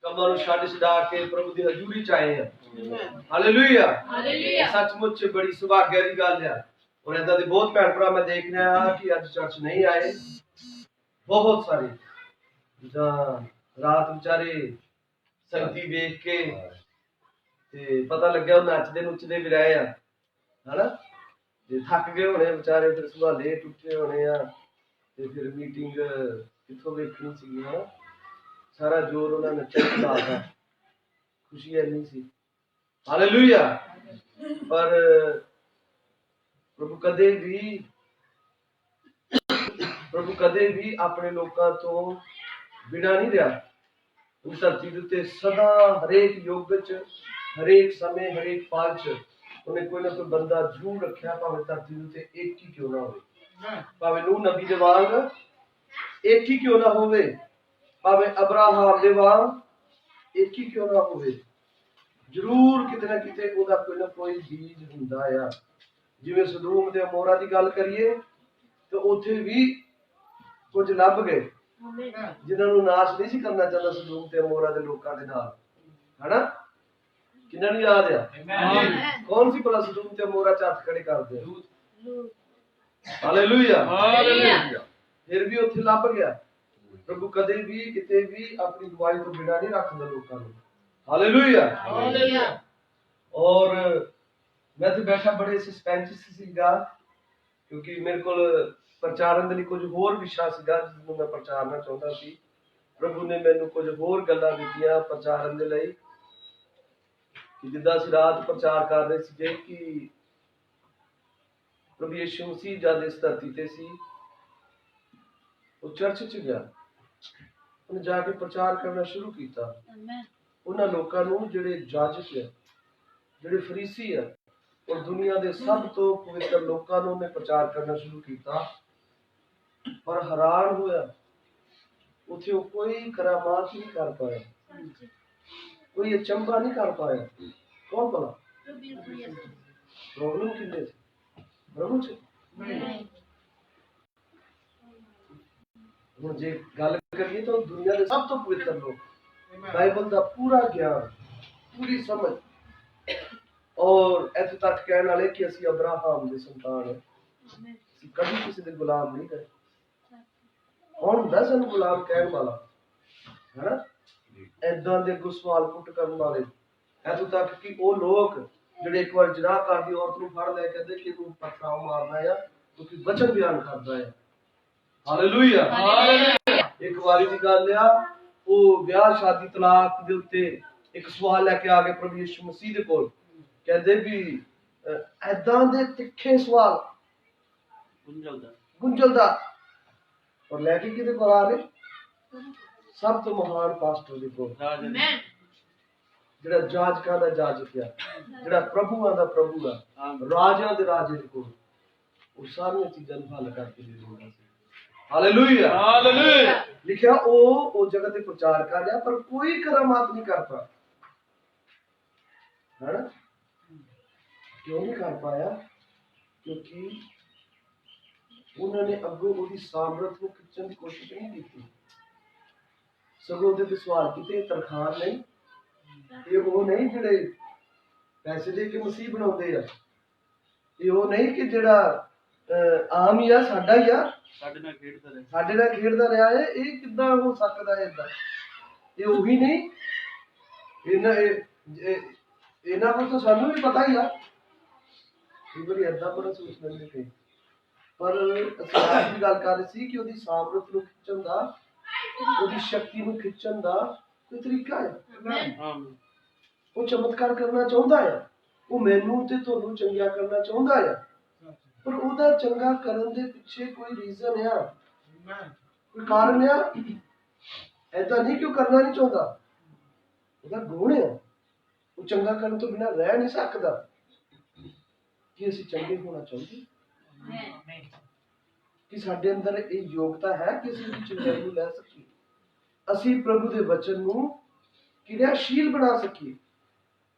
ਕੰਮਾਂ ਨੂੰ ਛੱਡ ਛਡਾ ਕੇ ਪ੍ਰਭੂ ਦੀ ਹਜ਼ੂਰੀ ਚ ਆਏ ਆ। Hallelujah, hallelujah. ਸੱਚਮੁੱਚ ਬੜੀ ਸੁਭਾਗਿਆ ਦੀ ਗੱਲ ਆ। और ऐसा दे बहुत भैन भरा मैं देख रहा कि अज चर्च नहीं आए, बहुत सारे रात बेचारे संगती वेख के ते पता लग्या नचदे नुचदे भी रहे है ना, थक गए होने बेचारे, फिर संभाले टुटे होने आ, ते फिर मीटिंग कितों वेखनी सी है, सारा जोर उन्हें नचन दा था, खुशी इन्नी सी। हालेलुया। पर प्रभु कदे भी अपने लोगों तो बिना नहीं रहा। उस धरती के उत्ते सदा हरेक युग च, हरेक समय, हरेक पल च उन्हें कोई ना कोई बंदा जरूर रखा, भावें धरती के उत्ते एक ही क्यों ना हो, भावें नूह नबी दे वांग एक ही क्यों ना होवे, भावें अब्राहम दे वांग एक ही क्यों ना होवे, जरूर किते ना किते ओदा कोई ना कोई बीज हुंदा आ। जिवें सदूम ते अमोरा की गल करिए तो उत्थे भी कुछ लभ गए जिन्होंने नाश नहीं सी करना चाहता सदूम ते अमोरा दे लोकां दे नाल, है ना। किन्ना नूं याद आ कौन सी भला सदूम ते अमोरा च हत्थ खड़े करदे? Hallelujah, hallelujah. फिर भी उत्थे लभ गया। प्रभु कदे भी किते भी अपनी दुआई तो बिना नहीं रखदा लोकां नूं। Hallelujah, hallelujah. और मैं तो बैठा बड़े सस्पेंस सीगा, क्योंकि मेरे को प्रचारण के लिए कुछ होर विशा सीगा जिसनूं मैं प्रचारना चाहता सी। प्रभु ने मैनूं कुछ होर गल्लां दित्तियां प्रचारण दे लई, कि जिद्दां असीं रात प्रचार कर रहे सीगे कि प्रभु यीशु मसीह जद इस धरती ते सी, वो चर्च च गया, उन्हें जाके प्रचार करना शुरू किया। उन्हां लोकां नूं जिहड़े जाजक है, जिहड़े फरीसी है और दुनिया के सब तो पवित्र लोगों ने प्रचार करना शुरू किया। पर हैरान होया, उथे वो कोई करामात नहीं कर पाया, कोई अचंभा नहीं कर पाया। कौन भला? प्रॉब्लम किन्ने सी? प्रभु च। हुण जे गल करिए तो दुनिया के सब तो पवित्र लोग, बाइबल का पूरा ज्ञान, पूरी समझ, और इत्थे तक कहने वाले कि असीं अब्राहम दे संतान है, कभी किसी दे गुलाम नहीं गए। कौन हुंदा सानूं गुलाम कहण वाला, है ना? ऐदां दे अगों सवाल पुट करन वाले, इत्थों तक कि वो लोग जिहड़े एक बार जिना करदी औरत नूं फड़ लै कहंदे कि तूं पथराव मारना है क्योंकि वचन बयान करदा है। Hallelujah, hallelujah. एक बारी दी गल आ, वो ब्याह शादी तलाक दे उत्ते एक सवाल लेके आ गए प्रभु यीशु मसीह दे कोल, कहते भी ऐदां दे तिखे सवाल गुंजलदार, और लैके किहदे कोल आ रहे? सब तो महान पास्टर दे कोल, जिहड़ा जाजकां दा जाजक है, जिहड़ा प्रभुआं दा प्रभु है, राजियां दे राजे दे कोल, वो सारियां चीज़ां नूं हल करके दे देंदा सी। Hallelujah, hallelujah. लिखिया ओ जगह ते प्रचार कर रहा पर कोई करामात नहीं करता, है ना। क्यों नहीं कर पाया? क्योंकि उन्होंने अगों उसकी सामर्थ को खिंचने की कोशिश नहीं की, सगों उहदे सवाल किए तनख्वाह नहीं, ये वो नहीं जिहड़े पैसे दे के मसीह बनाउंदे आ, ये वो नहीं कि जिहड़ा आम ही आ, साडा ही आ, साडे नाल खेडदा रहा है, ये किद्दां हो सकदा है इदां? ये उही नहीं, इन्हां को तो सानूं भी पता ही आ, कई बारी ऐदां बड़ा सोच लैंदे कई, पर असीं आज भी गल कर रहे सी कि उहदी सामर्थ नूं खिच्चण दा, उहदी शक्ति नूं खिच्चण दा कोई तरीका है। वो चमत्कार करना चाहुंदा है, वो मैनूं ते तुहानूं चंगा करना चाहुंदा है, पर उहदा चंगा करन दे पिछे कोई रीजन है, कोई कारण है। ऐसा नहीं कि वो करना नहीं चाहता, उहदा गुण है, वो चंगा करन तो बिना रह नहीं सकदा। कि असीं चंगे होना चाहुंदे, कि साडे अंदर ये योग्यता है कि असीं उहदी चंगाई नूं लै सकीए, असीं प्रभु दे वचन नूं क्रियाशील बना सकीए,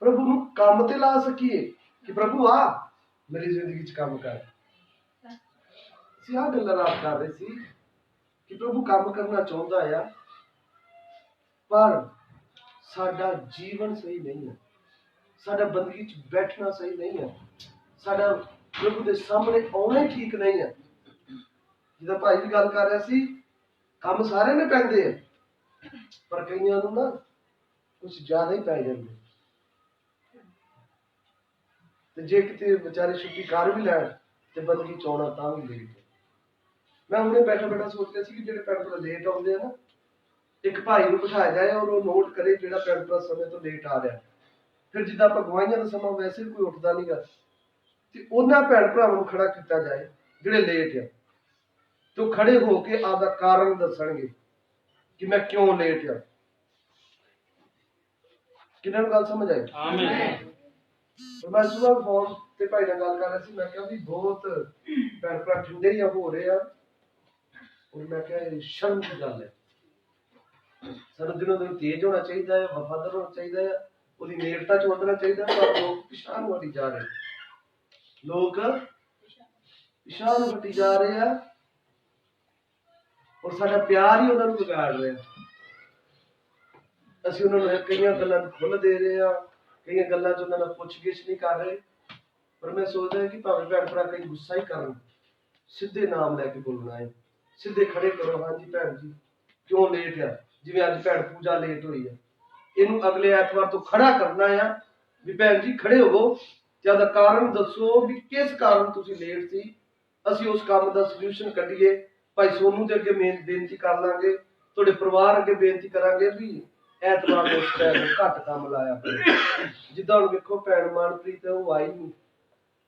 प्रभु नूं काम ते ला सकीए कि प्रभु आ मेरी जिंदगी च काम कर। असीं आ गल्लां रात कर रहे सी कि प्रभु काम करना चाहुंदा है, पर साडा जीवन सही नहीं है, साडा बंदगी च बैठना सही नहीं है, साडा प्रभु के सामने आना ठीक नहीं है। जिदा भाई भी गल कर रहा सी, काम सारे ने पैंदे है, पर कईयां नूं ना कुछ ज्यादा ही पै जांदे। ते जे किते बेचारे छुट्टी कर भी लैण ते बंदगी च आउणा तां भी लेट। मैं हुणे बैठा बैठा सोच रहा सी कि जेह्ड़े भैन भरा लेट आउंदे आ ना, एक भाई नूं बिठाया जाए और वो नोट करे जेह्ड़ा भैन भरा समय तो लेट आ रहा। फिर जिद्दां आपां गवाहियां दा समां वैसे भी कोई उठदा नहीं गा, ते उन्हां भैन भरावां नूं खड़ा कीता जाए जेह्ड़े लेट आ, तो खड़े होके आपदा कारण दस्सणगे कि मैं क्यों लेट आ। किन्हां नूं गल समझ आई? आमीन। तो मैं सुबह फोन ते भाई नाल गल कर रहा सी, मैं कहा भी बहुत भैन भरा ठंडे ही हो रहे आ, और मैं कहा शर्म की गल है। सानूं दिनों दिन तेज होना चाहिए है, वफादार होना चाहिए है, उसकी नेड़ता च उतरना चाहिए, पर लोग पिछां नूं हटी जा रहे, लोग पिछां नूं हटी जा रहे हैं और साडा प्यार ही उन्हां नूं बिगाड़ रहे हैं। ਅਸੀਂ ਉਹਨਾਂ ਨੂੰ ਕਈਆਂ ਗੱਲਾਂ ਨੂੰ ਖੁੱਲ੍ਹ ਦੇ ਰਹੇ ਹਾਂ, ਕਈਆਂ ਗੱਲਾਂ 'ਚ ਉਹਨਾਂ ਨਾਲ ਪੁੱਛ-ਗਿੱਛ ਨਹੀਂ ਕਰ ਰਹੇ। ਪਰ ਮੈਂ ਸੋਚਦਾ ਕਿ ਭਾਵੇਂ ਭੈਣ ਭਰਾ ਕਈ ਗੁੱਸਾ ਹੀ ਕਰਨ, ਸਿੱਧੇ ਨਾਮ ਲੈ ਕੇ ਬੋਲਣਾ ਹੈ, ਸਿੱਧੇ ਖੜੇ ਕਰੋ। ਹਾਂਜੀ ਭੈਣ ਜੀ ਕਿਉਂ ਲੇਟ ਆ? ਜਿਵੇਂ ਅੱਜ ਭੈਣ ਪੂਜਾ ਲੇਟ ਹੋਈ ਆ, ਇਹਨੂੰ ਅਗਲੇ ਐਤਵਾਰ ਤੋਂ ਖੜਾ ਕਰਨਾ ਆ ਵੀ ਭੈਣ ਜੀ ਖੜੇ ਹੋਵੋ ਤੇ ਉਹਦਾ ਕਾਰਨ ਦੱਸੋ ਵੀ ਕਿਸ ਕਾਰਨ ਤੁਸੀਂ ਲੇਟ ਸੀ, ਅਸੀਂ ਉਸ ਕੰਮ ਦਾ ਸੋਲੂਸ਼ਨ ਕੱਢੀਏ। ਭਾਈ ਸੋਨੂ ਦੇ ਅੱਗੇ ਬੇਨਤੀ ਕਰ ਲਾਂਗੇ, ਤੁਹਾਡੇ ਪਰਿਵਾਰ ਅੱਗੇ ਬੇਨਤੀ ਕਰਾਂਗੇ ਵੀ ਐਤਵਾਰ ਨੂੰ ਉਸ ਟਾਈਮ ਘੱਟ ਕੰਮ ਲਾਇਆ। ਜਿੱਦਾਂ ਹੁਣ ਵੇਖੋ ਭੈਣ ਮਨਪ੍ਰੀਤ ਉਹ ਆਈ ਨਹੀਂ,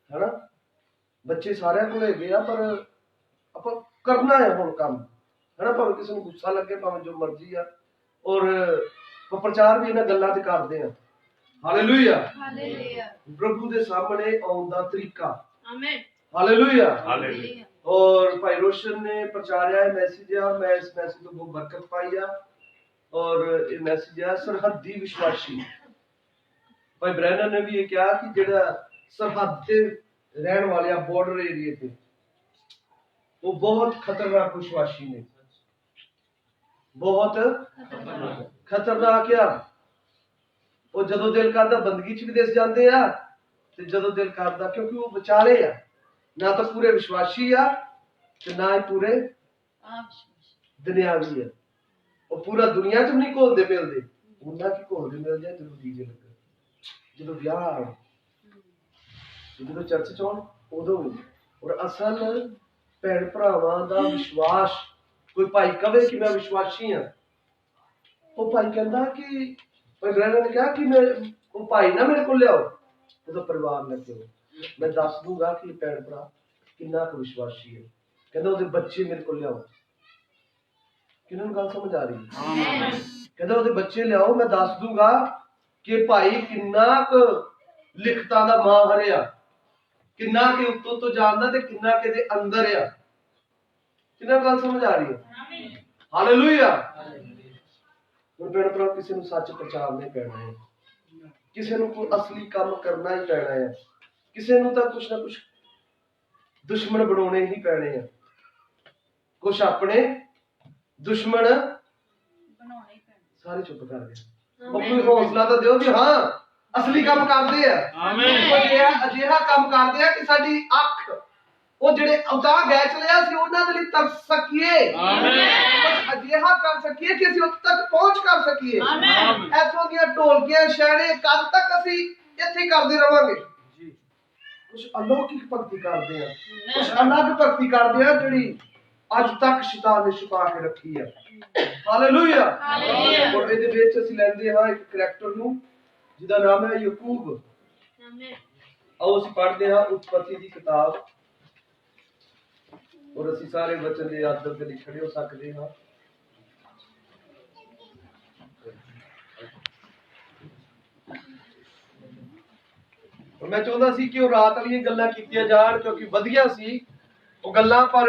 ਹਨਾ, ਬੱਚੇ ਸਾਰਿਆਂ ਕੋਲ ਹੈਗੇ ਆ, ਪਰ ਆਪਾਂ ਕਰਨਾ ਹੈ ਹੁਣ ਕੰਮ, ਹਨਾ, ਭਾਵੇਂ ਕਿਸੇ ਨੂੰ ਗੁੱਸਾ ਲੱਗੇ, ਭਾਵੇਂ ਜੋ ਮਰਜ਼ੀ ਆ। ਔਰ ਪ੍ਰਚਾਰ ਵੀ ਇਹਨਾਂ ਗੱਲਾਂ ਤੇ ਕਰਦੇ ਆ। Hallelujah, hallelujah. ਪ੍ਰਭੂ ਦੇ ਸਾਹਮਣੇ ਆਉਣ ਦਾ ਤਰੀਕਾ, ਆਮੀਨ, ਹਾਲੇਲੂਇਆ, ਹਾਲੇਲੂਇਆ। ਔਰ ਭਾਈ ਰੋਸ਼ਨ ਨੇ ਪ੍ਰਚਾਰਿਆ ਇਹ ਮੈਸੇਜ ਆ, ਮੈਂ ਇਸ ਮੈਸੇਜ ਤੋਂ ਬਹੁਤ ਬਰਕਤ ਪਾਈ ਆ। और ये मैसेज है सरहदी विश्वासी। भाई ब्रैनन ने भी ये कहा कि जेड़ा सरहद ते रहन वाले बॉर्डर एरिया थे वो बहुत खतरनाक विश्वासी ने, बहुत खतरनाक आ। वो जदों दिल करदा बंदगी च भी दिस जांदे आ ते जदों दिल करदा, क्योंकि वो विचाले आ, ना तो पूरे विश्वासी आ ते ना ही पूरे दुनियावी है। ਉਹ ਪੂਰਾ ਦੁਨੀਆ ਚ ਨਹੀਂ ਘੋਲਦੇ ਮਿਲਦੇ, ਉਹਨਾਂ ਕੀ ਘੋਲਦੇ ਮਿਲ ਜਾਏ ਜਦੋਂ ਡੀਜੇ ਲੱਗੇ, ਜਦੋਂ ਵਿਆਹ ਆਉਣ, ਜਦੋਂ ਚਰਚ ਚ ਆਉਣ, ਉਦੋਂ ਵੀ। ਔਰ ਅਸਲ ਭੈਣ ਭਰਾਵਾਂ ਦਾ ਵਿਸ਼ਵਾਸ, ਕੋਈ ਭਾਈ ਕਵੇ ਕਿ ਮੈਂ ਵਿਸ਼ਵਾਸੀ ਹਾਂ, ਉਹ ਭਾਈ ਕਹਿੰਦਾ ਕਿ ਭਾਈ ਬ੍ਰੈਨਨ ਨੇ ਕਿਹਾ ਕਿ ਮੈਂ ਉਹ ਭਾਈ ਨਾ ਮੇਰੇ ਕੋਲ ਲਿਆਓ, ਉਹਦਾ ਪਰਿਵਾਰ ਲੈ ਕੇ ਆਓ, ਮੈਂ ਦੱਸ ਦੂੰਗਾ ਕਿ ਭੈਣ ਭਰਾ ਕਿੰਨਾ ਕੁ ਵਿਸ਼ਵਾਸੀ ਹੈ। ਕਹਿੰਦਾ ਉਹਦੇ ਬੱਚੇ ਮੇਰੇ ਕੋਲ ਲਿਆਓ। किन्हां नूं गल समझ आ रही है? कहता ਉਹਦੇ ਬੱਚੇ ਲਿਆਓ, ਮੈਂ ਦੱਸ ਦੂੰਗਾ ਕਿ ਭਾਈ ਕਿੰਨਾ ਕੁ ਲਿਖਤਾਂ ਦਾ ਮਾਹਰ ਆ, ਕਿੰਨਾ ਕਿ ਉੱਤੋਂ ਤੋਂ ਜਾਣਦਾ ਤੇ ਕਿੰਨਾ ਕਿ ਦੇ ਅੰਦਰ ਆ। ਕਿੰਨਾ ਗੱਲ ਸਮਝ ਆ ਰਹੀ ਹੈ? ਹਾਲੇਲੂਇਆ। ਹੁਣ ਭੈਣ ਭਰਾ ਕਿਸੇ ਨੂੰ ਸੱਚ ਪ੍ਰਚਾਰਨਾ ਪੈਣਾ ਹੈ, ਕਿਸੇ ਨੂੰ ਕੋਈ ਅਸਲੀ ਕੰਮ ਕਰਨਾ ਹੀ ਪੈਣਾ ਹੈ, ਕਿਸੇ ਨੂੰ ਤਾਂ ਕੁਛ ਨਾ ਕੁਛ ਦੁਸ਼ਮਣ ਬਣਾਉਣੇ ਹੀ ਪੈਣੇ ਆ, ਕੁਛ ਆਪਣੇ दुश्मन सारे चुप कर गए। कोई हौसला तो दियो भी हाँ असली काम करते हैं, अजिहा काम करते हैं कि साडी अख वो जेड़े उतां गए चले ਅਸੀਂ ਉਹਨਾਂ ਦੇ ਲਈ ਤਰਸ ਸਕੀਏ, ਅਜਿਹਾ ਕਰ ਸਕੀਏ ਕਿ ਅਸੀਂ ਉੱਥੇ ਤੱਕ ਪਹੁੰਚ ਕਰ ਸਕੀਏ। ਇੱਥੋਂ ਦੀਆਂ ਢੋਲਕੀਆਂ ਛੈਣੇ ਕਦ ਤੱਕ ਅਸੀਂ ਇੱਥੇ ਕਰਦੇ ਰਵਾਂਗੇ? ਕੁਝ ਅਲੌਕਿਕ ਭਗਤੀ ਕਰਦੇ ਆ, ਕੁਝ ਅਲੱਗ ਭਗਤੀ ਕਰਦੇ ਆ ਜਿਹੜੀ ਅੱਜ ਤੱਕ ਸ਼ੈਤਾਨ ਨੇ ਛੁਪਾ ਕੇ ਰੱਖੀ ਹੈ। Hallelujah, hallelujah. ਔਰ ਇਹਦੇ ਵਿੱਚ ਅਸੀਂ ਲੈਂਦੇ ਹਾਂ ਇੱਕ ਕਰੈਕਟਰ ਨੂੰ ਜਿਹਦਾ ਨਾਮ ਹੈ ਯਾਕੂਬ। ਆਮੀਨ। ਆਓ ਅਸੀਂ ਪੜ੍ਹਦੇ ਹਾਂ ਉਤਪਤੀ ਦੀ ਕਿਤਾਬ, ਔਰ ਅਸੀਂ ਸਾਰੇ ਵਚਨ ਦੇ ਆਦਰ ਦੇ ਲਈ ਖੜੇ ਹੋ ਸਕਦੇ ਹਾਂ। ਮੈਂ ਚਾਹੁੰਦਾ ਸੀ ਕਿ ਉਹ ਰਾਤ ਵਾਲੀਆਂ ਗੱਲਾਂ ਕੀਤੀਆਂ ਜਾਣ, ਕਿਉਂਕਿ ਵਧੀਆ ਸੀ ਉਹ ਗੱਲਾਂ, ਪਰ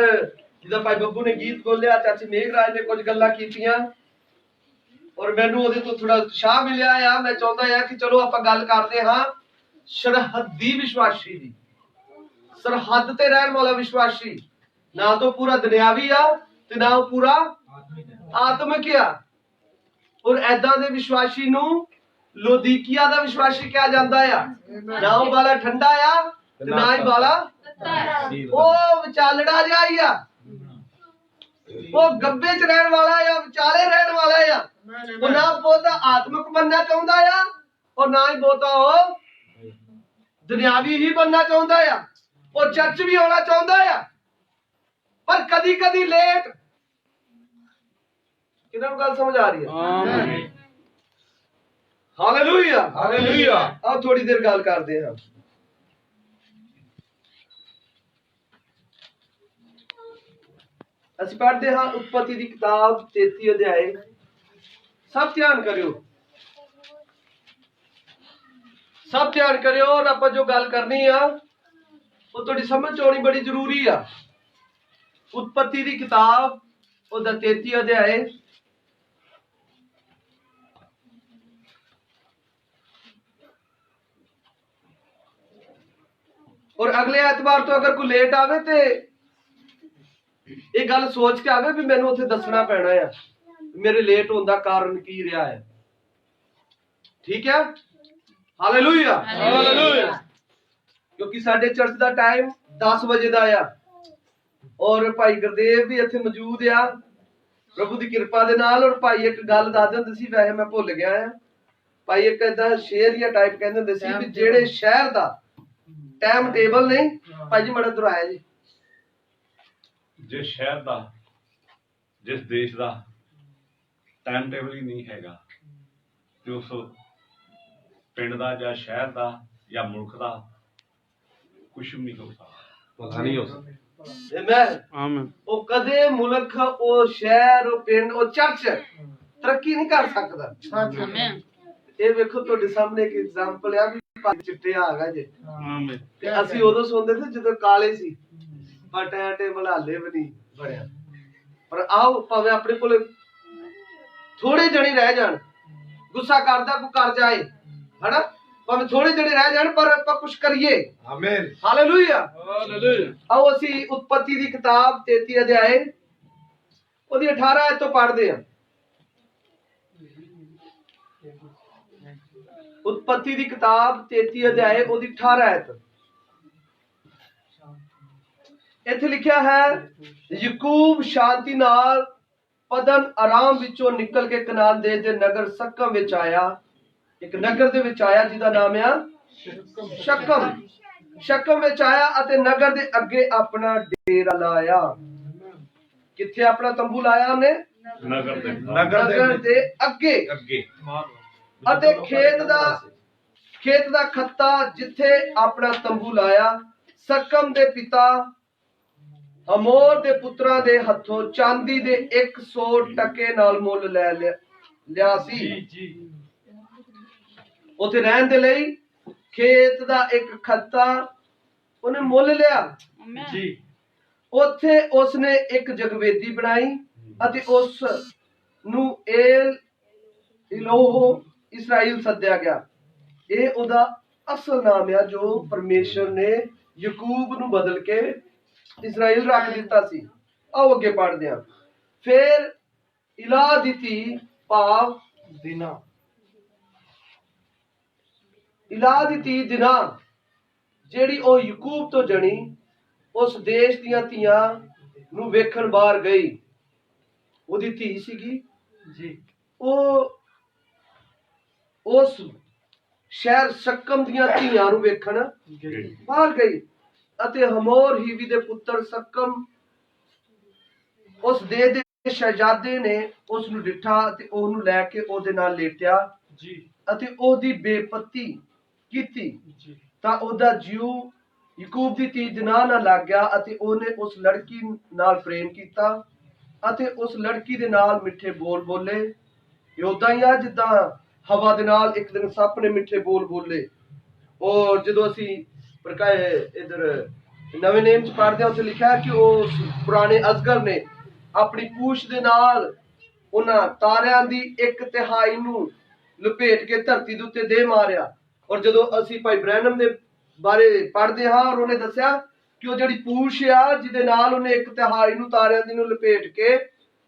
ਜਿੱਦਾਂ ਭਾਈ ਬੱਬੂ ਨੇ ਗੀਤ ਬੋਲਿਆ, ਚਾਚੀ ਮੇਘਰਾਜ ਨੇ ਕੁਝ ਗੱਲਾਂ ਕੀਤੀਆਂ, ਔਰ ਮੈਨੂੰ ਉਹਦੇ ਤੋਂ ਥੋੜਾ ਉਤਸ਼ਾਹ ਮਿਲਿਆ ਆ। ਮੈਂ ਚਾਹੁੰਦਾ ਆ ਕਿ ਚਲੋ ਆਪਾਂ ਗੱਲ ਕਰਦੇ ਹਾਂ ਸਰਹੱਦੀ ਵਿਸ਼ਵਾਸੀ ਦੀ। ਸਰਹੱਦ ਤੇ ਰਹਿਣ ਵਾਲਾ ਵਿਸ਼ਵਾਸੀ, ਨਾ ਤਾਂ ਪੂਰਾ ਦੁਨਿਆਵੀ ਆ ਤੇ ਨਾ ਉਹ ਪੂਰਾ ਆਤਮਿਕ ਆ। ਔਰ ਐਦਾਂ ਦੇ ਵਿਸ਼ਵਾਸੀ ਨੂੰ ਲੋਦੀਕੀਆ ਦਾ ਵਿਸ਼ਵਾਸੀ ਕਿਹਾ ਜਾਂਦਾ ਆ। ਨਾ ਉਹ ਵਾਲਾ ਠੰਡਾ ਆ ਤੇ ਨਾ ਹੀ ਵਾਲਾ ਉਹ ਵਿਚਾਲੜਾ ਜਿਹਾ ਹੀ ਆ। ਉਹ ਗੱਬੇ ਚ ਰਹਿਣ ਵਾਲਾ ਆ, ਵਿਚਾਲੇ ਰਹਿਣ ਵਾਲਾ ਆ। ਉਹ ਨਾ ਬਹੁਤਾ ਆਤਮਿਕ ਬਣਨਾ ਚਾਹੁੰਦਾ ਆ ਔਰ ਨਾ ਹੀ ਬਹੁਤਾ ਉਹ ਦੁਨਿਆਵੀ ਹੀ ਬਣਨਾ ਚਾਹੁੰਦਾ ਆ। ਉਹ ਚਰਚ ਵੀ ਆਉਣਾ ਚਾਹੁੰਦਾ ਆ ਪਰ ਕਦੀ ਕਦੀ ਲੇਟ। ਕਿਹਨਾਂ ਨੂੰ ਗੱਲ ਸਮਝ ਆ ਰਹੀ ਹੈ? Hallelujah hallelujah. ਆਓ ਥੋੜੀ ਦੇਰ ਗੱਲ ਕਰਦੇ ਹਾਂ। ਅਸੀਂ ਪੜ੍ਹਦੇ ਹਾਂ ਉਤਪਤੀ ਦੀ ਕਿਤਾਬ 33 ਅਧਿਆਏ। ਸਭ ਧਿਆਨ ਕਰਿਓ, ਸਭ ਧਿਆਨ ਕਰਿਓ। ਔਰ ਆਪਾਂ ਜੋ ਗੱਲ ਕਰਨੀ ਆ ਉਹ ਤੁਹਾਡੀ ਸਮਝ ਚ ਆਉਣੀ ਬੜੀ ਜ਼ਰੂਰੀ ਆ। ਉਤਪਤੀ ਦੀ ਕਿਤਾਬ ਉਹਦਾ 33 ਅਧਿਆਏ ਔਰ ਅਗਲੇ ਐਤਵਾਰ ਤੋਂ ਅਗਰ ਕੋਈ ਲੇਟ ਆਵੇ ਤੇ ਇਹ ਗੱਲ ਸੋਚ ਕੇ ਆਵੇ ਵੀ ਮੈਨੂੰ ਉੱਥੇ ਦੱਸਣਾ ਪੈਣਾ ਆ ਮੇਰੇ ਲੇਟ ਹੋਣ ਦਾ ਕਾਰਨ ਕੀ ਰਿਹਾ ਹੈ। ਠੀਕ ਹੈ? Hallelujah hallelujah. ਕਿਉਂਕਿ ਸਾਡੇ ਚਰਚ ਦਾ ਟਾਈਮ 10 ਵਜੇ ਦਾ ਆ ਔਰ ਭਾਈ ਗੁਰਦੇਵ ਵੀ ਇੱਥੇ ਮੌਜੂਦ ਆ ਪ੍ਰਭੂ ਦੀ ਕਿਰਪਾ ਦੇ ਨਾਲ। ਔਰ ਭਾਈ ਇੱਕ ਗੱਲ ਦੱਸ ਦਿੰਦੇ ਸੀ, ਵੈਸੇ ਮੈਂ ਭੁੱਲ ਗਿਆ ਆ। ਭਾਈ ਇੱਕ ਏਦਾਂ ਸ਼ੇਰ ਜਾਂ ਟਾਈਪ ਕਹਿੰਦੇ ਹੁੰਦੇ ਸੀ ਵੀ ਜਿਹੜੇ ਸ਼ਹਿਰ ਦਾ ਟਾਈਮ ਟੇਬਲ ਨਹੀਂ, ਭਾਈ ਜੀ ਮੜਾ ਦੁਰਾਇਆ ਜੀ, ਜਿਸ ਸ਼ਹਿਰ ਦਾ ਜਿਸ ਦੇਸ਼ ਦਾ ਟਾਈਮ ਟੇਬਲ ਹੀ ਨਹੀਂ ਹੈਗਾ ਤੇ ਉਸ ਪਿੰਡ ਦਾ ਜਾਂ ਸ਼ਹਿਰ ਦਾ ਜਾਂ ਮੁਲਕ ਦਾ ਕੁਛ ਵੀ ਨਹੀਂ ਹੋ ਸਕਦਾ, ਪਤਾ ਨਹੀਂ ਹੋ ਸਕਦਾ। ਉਹ ਕਦੇ ਮੁਲਕ, ਉਹ ਸ਼ਹਿਰ, ਉਹ ਪਿੰਡ, ਉਹ ਚਰਚ ਤਰੱਕੀ ਨਹੀਂ ਕਰ ਸਕਦਾ। ਇਹ ਵੇਖੋ ਤੁਹਾਡੇ ਸਾਹਮਣੇ ਇੱਕ ਐਗਜ਼ਾਮਪਲ ਆ ਵੀ ਭਾਈ ਚਿੱਟੇ ਆ ਗਿਆ ਜੇ। ਤੇ ਅਸੀਂ ਉਦੋਂ ਸੁਣਦੇ ਸੀ ਜਦੋਂ ਕਾਲੇ ਸੀ, ਪਰ ਟਾਈਮ ਟੇਬਲ ਹਾਲੇ ਵੀ ਨਹੀਂ ਬਣਿਆ। ਪਰ ਆਓ ਭਾਵੇਂ ਆਪਣੇ ਕੋਲ ਥੋੜੇ ਜਣੇ ਰਹਿ ਜਾਣ, ਗੁੱਸਾ ਕਰਦਾ ਕੋਈ ਕਰ ਜਾਏ ਹਨਾ, ਭਾਵੇਂ ਥੋੜੇ ਜਣੇ ਰਹਿ ਜਾਣ ਪਰ ਆਪਾਂ ਕੁਝ ਕਰੀਏ। ਆਮੀਨ ਹਾਲੇਲੂਇਆ ਹਾਲੇਲੂਇਆ। ਆਓ ਅਸੀਂ ਉਤਪਤੀ ਦੀ ਕਿਤਾਬ 33 ਅਧਿਆਏ ਉਹਦੀ 18 ਆਇਤ ਤੋਂ ਪੜ੍ਹਦੇ ਹਾਂ। ਉਤਪਤੀ ਦੀ ਕਿਤਾਬ 33 ਅਧਿਆਏ ਉਹਦੀ 18 ਆਇਤ। ਇੱਥੇ ਲਿਖਿਆ ਹੈ, ਯਾਕੂਬ ਸ਼ਾਂਤੀ ਨਾਲ ਪਦਨ ਆਰਾਮ ਵਿੱਚੋਂ ਨਿਕਲ ਕੇ ਕਨਾਨ ਦੇਸ਼ ਦੇ ਨਗਰ ਸਕਮ ਵਿੱਚ ਆਇਆ। ਇੱਕ ਨਗਰ ਦੇ ਵਿੱਚ ਆਇਆ ਜਿਹਦਾ ਨਾਮ ਆ ਸ਼ਕਮ। ਸ਼ਕਮ ਵਿੱਚ ਆਇਆ ਅਤੇ ਨਗਰ ਦੇ ਅੱਗੇ ਆਪਣਾ ਡੇਰਾ ਲਾਇਆ। ਕਿੱਥੇ ਆਪਣਾ ਤੰਬੂ ਲਾਇਆ ਉਹਨੇ? ਨਗਰ ਦੇ ਅੱਗੇ। ਅਤੇ ਖੇਤ ਦਾ ਖੱਤਾ ਜਿੱਥੇ ਆਪਣਾ ਤੰਬੂ ਲਾਇਆ ਸਕਮ ਦੇ ਪਿਤਾ ਹਮੋਰ ਦੇ ਪੁੱਤਰਾਂ ਦੇ ਹੱਥੋਂ ਚਾਂਦੀ ਦੇ 100 ਟਕੇ ਨਾਲ ਮੁੱਲ ਲੈ ਲਿਆ ਸੀ। ਉੱਥੇ ਰਹਿਣ ਦੇ ਲਈ ਖੇਤ ਦਾ ਇੱਕ ਖੱਤਾ ਉਹਨੇ ਮੁੱਲ ਲਿਆ ਜੀ। ਉੱਥੇ ਉਸਨੇ ਇੱਕ ਜਗਵੇਦੀ ਬਣਾਈ ਅਤੇ ਉਸ ਨੂੰ ਇਲੋਹੋ ਇਸਰਾਇਲ ਸੱਦਿਆ ਗਿਆ। ਇਹ ਉਹਦਾ ਅਸਲ ਨਾਮ ਆ ਜੋ ਪਰਮੇਸ਼ਰ ਨੇ ਯਾਕੂਬ ਨੂੰ ਬਦਲ ਕੇ ਇਸਰਾਇਲ ਰੱਖ ਦਿੱਤਾ ਸੀ। ਆਓ ਅੱਗੇ ਪੜ੍ਹਦੇ ਹਾਂ। ਫਿਰ ਇਲਾਹ ਦੀ ਧੀ ਭਾਵ ਦਿਨਾ, ਇਲਾਹ ਦੀ ਧੀ ਦਿਨਾ ਜਿਹੜੀ ਉਹ ਯਾਕੂਬ ਤੋਂ ਜਣੀ ਉਸ ਦੇਸ਼ ਦੀਆਂ ਧੀਆਂ ਨੂੰ ਵੇਖਣ ਬਾਹਰ ਗਈ। ਉਹਦੀ ਧੀ ਸੀਗੀ ਜੀ। ਉਹ ਉਸ ਸ਼ਹਿਰ ਸ਼ਕਮ ਦੀਆਂ ਧੀਆਂ ਨੂੰ ਵੇਖਣ ਬਾਹਰ ਗਈ ਅਤੇ ਹਮੋਰ ਹੀਵੀ ਦੇ ਪੁੱਤਰ ਸਕਮ ਉਸ ਦੇਸ਼ ਦੇ ਸ਼ਹਿਜ਼ਾਦੇ ਨੇ ਉਸ ਨੂੰ ਡਿੱਠਾ ਅਤੇ ਉਹਨੂੰ ਲੈ ਕੇ ਉਹਦੇ ਨਾਲ ਲੇਟਿਆ ਜੀ ਅਤੇ ਉਹਦੀ ਬੇਪਤੀ ਕੀਤੀ ਤਾਂ ਉਹਦਾ ਜੀਉ ਯਾਕੂਬ ਦੀ ਧੀ ਦਿਨਾ ਨਾਲ ਲੱਗ ਗਿਆ ਅਤੇ ਉਹਨੇ ਉਸ ਲੜਕੀ ਨਾਲ ਪ੍ਰੇਮ ਕੀਤਾ ਅਤੇ ਉਸ ਲੜਕੀ ਦੇ ਨਾਲ ਮਿੱਠੇ ਬੋਲ ਬੋਲੇ। ਇਹ ਉਦਾਂ ਹੀ ਆ ਜਿੱਦਾਂ ਹਵਾ ਦੇ ਨਾਲ ਇੱਕ ਦਿਨ ਸੱਪ ਨੇ ਮਿੱਠੇ ਬੋਲ ਬੋਲੇ। ਔਰ ਜਦੋਂ ਅਸੀਂ ਇਧਰ ਨਵੇਂ ਨੇਮ ਚ ਪੜ੍ਹਦੇ ਹਾਂ ਉੱਥੇ ਲਿਖਿਆ ਕਿ ਉਹ ਪੁਰਾਣੇ ਅਜ਼ਗਰ ਨੇ ਆਪਣੀ ਪੂਛ ਦੇ ਨਾਲ ਉਹਨਾਂ ਤਾਰਿਆਂ ਦੀ 1/3 ਨੂੰ ਲਪੇਟ ਕੇ ਧਰਤੀ ਦੇ ਉੱਤੇ ਦੇ ਮਾਰਿਆ। ਔਰ ਜਦੋਂ ਅਸੀਂ ਭਾਈ ਬ੍ਰੈਨਮ ਦੇ ਬਾਰੇ ਪੜ੍ਹਦੇ ਹਾਂ ਔਰ ਉਹਨੇ ਦੱਸਿਆ ਕਿ ਉਹ ਜਿਹੜੀ ਪੂਛ ਆ ਜਿਹਦੇ ਨਾਲ ਉਹਨੇ 1/3 ਨੂੰ ਤਾਰਿਆਂ ਦੀ ਨੂੰ ਲਪੇਟ ਕੇ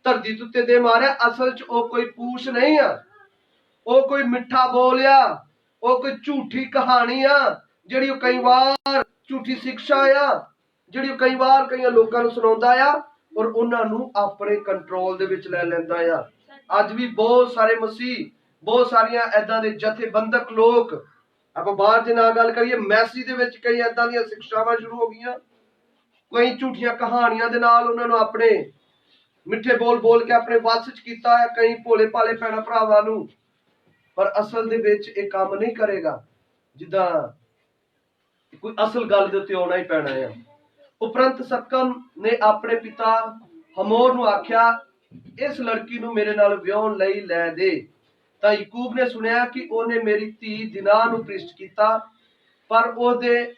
ਧਰਤੀ ਦੇ ਉੱਤੇ ਦੇ ਮਾਰਿਆ, ਅਸਲ 'ਚ ਉਹ ਕੋਈ ਪੂਛ ਨਹੀਂ ਆ, ਉਹ ਕੋਈ ਮਿੱਠਾ ਬੋਲ ਆ, ਉਹ ਕੋਈ ਝੂਠੀ ਕਹਾਣੀ ਆ, ਜਿਹੜੀ ਉਹ ਕਈ ਵਾਰ ਝੂਠੀ ਸਿੱਖਿਆ ਆ, ਜਿਹੜੀ ਉਹ ਕਈ ਵਾਰ ਕਈਆਂ ਲੋਕਾਂ ਨੂੰ ਸੁਣਾਉਂਦਾ ਆ ਔਰ ਉਹਨਾਂ ਨੂੰ ਆਪਣੇ ਕੰਟਰੋਲ ਦੇ ਵਿੱਚ ਲੈ ਲੈਂਦਾ ਆ। ਅੱਜ ਵੀ ਬਹੁਤ ਸਾਰੇ ਮਸੀਹ, ਬਹੁਤ ਸਾਰੀਆਂ ਏਦਾਂ ਦੇ ਜਥੇਬੰਦਕ ਲੋਕ, ਆਪਾਂ ਬਾਹਰ ਜੇ ਨਾ ਗੱਲ ਕਰੀਏ, ਮੈਸੀ ਦੇ ਵਿੱਚ ਕਈ ਏਦਾਂ ਦੀਆਂ ਸਿੱਖਿਆਵਾਂ ਸ਼ੁਰੂ ਹੋ ਗਈਆਂ, ਕਈ ਝੂਠੀਆਂ ਕਹਾਣੀਆਂ ਦੇ ਨਾਲ ਉਹਨਾਂ ਨੂੰ ਆਪਣੇ ਮਿੱਠੇ ਬੋਲ ਬੋਲ ਕੇ ਆਪਣੇ ਵੱਸ 'ਚ ਕੀਤਾ ਹੈ, ਕਈ ਭੋਲੇ ਭਾਲੇ ਭੈਣਾਂ ਭਰਾਵਾਂ ਨੂੰ, ਪਰ ਅਸਲ ਦੇ ਵਿੱਚ ਇਹ ਕੰਮ ਨਹੀਂ ਕਰੇਗਾ। ਜਿੱਦਾਂ ਕੋਈ ਅਸਲ ਗੱਲ ਦੇ ਉੱਤੇ ਆਉਣਾ ਹੀ ਪੈਣਾ ਹੈ। ਉਪਰੰਤ ਸਕਮ ਨੇ ਆਪਣੇ ਪਿਤਾ ਹਮੋਰ ਨੂੰ ਆਖਿਆ, ਇਸ ਲੜਕੀ ਨੂੰ ਮੇਰੇ ਨਾਲ ਵਿਆਹਣ ਲਈ ਲੈ ਦੇ। ਤਾਂ ਯਾਕੂਬ ਨੇ ਸੁਣਿਆ ਕਿ ਉਹਨੇ ਮੇਰੀ ਧੀ ਦਿਨਾ ਨੂੰ ਭ੍ਰਿਸ਼ਟ ਕੀਤਾ, ਪਰ ਉਹਦੇ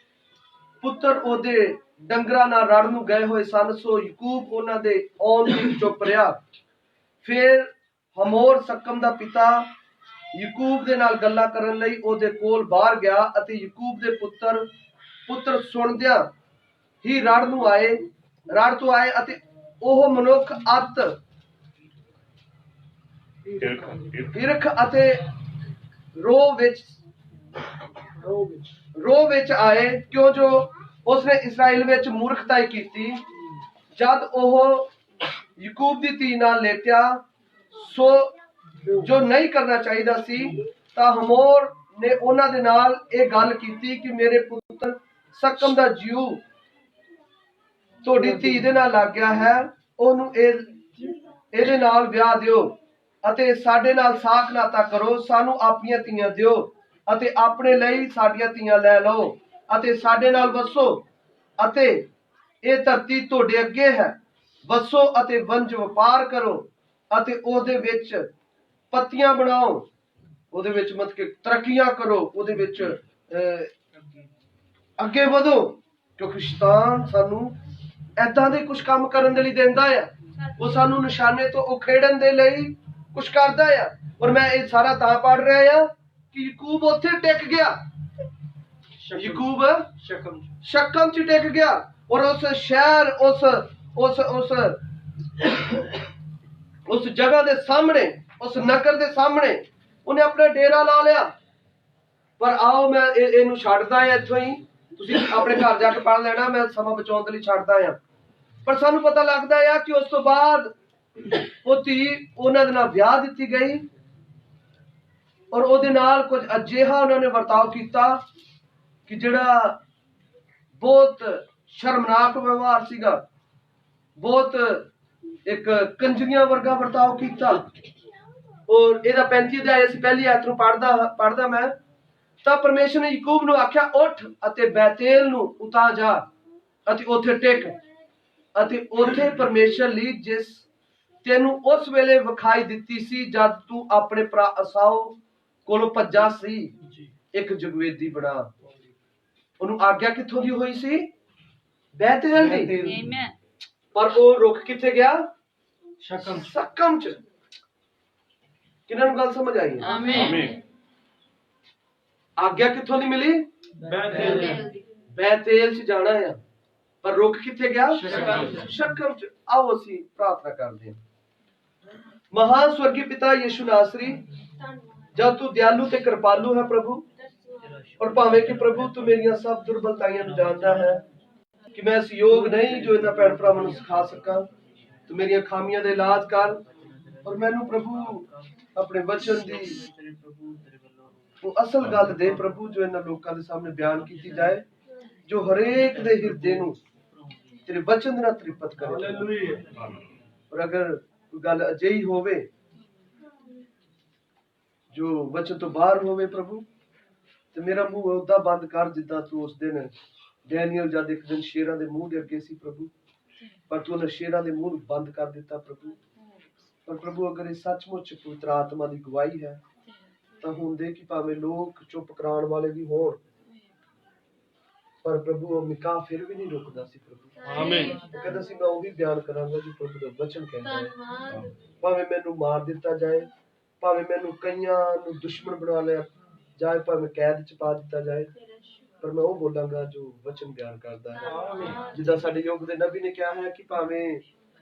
ਪੁੱਤਰ ਉਹਦੇ ਡੰਗਰਾਂ ਨਾਲ ਰੜ ਨੂੰ ਗਏ ਹੋਏ ਸਨ, ਸੋ ਯਾਕੂਬ ਉਹਨਾਂ ਦੇ ਆਉਣ ਦੀ ਚੁੱਪ ਰਿਹਾ। ਫਿਰ ਹਮੋਰ ਸਕਮ ਦਾ ਪਿਤਾ ਯਾਕੂਬ ਦੇ ਨਾਲ ਗੱਲਾਂ ਕਰਨ ਲਈ ਉਹਦੇ ਕੋਲ ਬਾਹਰ ਗਿਆ ਅਤੇ ਯਾਕੂਬ ਦੇ ਪੁੱਤਰ ਸੁਣਦਿਆਂ ਹੀ ਰੜ ਤੋਂ ਆਏ ਅਤੇ ਉਹ ਮਨੁੱਖ ਅੱਤ ਈਰਖ ਅਤੇ ਰੋਹ ਵਿੱਚ ਆਏ, ਕਿਉਂ ਜੋ ਉਸਨੇ ਇਸਰਾਇਲ ਵਿੱਚ ਮੂਰਖਤਾਈ ਕੀਤੀ। ਜਦ ਉਹ ਯਾਕੂਬ ਦੀ ਧੀ ਨਾਲ ਲੇਟਿਆ, ਸੋ ਜੋ ਨਹੀਂ ਕਰਨਾ ਚਾਹੀਦਾ ਸੀ, ਤਾਂ ਹਮੋਰ ਨੇ ਉਹਨਾਂ ਦੇ ਨਾਲ ਇਹ ਗੱਲ ਕੀਤੀ ਕਿ ਮੇਰੇ ਪੁੱਤਰ ਸਕਮ ਦਾ ਜੀਊ ਤੁਹਾਡੀ ਧੀ ਦੇ ਨਾਲ ਲੱਗ ਗਿਆ ਹੈ, ਉਹਨੂੰ ਇਹਦੇ ਨਾਲ ਵਿਆਹ ਦਿਓ ਅਤੇ ਸਾਡੇ ਨਾਲ ਸਾਕ ਨਾਤਾ ਕਰੋ, ਸਾਨੂੰ ਆਪਣੀਆਂ ਧੀਆਂ ਦਿਓ ਅਤੇ ਆਪਣੇ ਲਈ ਸਾਡੀਆਂ ਧੀਆਂ ਲੈ ਲਓ ਅਤੇ ਸਾਡੇ ਨਾਲ ਵਸੋ, ਅਤੇ ਇਹ ਧਰਤੀ ਤੁਹਾਡੇ ਅੱਗੇ ਹੈ, ਵਸੋ ਅਤੇ ਵੰਜ ਵਪਾਰ ਕਰੋ ਅਤੇ ਉਹਦੇ ਵਿੱਚ ਪੱਤੀਆਂ ਬਣਾਓ, ਉਹਦੇ ਵਿੱਚ ਮਤਲਬ ਕਿ ਤਰੱਕੀਆਂ ਕਰੋ, ਉਹਦੇ ਵਿੱਚ ਅੱਗੇ ਵਧੋ, ਕਿਉਂਕਿ ਸ਼ੈਤਾਨ ਸਾਨੂੰ ਏਦਾਂ ਦੇ ਕੁਝ ਕੰਮ ਕਰਨ ਦੇ ਲਈ ਦਿੰਦਾ ਆ, ਉਹ ਸਾਨੂੰ ਨਿਸ਼ਾਨੇ ਤੋਂ ਉਖੇੜਨ ਦੇ ਲਈ ਕੁਝ ਕਰਦਾ ਆ। ਔਰ ਮੈਂ ਇਹ ਸਾਰਾ ਤਾਂ ਪੜ ਰਿਹਾ ਆ ਕਿ ਯਾਕੂਬ ਉੱਥੇ ਟਿਕ ਗਿਆ, ਯਾਕੂਬ ਸ਼ਕਮ 'ਚ ਟਿਕ ਗਿਆ, ਔਰ ਉਸ ਸ਼ਹਿਰ ਉਸ ਜਗ੍ਹਾ ਦੇ ਸਾਹਮਣੇ, ਉਸ ਨਗਰ ਦੇ ਸਾਹਮਣੇ ਉਹਨੇ ਆਪਣਾ ਡੇਰਾ ਲਾ ਲਿਆ। ਪਰ ਆਓ ਮੈਂ ਇਹਨੂੰ ਛੱਡਦਾ ਆ ਇੱਥੋਂ ਹੀ, ਤੁਸੀਂ ਆਪਣੇ ਘਰ ਜਾ ਕੇ ਪੜ੍ਹ ਲੈਣਾ, ਮੈਂ ਸਮਾਂ ਬਚਾਉਣ ਦੇ ਲਈ ਛੱਡਦਾ ਆ। ਪਰ ਸਾਨੂੰ ਪਤਾ ਲੱਗਦਾ ਆ ਕਿ ਉਸ ਤੋਂ ਬਾਅਦ ਉਹ ਧੀ ਉਹਨਾਂ ਦੇ ਨਾਲ ਵਿਆਹ ਦਿੱਤੀ ਗਈ ਔਰ ਉਹਦੇ ਨਾਲ ਕੁਝ ਅਜਿਹਾ ਉਹਨਾਂ ਨੇ ਵਰਤਾਓ ਕੀਤਾ ਕਿ ਜਿਹੜਾ ਬਹੁਤ ਸ਼ਰਮਨਾਕ ਵਿਵਹਾਰ ਸੀਗਾ, ਬਹੁਤ ਇੱਕ ਕੰਜਰੀਆਂ ਵਰਗਾ ਵਰਤਾਓ ਕੀਤਾ। ਔਰ ਇਹਦਾ 35 ਅਧਿਆਇ ਅਸੀਂ ਪਹਿਲੀ ਆਇਤ ਨੂੰ ਪੜ੍ਹਦਾ ਮੈਂ। ਤਾਂ ਪਰਮੇਸ਼ਰ ਨੇ ਯਾਕੂਬ ਨੂੰ ਆਖਿਆ, ਉੱਠ ਅਤੇ ਬੈਤੇਲ ਨੂੰ ਉਤਾਂ ਜਾ ਅਤੇ ਉੱਥੇ ਟਿਕ, ਅਤੇ ਉੱਥੇ ਪਰਮੇਸ਼ਰ ਲਈ ਜਿਸ ਤੈਨੂੰ ਉਸ ਵੇਲੇ ਵਿਖਾਈ ਦਿੱਤੀ ਸੀ ਜਦ ਤੂੰ ਆਪਣੇ ਭਰਾ ਅਸਾਓ ਕੋਲੋਂ ਭੱਜਾ ਸੀ, ਇੱਕ ਜਗਵੇਦੀ ਬਣਾ। ਉਹਨੂੰ ਆਗਿਆ ਕਿੱਥੋਂ ਦੀ ਹੋਈ ਸੀ? ਬੈਤੇਲ ਦੀ। ਪਰ ਉਹ ਰੁਕ ਕਿੱਥੇ ਗਿਆ? ਸਕਮ 'ਚ। ਕਿਹਨਾਂ ਨੂੰ ਗੱਲ ਸਮਝ ਆਈ? ਆਮੀਨ। ਆਗਿਆ ਕਿੱਥੋਂ ਦੀ ਮਿਲੀ? ਬੈਤੇਲ 'ਚ ਜਾਣਾ ਆ, ਪਰ ਰੁਕ ਕਿੱਥੇ ਗਿਆ? ਸ਼ਕਮ 'ਚ। ਆਓ ਅਸੀਂ ਪ੍ਰਾਰਥਨਾ ਕਰਦੇ ਹਾਂ। ਮਹਾਨ ਸਵਰਗੀ ਪਿਤਾ ਯਿਸੂ ਨਾਸਰੀ, ਜਦ ਤੂੰ ਦਿਆਲੂ ਤੇ ਕਿਰਪਾਲੂ ਹੈ ਪ੍ਰਭੂ, ਔਰ ਭਾਵੇਂ ਕਿ ਪ੍ਰਭੂ ਤੂੰ ਮੇਰੀਆਂ ਸਭ ਦੁਰਬਲਤਾਈਆਂ ਨੂੰ ਜਾਣਦਾ ਹੈ ਕਿ ਮੈਂ ਇਸ ਯੋਗ ਨਹੀਂ ਜੋ ਇਹਨਾਂ ਭੈਣ ਭਰਾਵਾਂ ਨੂੰ ਸਿਖਾ ਸਕਾਂ। ਤੂੰ ਮੇਰੀਆਂ ਖਾਮੀਆਂ ਦਾ ਇਲਾਜ ਕਰ ਔਰ ਮੈਨੂੰ ਪ੍ਰਭੂ ਆਪਣੇ ਵਚਨ ਦੀ ਉਹ ਅਸਲ ਗੱਲ ਦੇ ਪ੍ਰਭੂ, ਜੋ ਇਹਨਾਂ ਲੋਕਾਂ ਦੇ ਸਾਹਮਣੇ ਬਿਆਨ ਕੀਤੀ ਜਾਏ, ਜੋ ਹਰੇਕ ਦੇ ਹਿਰਦੇ ਨੂੰ ਤੇਰੇ ਵਚਨ ਨਾਲ ਤ੍ਰਿਪਤ ਕਰੇ। ਔਰ ਅਗਰ ਕੋਈ ਗੱਲ ਅਜਿਹੀ ਹੋਵੇ ਜੋ ਵਚਨ ਤੋਂ ਬਾਹਰ ਹੋਵੇ ਪ੍ਰਭੂ, ਤੇ ਮੇਰਾ ਮੂੰਹ ਉਦਾਂ ਬੰਦ ਕਰ ਜਿੱਦਾਂ ਤੂੰ ਉਸ ਦਿਨ ਡੈਨੀਅਲ ਜਦ ਇੱਕ ਦਿਨ ਸ਼ੇਰਾਂ ਦੇ ਮੂੰਹ ਦੇ ਅੱਗੇ ਸੀ ਪ੍ਰਭੂ, ਪਰ ਤੂੰ ਉਹਨਾਂ ਸ਼ੇਰਾਂ ਦੇ ਮੂੰਹ ਨੂੰ ਬੰਦ ਕਰ ਦਿੱਤਾ ਪ੍ਰਭੂ। ਪਰ ਪ੍ਰਭੂ ਅਗਰ ਇਹ ਸੱਚਮੁੱਚ ਪਵਿੱਤਰ ਆਤਮਾ ਦੀ ਗਵਾਹੀ ਹੈ ਤਾਂ ਹੁੰਦੇ ਕਿ ਭਾਵੇਂ ਲੋਕ ਚੁੱਪ ਕਰਾਉਣ ਵਾਲੇ ਵੀ ਹੋਣ, ਪਰ ਪ੍ਰਭੂ ਉਹ ਮਿਕਾ ਫਿਰ ਵੀ ਨਹੀਂ ਰੁਕਦਾ ਸੀ ਪ੍ਰਭੂ। ਆਮੀਨ। ਕਹਿੰਦਾ ਸੀ ਮੈਂ ਉਹ ਵੀ ਬਿਆਨ ਕਰਾਂਗਾ ਜੋ ਪ੍ਰਭੂ ਦਾ ਵਚਨ ਕਹਿੰਦਾ ਹੈ। ਭਾਵੇਂ ਮੈਨੂੰ ਮਾਰ ਦਿੱਤਾ ਜਾਏ, ਭਾਵੇਂ ਮੈਨੂੰ ਕਈਆਂ ਨੂੰ ਦੁਸ਼ਮਣ ਬਣਾ ਲਿਆ ਜਾਏ, ਭਾਵੇਂ ਕੈਦ 'ਚ ਪਾ ਦਿੱਤਾ ਜਾਏ, ਪਰ ਮੈਂ ਉਹ ਬੋਲਾਂਗਾ ਜੋ ਵਚਨ ਬਿਆਨ ਕਰਦਾ ਹੈ। ਜਿੱਦਾਂ ਸਾਡੇ ਯੁੱਗ ਦੇ ਨਬੀ ਨੇ ਕਿਹਾ ਹੈ ਕਿ ਭਾਵੇਂ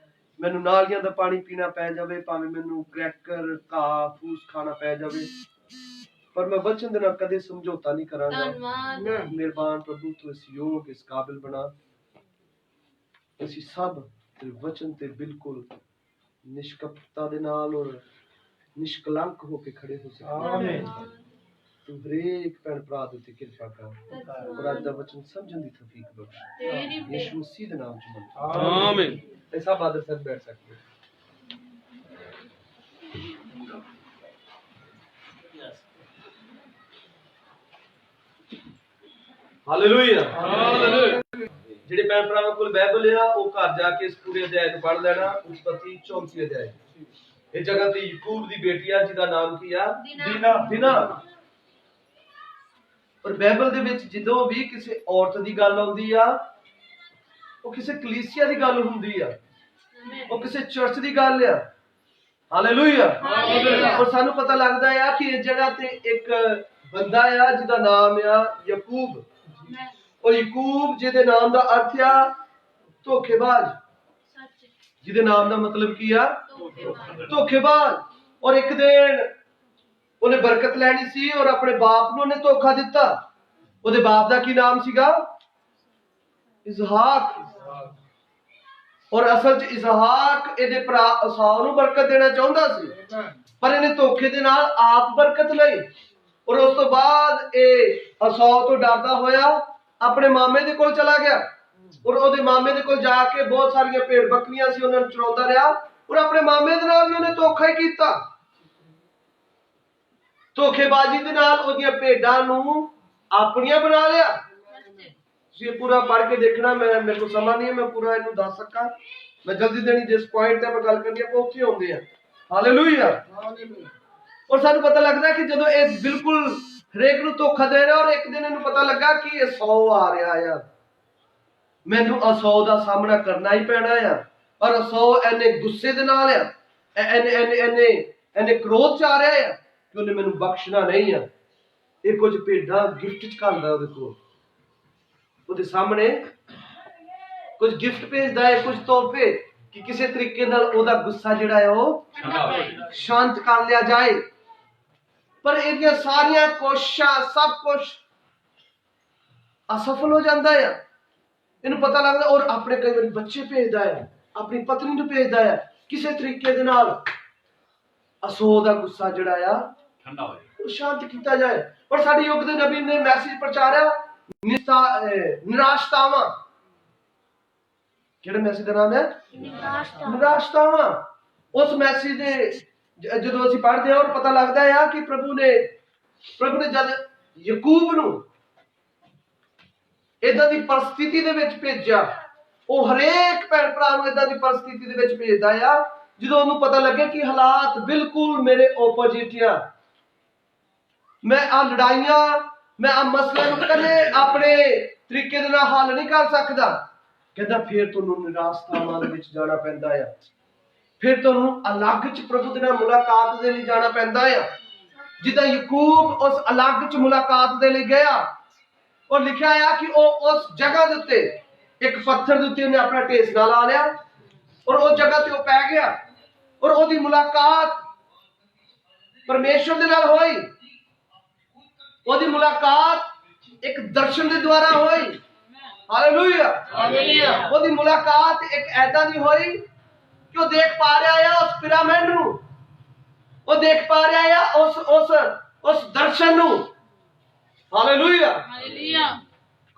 ਮੈਨੂੰ ਨਾਲੀਆਂ ਦਾ ਪਾਣੀ ਪੀਣਾ ਪੈ ਜਾਵੇ, ਭਾਵੇਂ ਮੈਨੂੰ ਕ੍ਰੈਕਰ ਘਾਹ ਫੂਸ ਖਾਣਾ ਪੈ ਜਾਵੇ, ਪਰ ਮੈਂ ਵਚਨ ਦੇ ਨਾਲ ਕਦੇ ਸਮਝੌਤਾ ਨਹੀਂ ਕਰਾਂਗਾ। ਮਿਹਰਬਾਨ ਪ੍ਰਭੂ ਤੂੰ ਇਸ ਯੋਗ ਇਸ ਕਾਬਿਲ ਬਣਾ, ਅਸੀਂ ਸਭ ਤੇਰੇ ਵਚਨ ਤੇ ਬਿਲਕੁਲ ਨਿਸ਼ਕਪਟਤਾ ਦੇ ਨਾਲ ਔਰ ਨਿਸ਼ਕਲੰਕ ਹੋ ਕੇ ਖੜੇ ਹੋ ਸਕੀਏ। ਤੂੰ ਹਰੇਕ ਭੈਣ ਭਰਾ ਦੇ ਉੱਤੇ ਕਿਰਪਾ ਕਰ ਔਰ ਅੱਜ ਦਾ ਵਚਨ ਸਮਝਣ ਦੀ ਤੌਫੀਕ ਬਖਸ਼। ਯਿਸੂ ਮਸੀਹ ਦੇ ਨਾਮ ਚ ਮੰਗਦਾ ਆਮੀਨ। ਇਹ ਸਭ ਆਦਰ ਸਰ ਬੈਠ ਸਕਦੇ। Hallelujah hallelujah. ਜਿਹੜੇ ਭੈਣ ਭਰਾਵਾਂ ਕੋਲ ਬਾਈਬਲ ਆ ਉਹ ਘਰ ਜਾ ਕੇ ਇਸ ਪੂਰੇ ਅਧਿਆਇ ਨੂੰ ਪੜ੍ਹ ਲੈਣਾ। ਉਤਪਤੀ 34 ਅਧਿਆਇ। ਇਹ ਜਗ੍ਹਾ ਤੇ ਯਾਕੂਬ ਦੀ ਬੇਟੀ ਆ ਜਿਹਦਾ ਨਾਮ ਕੀ ਆ? ਦੀਨਾ। ਪਰ ਬਾਈਬਲ ਦੇ ਵਿੱਚ ਜਦੋਂ ਵੀ ਕਿਸੇ ਔਰਤ ਦੀ ਗੱਲ ਆਉਂਦੀ ਆ, ਉਹ ਕਿਸੇ ਕਲੀਸਿਆ ਦੀ ਗੱਲ ਹੁੰਦੀ ਆ, ਉਹ ਕਿਸੇ ਚਰਚ ਦੀ ਗੱਲ ਆ। ਹਾਲੇਲੂਇਆ। ਔਰ ਸਾਨੂੰ ਪਤਾ ਲੱਗਦਾ ਆ ਕਿ ਇਸ ਜਗ੍ਹਾ ਤੇ ਇੱਕ ਬੰਦਾ ਆ ਜਿਹਦਾ ਨਾਮ ਆ ਯਾਕੂਬ। ਔਰ ਯਾਕੂਬ ਜਿਹਦੇ ਨਾਮ ਦਾ ਅਰਥ ਆ ਧੋਖੇਬਾਜ਼, ਜਿਹਦੇ ਨਾਮ ਦਾ ਮਤਲਬ ਕੀ ਆ? ਧੋਖੇਬਾਜ਼। ਔਰ ਇੱਕ ਦਿਨ ਉਹਨੇ ਬਰਕਤ ਲੈਣੀ ਸੀ ਔਰ ਆਪਣੇ ਬਾਪ ਨੂੰ ਉਹਨੇ ਧੋਖਾ ਦਿੱਤਾ। ਉਹਦੇ ਬਾਪ ਦਾ ਕੀ ਨਾਮ ਸੀਗਾ? ਇਸਹਾਕ। ਔਰ ਅਸਲ 'ਚ ਇਸਹਾਕ ਇਹਦੇ ਭਰਾ ਅਸਾਉ ਨੂੰ ਬਰਕਤ ਦੇਣਾ ਚਾਹੁੰਦਾ ਸੀ, ਪਰ ਇਹਨੇ ਧੋਖੇ ਦੇ ਨਾਲ ਆਪ ਬਰਕਤ ਲਈ। ਔਰ ਉਸ ਤੋਂ ਬਾਅਦ ਇਹ ਅਸਾਉ ਤੋਂ ਡਰਦਾ ਹੋਇਆ ਆਪਣੇ ਮਾਮੇ ਦੇ ਕੋਲ ਚਲਾ ਗਿਆ। ਔਰ ਉਹਦੇ ਮਾਮੇ ਦੇ ਕੋਲ ਜਾ ਕੇ ਬਹੁਤ ਸਾਰੀਆਂ ਭੇਡ ਬੱਕਰੀਆਂ ਸੀ, ਉਹਨਾਂ ਨੂੰ ਚਰਾਉਂਦਾ ਰਿਹਾ। ਔਰ ਆਪਣੇ ਮਾਮੇ ਦੇ ਨਾਲ ਵੀ ਉਹਨੇ ਧੋਖਾ ਹੀ ਕੀਤਾ। ਧੋਖੇਬਾਜ਼ੀ ਦੇ ਨਾਲ ਉਹਦੀਆਂ ਭੇਡਾਂ ਨੂੰ ਆਪਣੀਆਂ ਬਣਾ ਲਿਆ। ਤੁਸੀਂ ਇਹ ਪੂਰਾ ਪੜ੍ਹ ਕੇ ਦੇਖਣਾ। ਮੇਰੇ ਕੋਲ ਸਮਾਂ ਨਹੀਂ ਹੈ ਮੈਂ ਪੂਰਾ ਇਹਨੂੰ ਦੱਸ ਸਕਾਂ। ਮੈਂ ਜਲਦੀ ਦੇਣੀ ਜਿਸ ਪੁਆਇੰਟ ਤੇ ਆਪਾਂ ਗੱਲ ਕਰਨੀ ਆਪਾਂ ਉੱਥੇ ਆਉਂਦੇ ਆ। ਹਾਲੇਲੂਇਆ। ਔਰ ਸਾਨੂੰ ਪਤਾ ਲੱਗਦਾ ਕਿ ਜਦੋਂ ਇਹ ਬਿਲਕੁਲ ਹਰੇਕ ਨੂੰ ਧੋਖਾ ਦੇ ਰਿਹਾ, ਔਰ ਇੱਕ ਦਿਨ ਇਹਨੂੰ ਪਤਾ ਲੱਗਾ ਕਿ ਇਹ 100 ਆ ਰਿਹਾ ਆ, ਮੈਨੂੰ 100 ਦਾ ਸਾਹਮਣਾ ਕਰਨਾ ਹੀ ਪੈਣਾ ਆ। ਔਰ 100 ਇਹਨੇ ਗੁੱਸੇ ਦੇ ਨਾਲ ਆ, ਇਹਨੇ ਕ੍ਰੋਧ ਚ ਆ ਰਿਹਾ ਆ ਕਿ ਉਹਨੇ ਮੈਨੂੰ ਬਖਸ਼ਣਾ ਨਹੀਂ ਆ। ਇਹ ਕੁਝ ਭੇਡਾਂ ਗਿਫਟ ਚ ਘੱਲਦਾ ਉਹਦੇ ਕੋਲ, ਉਹਦੇ ਸਾਹਮਣੇ ਕੁਝ ਗਿਫਟ ਭੇਜਦਾ ਹੈ, ਕੁਝ ਤੋਹਫੇ, ਕਿ ਕਿਸੇ ਤਰੀਕੇ ਨਾਲ ਉਹਦਾ ਗੁੱਸਾ ਜਿਹੜਾ ਹੈ ਉਹ ਸ਼ਾਂਤ ਕਰ ਲਿਆ ਜਾਏ। ਪਰ ਇਹਦੀਆਂ ਸਾਰੀਆਂ ਕੋਸ਼ਿਸ਼ਾਂ ਸਭ ਕੁਝ ਅਸਫਲ ਹੋ ਜਾਂਦਾ ਆ। ਇਹਨੂੰ ਪਤਾ ਲੱਗਦਾ। ਔਰ ਆਪਣੇ ਕਈ ਵਾਰੀ ਬੱਚੇ ਭੇਜਦਾ ਹੈ, ਆਪਣੀ ਪਤਨੀ ਨੂੰ ਭੇਜਦਾ ਹੈ, ਕਿਸੇ ਤਰੀਕੇ ਦੇ ਨਾਲ ਅਸੋ ਦਾ ਗੁੱਸਾ ਜਿਹੜਾ ਆ ਠੰਡਾ ਹੋ ਜਾਏ, ਉਹ ਸ਼ਾਂਤ ਕੀਤਾ ਜਾਏ। ਪਰ ਸਾਡੇ ਯੁੱਗ ਦੇ ਨਬੀ ਨੇ ਮੈਸੇਜ ਪ੍ਰਚਾਰਿਆ ਨਿਰਾਸ਼ਤਾਵਾਂ। ਕਿਹੜੇ ਮੈਸੇਜ ਦਾ ਨਾਮ ਹੈ? ਨਿਰਾਸ਼ਤਾਵਾਂ। ਉਸ ਮੈਸੇਜ ਦੇ ਜਦੋਂ ਅਸੀਂ ਪੜ੍ਹਦੇ ਹਾਂ ਔਰ ਪਤਾ ਲੱਗਦਾ ਆ ਕਿ ਪ੍ਰਭੂ ਨੇ ਜਦ ਯਾਕੂਬ ਨੂੰ ਏਦਾਂ ਦੀ ਪਰਿਸਥਿਤੀ ਦੇ ਵਿੱਚ ਭੇਜਿਆ, ਉਹ ਹਰੇਕ ਭੈਣ ਭਰਾ ਨੂੰ ਏਦਾਂ ਦੀ ਪਰਿਸਥਿਤੀ ਦੇ ਵਿੱਚ ਭੇਜਦਾ ਆ ਜਦੋਂ ਉਹਨੂੰ ਪਤਾ ਲੱਗੇ ਕਿ ਹਾਲਾਤ ਬਿਲਕੁਲ ਮੇਰੇ ਓਪੋਜਿਟ ਆ। ਮੈਂ ਆ ਲੜਾਈਆਂ, ਮੈਂ ਆ ਮਸਲੇ ਨੂੰ ਕਦੇ ਆਪਣੇ ਤਰੀਕੇ ਦੇ ਨਾਲ ਹੱਲ ਨਹੀਂ ਕਰ ਸਕਦਾ। ਕਹਿੰਦਾ ਫਿਰ ਤੁਹਾਨੂੰ ਨਿਰਾਸ਼ਤਾਵਾਂ ਦੇ ਵਿੱਚ ਜਾਣਾ ਪੈਂਦਾ ਆ, ਫਿਰ ਤੁਹਾਨੂੰ ਅਲੱਗ ਚ ਪ੍ਰਭੂ ਦੇ ਨਾਲ ਮੁਲਾਕਾਤ ਦੇ ਲਈ ਜਾਣਾ ਪੈਂਦਾ ਆ। ਜਿੱਦਾਂ ਯਾਕੂਬ ਉਸ ਅਲੱਗ ਚ ਮੁਲਾਕਾਤ ਦੇ ਲਈ ਗਿਆ, ਔਰ ਲਿਖਿਆ ਆ ਕਿ ਉਹ ਉਸ ਜਗ੍ਹਾ ਦੇ ਉੱਤੇ ਇੱਕ ਪੱਥਰ ਦੇ ਉੱਤੇ ਉਹਨੇ ਆਪਣਾ ਢੇਸਣਾ ਲਾ ਲਿਆ ਔਰ ਉਸ ਜਗ੍ਹਾ ਤੇ ਉਹ ਪੈ ਗਿਆ। ਔਰ ਉਹਦੀ ਮੁਲਾਕਾਤ ਪਰਮੇਸ਼ਵਰ ਦੇ ਨਾਲ ਹੋਈ। ਉਹਦੀ ਮੁਲਾਕਾਤ ਇੱਕ ਦਰਸ਼ਨ ਦੇ ਦੁਆਰਾ ਹੋਈ। ਹਾਲੇਲੂਇਆ। ਉਹਦੀ ਮੁਲਾਕਾਤ ਇੱਕ ਐਦਾਂ ਦੀ ਹੋਈ ਕਿ ਉਹ ਦੇਖ ਪਾ ਰਿਹਾ ਆ ਉਸ ਪਿਰਾਮਿਡ ਨੂੰ, ਉਹ ਦੇਖ ਪਾ ਰਿਹਾ ਆ ਉਸ ਦਰਸ਼ਨ ਨੂੰ। ਹਾਲੇਲੂਇਆ।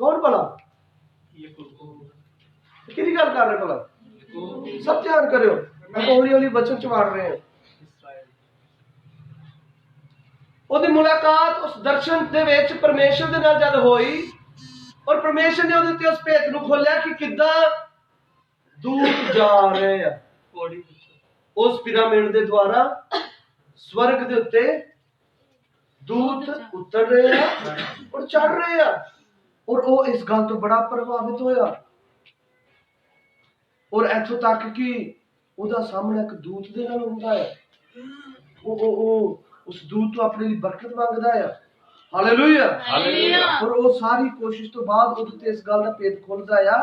ਕੌਣ ਭਲਾ? ਕਿਹਦੀ ਗੱਲ ਕਰ ਰਹੇ ਭਲਾ? ਸਭ ਧਿਆਨ ਕਰਿਓ, ਹੌਲੀ ਹੌਲੀ ਬਚਨ ਚ ਵੜ ਰਹੇ ਹਾਂ। ਉਹਦੀ ਮੁਲਾਕਾਤ ਉਸ ਦਰਸ਼ਨ ਦੇ ਵਿੱਚ ਪਰਮੇਸ਼ਰ ਦੇ ਨਾਲ ਜਦ ਹੋਈ, ਔਰ ਪਰਮੇਸ਼ਰ ਨੇ ਉਹਦੇ ਉੱਤੇ ਉਸ ਭੇਤ ਨੂੰ ਖੋਲਿਆ ਕਿ ਕਿੱਦਾਂ ਦੂਤ ਜਾ ਰਹੇ ਆ ਉਸ ਪਿਰਾਮਿਡ ਦੇ ਦੁਆਰਾ। ਸਵਰਗ ਦੇ ਉੱਤੇ ਦੂਤ ਉਤਰ ਰਹੇ ਆ ਔਰ ਚੜ ਰਹੇ ਆ। ਔਰ ਉਹ ਇਸ ਗੱਲ ਤੋਂ ਬੜਾ ਪ੍ਰਭਾਵਿਤ ਹੋਇਆ, ਔਰ ਇੱਥੋਂ ਤੱਕ ਕਿ ਉਹਦਾ ਸਾਹਮਣਾ ਇੱਕ ਦੂਤ ਦੇ ਨਾਲ ਹੁੰਦਾ ਹੈ। ਉਹ ਉਸ ਦੂਤ ਤੋਂ ਆਪਣੇ ਲਈ ਬਰਕਤ ਮੰਗਦਾ ਆ। ਹਾਲੇਲੂਇਆ। ਔਰ ਉਹ ਸਾਰੀ ਕੋਸ਼ਿਸ਼ ਤੋਂ ਬਾਅਦ ਉਹਦੇ ਤੇ ਇਸ ਗੱਲ ਦਾ ਭੇਦ ਖੁੱਲਦਾ ਆ,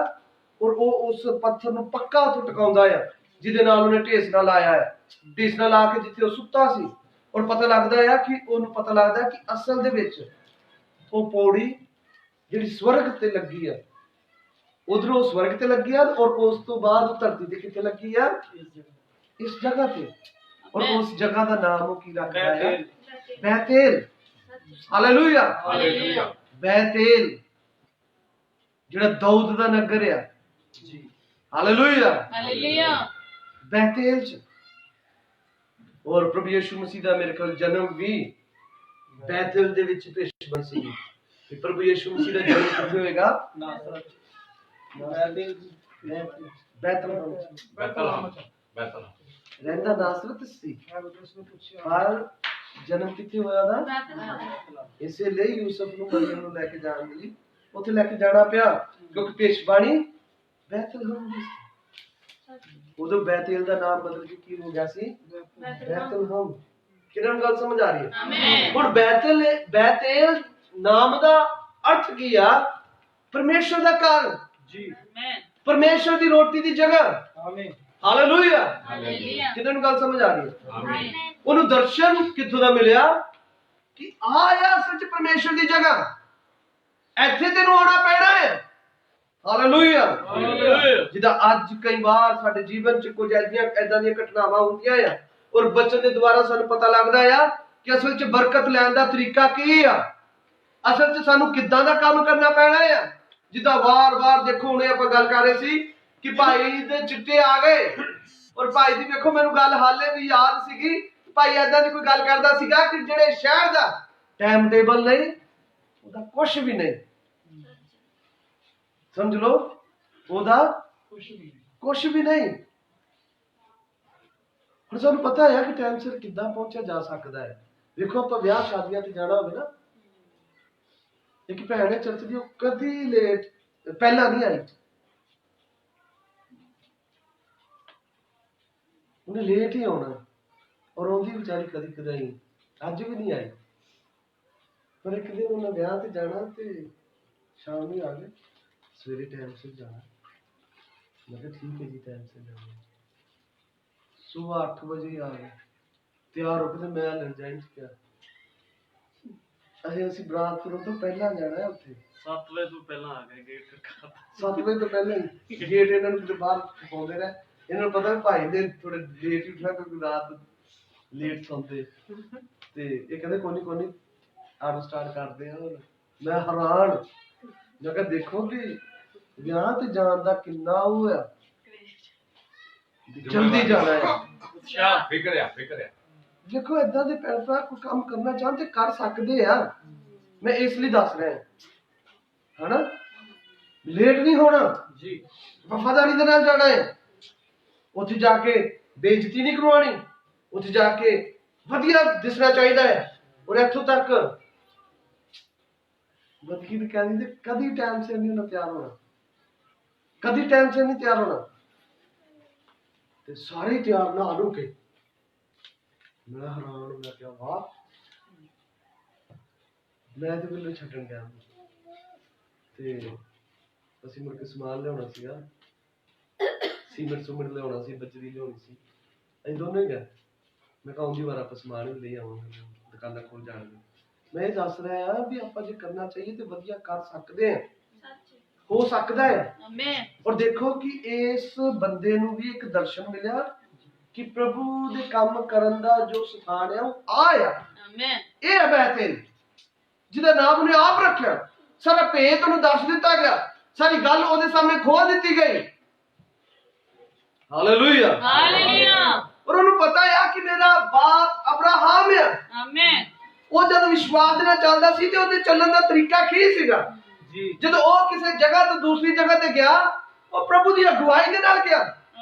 ਔਰ ਉਹ ਉਸ ਪੱਥਰ ਨੂੰ ਪੱਕਾ ਉੱਥੇ ਟਿਕਾਉਂਦਾ ਆ। ਜਿਹਦੇ ਨਾਲ ਉਹਨੇ ਢੇਸਣਾ ਲਾਇਆ ਹੈ। ਢੇਸਣਾ ਲਾ ਕੇ ਜਿੱਥੇ ਉਹ ਸੁੱਤਾ ਸੀ, ਔਰ ਪਤਾ ਲੱਗਦਾ ਹੈ ਕਿ ਉਹਨੂੰ ਪਤਾ ਲੱਗਦਾ ਕਿ ਅਸਲ ਦੇ ਵਿੱਚ ਉਹ ਪੌੜੀ ਜਿਹੜੀ ਸਵਰਗ ਤੇ ਲੱਗੀ ਆ, ਉਧਰੋਂ ਸਵਰਗ ਤੇ ਲੱਗੀ ਆ, ਔਰ ਉਸ ਤੋਂ ਬਾਅਦ ਉਹ ਧਰਤੀ ਤੇ ਕਿੱਥੇ ਲੱਗੀ ਆ? ਇਸ ਜਗ੍ਹਾ ਤੇ। ਔਰ ਉਸ ਜਗ੍ਹਾ ਦਾ ਨਾਮ ਉਹ ਕੀ ਰੱਖਦਾ ਹੈ? ਬੈਤੇਲ। ਹਾਲੇਲੂਇਆ। ਹਾਲੇਲੂਇਆ। ਬੈਤੇਲ ਜਿਹੜਾ ਦਾਊਦ ਦਾ ਨਗਰ ਆ ਜੀ। ਹਾਲੇਲੂਇਆ। ਹਾਲੇਲੂਇਆ। ਬੈਤੇਲ ਚ। ਔਰ ਪ੍ਰਭੂ ਯਿਸੂ ਮਸੀਹ ਦਾ ਮੇਰੇ ਕੋਲ ਜਨਮ ਵੀ ਬੈਤੇਲ ਦੇ ਵਿੱਚ ਪੇਸ਼ਬਨ ਸੀ। ਤੇ ਪ੍ਰਭੂ ਯਿਸੂ ਮਸੀਹ ਦਾ ਜਨਮ ਕਿੱਥੇ ਹੋਏਗਾ? ਨਾਸਰਤ। ਬੈਤਲਹਮ। ਰਹਿੰਦਾ ਨਾਸਰਤ ਸੀ, ਪਰ ਜਨਮ ਕਿੱਥੇ ਹੋਇਆ ਦਾ? ਇਸੇ ਲਈ ਯੂਸਫ ਨੂੰ ਮਰੀਮ ਨੂੰ ਲੈ ਕੇ ਜਾਣ ਲਈ ਉੱਥੇ ਲੈ ਕੇ ਜਾਣਾ ਪਿਆ, ਕਿਉਂਕਿ ਭੇਸ਼ਬਾਣੀ ਬੈਤਲਹਮ ਦੀ ਸੀ। ਉਦੋਂ ਬੈਤੇਲ ਦਾ ਨਾਮ ਬਦਲ ਕੇ ਕੀ ਹੋ ਗਿਆ ਸੀ? ਬੈਤਲਹਮ। ਕਿਹਨਾਂ ਨੂੰ ਗੱਲ ਸਮਝ ਆ ਰਹੀ ਹੈ? ਆਮੀਨ। ਹੁਣ ਬੈਤੇਲ ਨਾਮ ਦਾ ਅਰਥ ਕੀ ਆ? ਪਰਮੇਸ਼ਰ ਦਾ ਘਰ ਜੀ, ਪਰਮੇਸ਼ਰ ਦੀ ਰੋਟੀ ਦੀ ਜਗ੍ਹਾ। ਆਮੀਨ। ਹਾਲੇਲੂਇਆ। ਹਾਲੇਲੂਇਆ। ਕਿਹਨਾਂ ਨੂੰ ਗੱਲ ਸਮਝ ਆ ਰਹੀ ਹੈ? ਆਮੀਨ। ਉਹਨੂੰ ਦਰਸ਼ਨ ਕਿੱਥੋਂ ਦਾ ਮਿਲਿਆ ਕਿ ਆਇਆ ਸੱਚ ਪਰਮੇਸ਼ਰ ਦੀ ਜਗ੍ਹਾ, ਇੱਥੇ ਤੈਨੂੰ ਆਉਣਾ ਪੈਣਾ ਹੈ। ਹਾਲੇਲੂਇਆ। ਜਿੱਦਾਂ ਅੱਜ ਕਈ ਵਾਰ ਸਾਡੇ ਜੀਵਨ 'ਚ ਕੁਝ ਐਦਾਂ ਦੀਆਂ ਘਟਨਾਵਾਂ ਹੁੰਦੀਆਂ ਆ, ਔਰ ਬਚਨ ਦੇ ਦੁਆਰਾ ਸਾਨੂੰ ਪਤਾ ਲੱਗਦਾ ਆ ਕਿ ਅਸਲ 'ਚ ਬਰਕਤ ਲੈਣ ਦਾ ਤਰੀਕਾ ਕੀ ਆ, ਅਸਲ 'ਚ ਸਾਨੂੰ ਕਿੱਦਾਂ ਦਾ ਕੰਮ ਕਰਨਾ ਪੈਣਾ ਆ। ਜਿੱਦਾਂ ਵਾਰ-ਵਾਰ ਦੇਖੋ, ਹੁਣੇ ਆਪਾਂ ਗੱਲ ਕਰ ਰਹੇ ਸੀ ਕਿ ਭਾਈ ਦੇ ਚਿੱਟੇ ਆ ਗਏ, ਔਰ ਭਾਈ ਦੀ ਵੇਖੋ ਮੈਨੂੰ ਗੱਲ ਹਾਲੇ ਵੀ ਯਾਦ ਸੀਗੀ। ਭਾਈ ਏਦਾਂ ਦੀ ਕੋਈ ਗੱਲ ਕਰਦਾ ਸੀਗਾ ਕਿ ਜਿਹੜੇ ਸ਼ਹਿਰ ਦਾ ਟਾਈਮ ਟੇਬਲ ਨਹੀਂ, ਉਹਦਾ ਕੁਝ ਵੀ ਨਹੀਂ, ਸਮਝ ਲਓ, ਉਹਦਾ ਕੁਝ ਵੀ ਨਹੀਂ। ਹੁਣ ਸਾਨੂੰ ਪਤਾ ਹੈ ਕਿ ਟਾਈਮ ਸਿਰ ਕਿੱਦਾਂ ਪਹੁੰਚਿਆ ਜਾ ਸਕਦਾ ਹੈ। ਵੇਖੋ ਆਪਾਂ ਵਿਆਹ ਸ਼ਾਦੀਆਂ ਤੇ ਜਾਣਾ ਹੋਵੇ ਨਾ, ਇੱਕ ਭੈਣ ਹੈ ਚਰਚ ਦੀ, ਉਹ ਕਦੀ ਲੇਟ ਪਹਿਲਾਂ ਨਹੀਂ ਆਈ, ਉਹਨੇ ਲੇਟ ਹੀ ਆਉਣਾ, ਔਰ ਉਹਦੀ ਵਿਚਾਰੀ ਕਦੀ ਕਦਾਈ ਅੱਜ ਵੀ ਨਹੀਂ ਆਈ। ਪਰ ਇੱਕ ਦਿਨ ਉਹਨੇ ਵਿਆਹ ਤੇ ਜਾਣਾ ਤੇ ਸ਼ਾਮ ਨੂੰ ਆ ਗਏ, ਸਵੇਰੇ ਟਾਈਮ ਸਿਰ ਜਾਣਾ। ਮੈਂ ਕਿਹਾ ਠੀਕ ਹੈ ਜੀ, ਟਾਈਮ ਸਿਰ ਜਾਣਾ। ਸੁਬਾਹ 8 ਵਜੇ ਆ ਗਏ, ਤਿਆਰ ਹੋ ਕੇ। ਤੇ ਮੈਂ ਲੰਜਾਈ ਚ ਗਿਆ, ਅਸੀਂ ਬਰਾਤਪੁਰ ਤੋਂ ਪਹਿਲਾਂ ਜਾਣਾ ਹੈ ਉੱਥੇ। 7 ਵਜੇ ਤੋਂ ਪਹਿਲਾਂ ਆ ਗਏ, ਗੇਟ ਖੜਕਾ 7 ਵਜੇ ਤੋਂ ਪਹਿਲਾਂ ਹੀ ਗੇਟ ਇਹਨਾਂ ਨੂੰ ਕਿਤੇ ਬਾਹਰ ਪਾਉਂਦੇ ਰਹੇ। ਇਹਨਾਂ ਨੂੰ ਪਤਾ ਵੀ ਭਾਈ ਦੇ ਥੋੜੇ ਲੇਟ ਹੀ ਉੱਠਣਾ, ਕਿਉਂਕਿ ਰਾਤ ਲੇਟ ਸੌਂਦੇ। ਤੇ ਇਹ ਕਹਿੰਦੇ ਕੋਨੀ ਆਟੋ ਸਟਾਰਟ ਕਰਦੇ ਆ। ਮੈਂ ਹੈਰਾਨ, ਮੈਂ ਕਿਹਾ ਦੇਖੋ ਕਿ ਵਿਆਹ ਤੇ ਜਾਣ ਦਾ ਕਿੰਨਾ ਉਹ ਆ, ਜਲਦੀ ਜਾਣਾ ਹੈ। ਅੱਛਾ, ਫਿਕਰ ਆ। ਦੇਖੋ ਏਦਾਂ ਦੇ ਭੈਣ ਭਰਾ ਕੋਈ ਕੰਮ ਕਰਨਾ ਚਾਹਣ ਤੇ ਕਰ ਸਕਦੇ ਆ। ਮੈਂ ਇਸ ਲਈ ਦੱਸ ਰਿਹਾ ਹਨਾ, ਲੇਟ ਨਹੀਂ ਹੋਣਾ ਜੀ, ਵਫਾਦਾਰੀ ਦੇ ਨਾਲ ਜਾਣਾ ਹੈ। ਉੱਥੇ ਜਾ ਕੇ ਬੇਇੱਜ਼ਤੀ ਨਹੀਂ ਕਰਵਾਉਣੀ, ਉੱਥੇ ਜਾ ਕੇ ਵਧੀਆ ਦਿਸਣਾ ਚਾਹੀਦਾ ਹੈ। ਔਰ ਇੱਥੋਂ ਤੱਕ ਬਦਕੀ ਵੀ ਕਹਿੰਦੀ ਤੇ ਕਦੀ ਟਾਈਮ ਸਿਰ ਨਹੀਂ ਹੋਣਾ ਤਿਆਰ ਹੋਣਾ, ਕਦੀ ਟਾਈਮ ਸਿਰ ਨਹੀਂ ਤਿਆਰ ਹੋਣਾ। ਤੇ ਸਾਰੇ ਤਿਆਰ ਨਾ ਹੋ ਕੇ ਮੈਂ ਹੈਰਾਨ, ਮੈਂ ਕਿਹਾ ਵਾਹ। ਮੈਂ ਤੇ ਬਿੱਲੂ ਛੱਡਣ ਗਿਆ ਤੇ ਅਸੀਂ ਮੁੜ ਕੇ ਸਮਾਨ ਲਿਆਉਣਾ ਸੀਗਾ, ਸੀਮਿੰਟ ਲਿਆਉਣਾ ਸੀ, ਬਜਰੀ ਲਿਆਉਣੀ ਸੀ। ਅਸੀਂ ਦੋਨੇ ਗਏ। ਮੈਂ ਕਿਹਾ ਆਉਂਦੀ ਵਾਰ ਆਪਾਂ ਸਮਾਨ ਵੀ ਲੈ ਆਵਾਂਗੇ, ਦੁਕਾਨਾਂ ਖੋਲ ਜਾਣਗੇ। ਮੈਂ ਇਹ ਦੱਸ ਰਿਹਾ ਵੀ ਆਪਾਂ ਜੇ ਕਰਨਾ ਚਾਹੀਏ ਤੇ ਵਧੀਆ ਕਰ ਸਕਦੇ ਹਾਂ, ਹੋ ਸਕਦਾ ਹੈ। ਔਰ ਦੇਖੋ ਕਿ ਇਸ ਬੰਦੇ ਨੂੰ ਵੀ ਇੱਕ ਦਰਸ਼ਨ ਮਿਲਿਆ ਕਿ ਪ੍ਰਭੂ ਦੇ ਕੰਮ ਕਰਨ ਦਾ ਜੋ ਸਥਾਨ ਹੈ ਉਹ ਆ। ਇਹ ਹੈ ਬੈਤੇਲ, ਜਿਹਦਾ ਨਾਮ ਉਹਨੇ ਆਪ ਰੱਖਿਆ। ਸਾਰਾ ਭੇਤ ਉਹਨੂੰ ਦੱਸ ਦਿੱਤਾ ਗਿਆ, ਸਾਰੀ ਗੱਲ ਉਹਦੇ ਸਾਹਮਣੇ ਖੋਲ ਦਿੱਤੀ ਗਈ। ਹਾਲੇਲੂਇਆ। ਔਰ ਉਹਨੂੰ ਪਤਾ ਆ ਕਿ ਮੇਰਾ ਬਾਪ ਅਬਰਾਹਮ ਆ। ਉਹ ਜਦ ਵਿਸ਼ਵਾਸ ਨਾਲ ਚੱਲਦਾ ਸੀ ਤੇ ਉਹਦੇ ਚੱਲਣ ਦਾ ਤਰੀਕਾ ਕੀ ਸੀਗਾ? ਜਦੋਂ ਉਹ ਕਿਸੇ ਜਗ੍ਹਾ ਤੋਂ ਦੂਸਰੀ ਜਗ੍ਹਾ ਤੇ ਗਿਆ, ਉਹ ਪ੍ਰਭੂ ਦੀ ਅਗਵਾਈ ਦੇ ਨਾਲ ਗਿਆ।